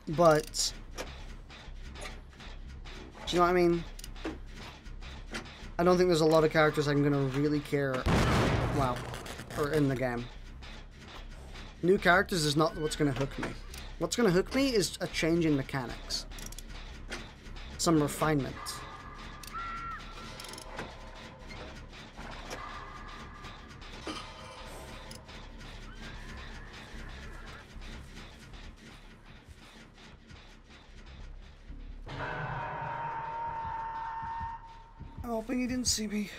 Speaker 1: But, do you know what I mean? I don't think there's a lot of characters I'm going to really care, wow, or in the game. New characters is not what's going to hook me. What's going to hook me is a change in mechanics. Some refinement. I'm hoping he didn't see me.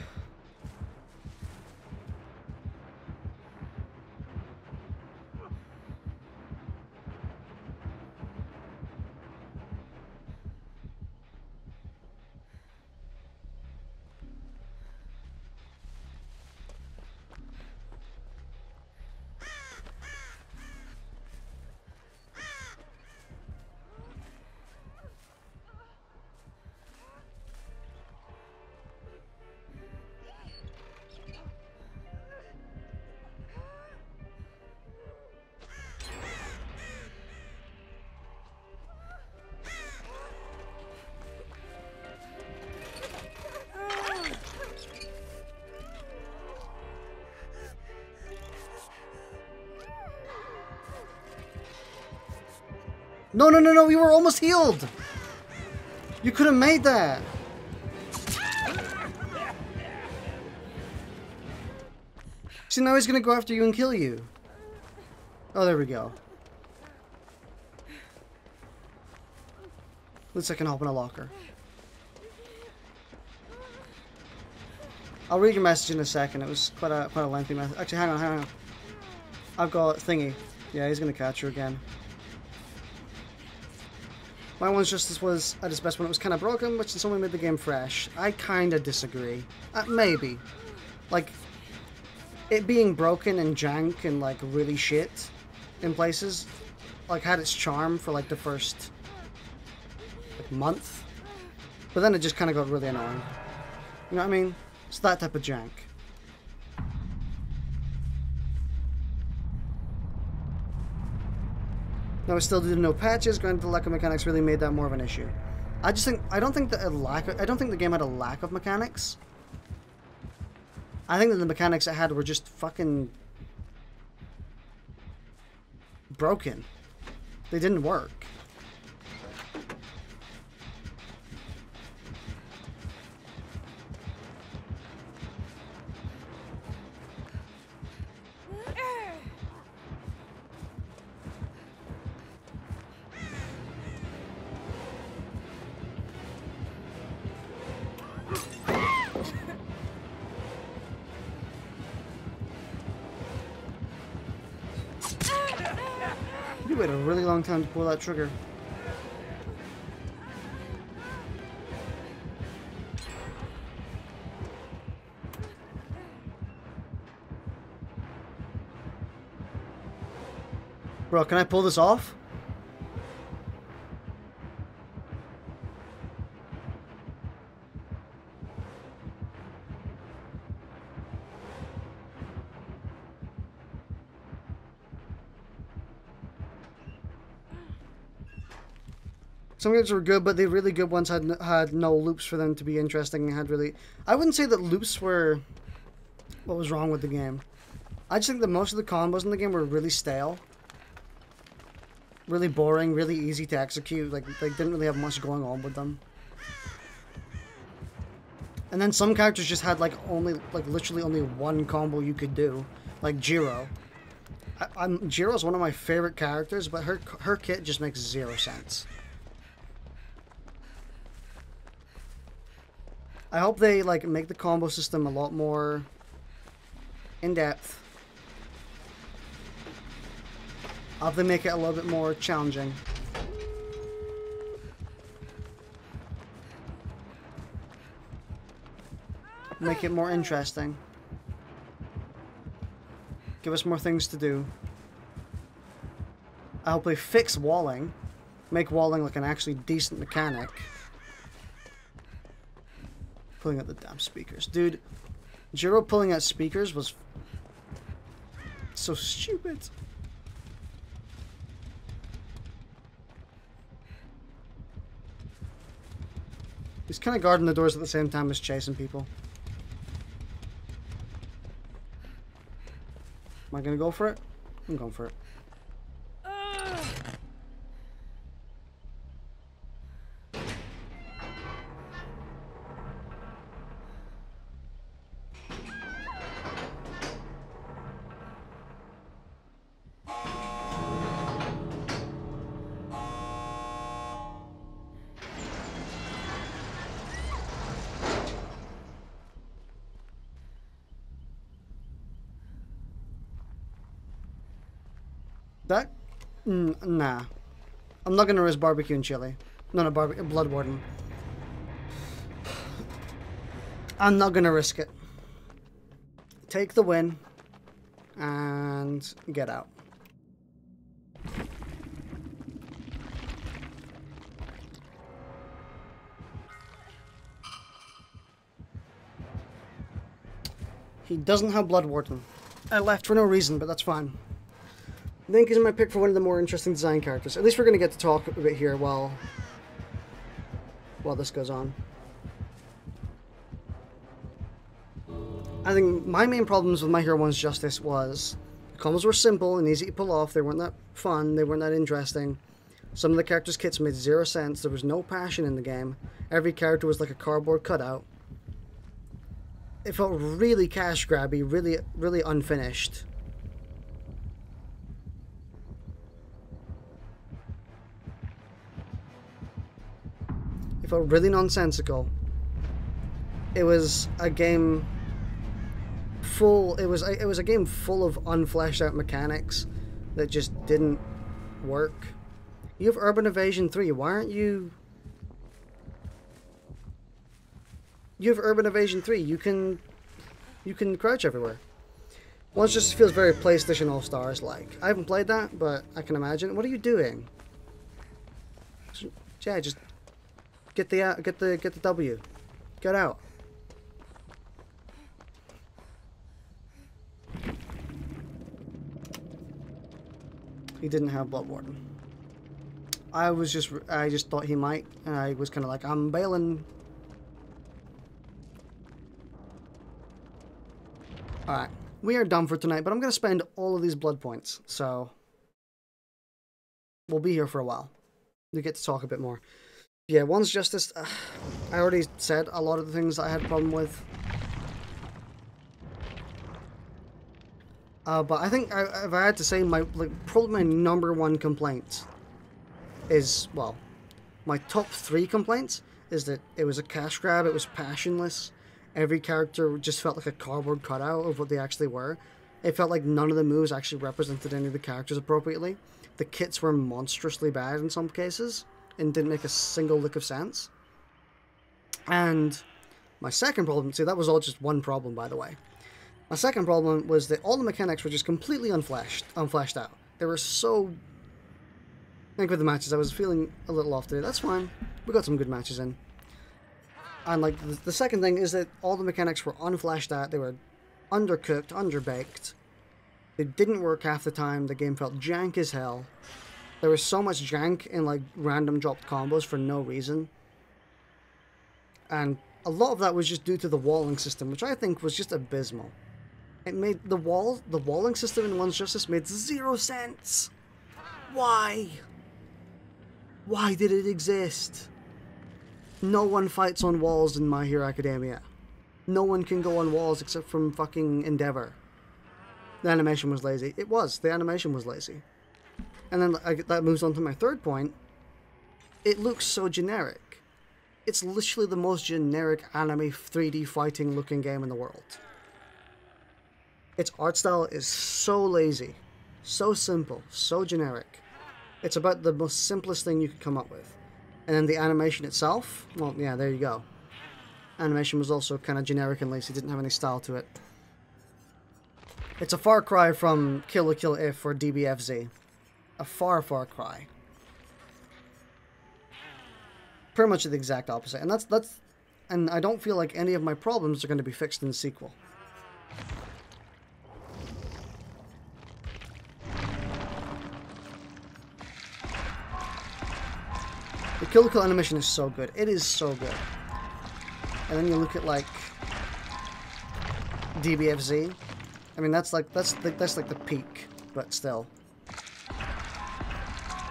Speaker 1: No, no, no, no, we were almost healed! You could have made that! See, now he's gonna go after you and kill you. Oh, there we go. At least I can hop in a locker. I'll read your message in a second. It was quite a lengthy message. Actually, hang on. I've got Thingy. Yeah, he's gonna catch her again. My one's just was at its best when it was kind of broken, but since someone made the game fresh. I kind of disagree. Maybe. Like, it being broken and jank and, like, really shit in places, like, had its charm for, like, the first, like, month. But then it just kind of got really annoying. You know what I mean? It's that type of jank. Now, it's still due to no patches. Granted, the lack of mechanics really made that more of an issue. I don't think the game had a lack of mechanics. I think that the mechanics it had were just fucking broken. They didn't work. You wait a really long time to pull that trigger. Bro, can I pull this off? Some games were good, but the really good ones had no loops for them to be interesting and had really... I wouldn't say that loops were what was wrong with the game. I just think that most of the combos in the game were really stale. Really boring, really easy to execute. Like, they didn't really have much going on with them. And then some characters just had, like, literally only one combo you could do. Like Jiro. Jiro's one of my favorite characters, but her kit just makes zero sense. I hope they, like, make the combo system a lot more in-depth. I hope they make it a little bit more challenging. Make it more interesting. Give us more things to do. I hope they fix walling. Make walling like an actually decent mechanic. Pulling out the damn speakers. Dude, Jiro pulling out speakers was so stupid. He's kind of guarding the doors at the same time as chasing people. Am I going to go for it? I'm going for it. That? Nah. I'm not gonna risk barbecue and chili. No, Blood Warden. I'm not gonna risk it. Take the win and get out. He doesn't have Blood Warden. I left for no reason, but that's fine. Link is my pick for one of the more interesting design characters. At least we're going to get to talk a bit here while this goes on. I think my main problems with My Hero 1's Justice was the combos were simple and easy to pull off. They weren't that fun. They weren't that interesting. Some of the characters' kits made zero sense. There was no passion in the game. Every character was like a cardboard cutout. It felt really cash grabby, really, really unfinished. It felt really nonsensical. It was a game it was a game full of unfleshed out mechanics that just didn't work. You have Urban Evasion 3. Why aren't you? You have Urban Evasion 3. You can crouch everywhere. Well, it just feels very PlayStation All Stars like. I haven't played that, but I can imagine. What are you doing? Yeah, just get the W. Get out. He didn't have Blood Warden. I just thought he might, and I was kind of like, I'm bailing. Alright, we are done for tonight, but I'm going to spend all of these blood points, so we'll be here for a while. We get to talk a bit more. Yeah, One's Justice, I already said a lot of the things I had a problem with. But I think if I had to say, probably my number one complaint is, well, my top 3 complaints is that it was a cash grab, it was passionless. Every character just felt like a cardboard cutout of what they actually were. It felt like none of the moves actually represented any of the characters appropriately. The kits were monstrously bad in some cases and didn't make a single lick of sense. And my second problem, see, that was all just one problem, by the way. My second problem was that all the mechanics were just completely unfleshed out. They were so... I think with the matches, I was feeling a little off today. That's fine. We got some good matches in. And like the second thing is that all the mechanics were unfleshed out. They were undercooked, underbaked. They didn't work half the time. The game felt jank as hell. There was so much jank in like random dropped combos for no reason. And a lot of that was just due to the walling system, which I think was just abysmal. It made the walling system in One's Justice made 0 sense. Why? Why did it exist? No one fights on walls in My Hero Academia. No one can go on walls except from fucking Endeavor. The animation was lazy. It was. The animation was lazy. And then that moves on to my third point. It looks so generic. It's literally the most generic anime 3D fighting looking game in the world. Its art style is so lazy, so simple, so generic. It's about the most simplest thing you could come up with. And then the animation itself, well, yeah, there you go. Animation was also kind of generic and lazy, didn't have any style to it. It's a far cry from Kill la Kill If or DBFZ. A far, far cry. Pretty much the exact opposite. And and I don't feel like any of my problems are going to be fixed in the sequel. The Kill la Kill animation is so good. It is so good. And then you look at like DBFZ. I mean, that's like the peak, but still,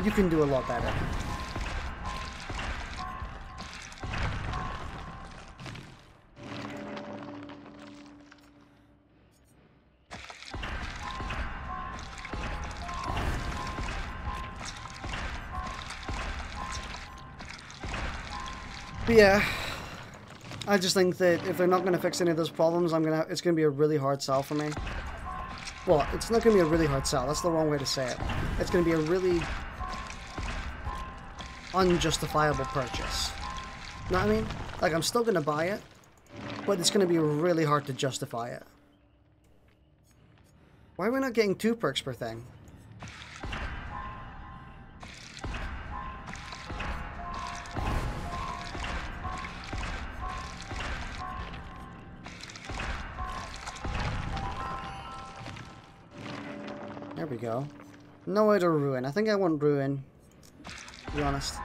Speaker 1: you can do a lot better. But yeah, I just think that if they're not going to fix any of those problems, it's going to be a really hard sell for me. Well, it's not going to be a really hard sell. That's the wrong way to say it. It's going to be a really unjustifiable purchase. You know what I mean? Like, I'm still going to buy it, but it's going to be really hard to justify it. Why are we not getting 2 perks per thing? There we go. No way to Ruin. I think I want Ruin, to be honest.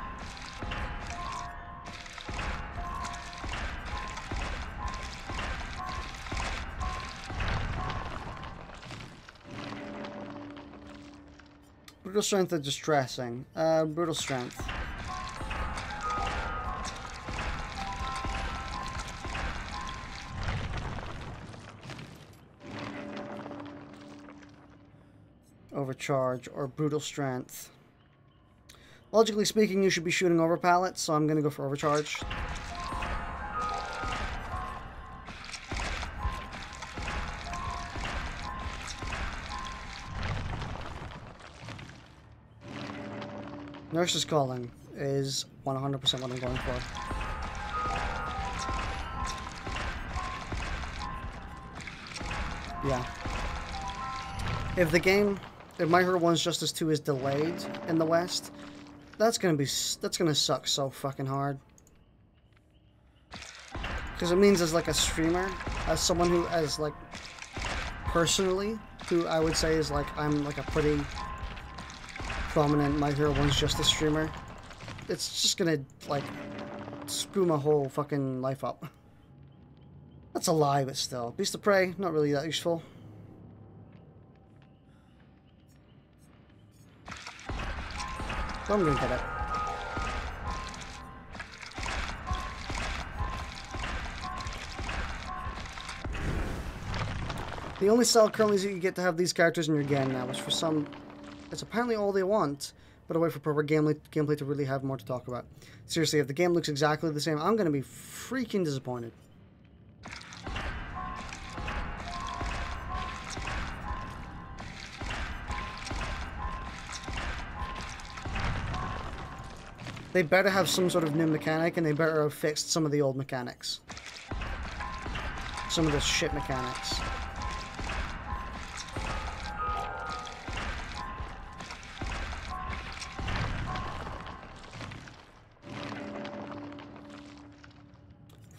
Speaker 1: Brutal Strength or Distressing? Brutal Strength. Overcharge or Brutal Strength. Logically speaking, you should be shooting over pallets, so I'm going to go for Overcharge. Nurse's Calling is 100% what I'm going for. Yeah. If My Hero 1's Justice 2 is delayed in the West, that's gonna suck so fucking hard. Because it means as like a streamer, as someone who as like personally, who I would say is like I'm like a pretty prominent My Hero 1's Justice streamer, it's just gonna like screw my whole fucking life up. That's a lie, but still. Beast of Prey, not really that useful. So I'm gonna get it. The only style currently is that you get to have these characters in your game now, which for some, it's apparently all they want, but a way for proper gameplay to really have more to talk about. Seriously, if the game looks exactly the same, I'm gonna be freaking disappointed. They better have some sort of new mechanic, and they better have fixed some of the old mechanics. Some of the shit mechanics.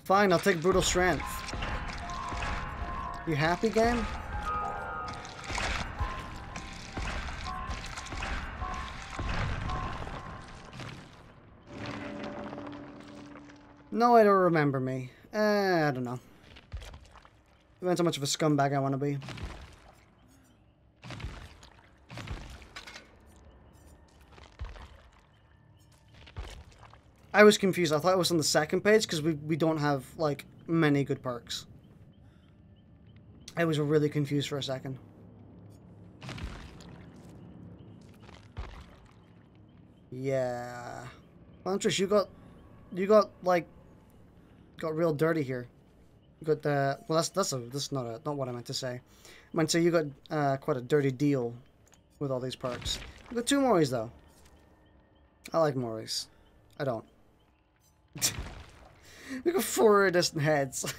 Speaker 1: Fine, I'll take Brutal Strength. You happy, game? No, I don't remember me. I don't know. Depends how much of a scumbag I want to be. I was confused. I thought it was on the second page because we don't have, like, many good perks. I was really confused for a second. Yeah. Lantrish, you got real dirty here. You got well, that's not what I meant to say. I meant to say you got quite a dirty deal with all these perks. You got 2 Moris though. I like Moris. I don't. We got 4 iridescent heads.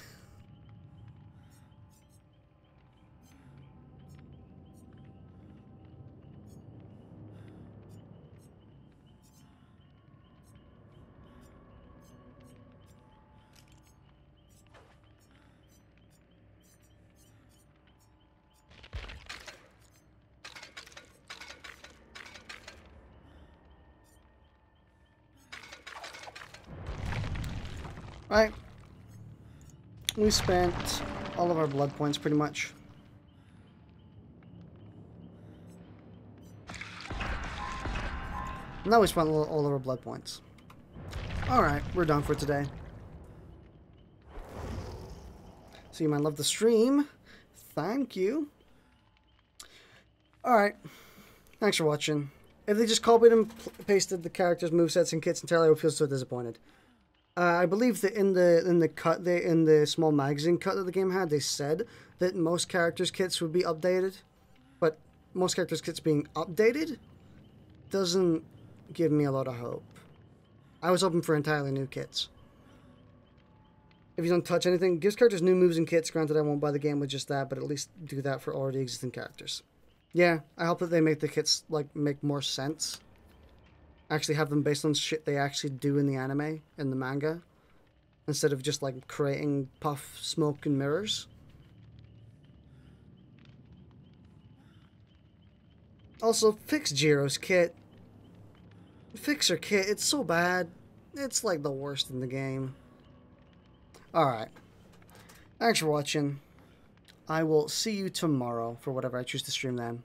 Speaker 1: Right. We spent all of our blood points pretty much. Now we spent all of our blood points. Alright, we're done for today. So you might love the stream. Thank you. Alright. Thanks for watching. If they just copied and pasted the characters, movesets, and kits entirely, I would feel so disappointed. I believe that in the small magazine cut that the game had, they said that most characters' kits would be updated, but most characters' kits being updated doesn't give me a lot of hope. I was hoping for entirely new kits. If you don't touch anything, gives characters new moves and kits. Granted, I won't buy the game with just that, but at least do that for already existing characters. Yeah, I hope that they make the kits like make more sense. Actually have them based on shit they actually do in the anime, in the manga, instead of just like creating puff, smoke, and mirrors. Also, fix Jiro's kit. Fix her kit, it's so bad. It's like the worst in the game. Alright. Thanks for watching. I will see you tomorrow for whatever I choose to stream then.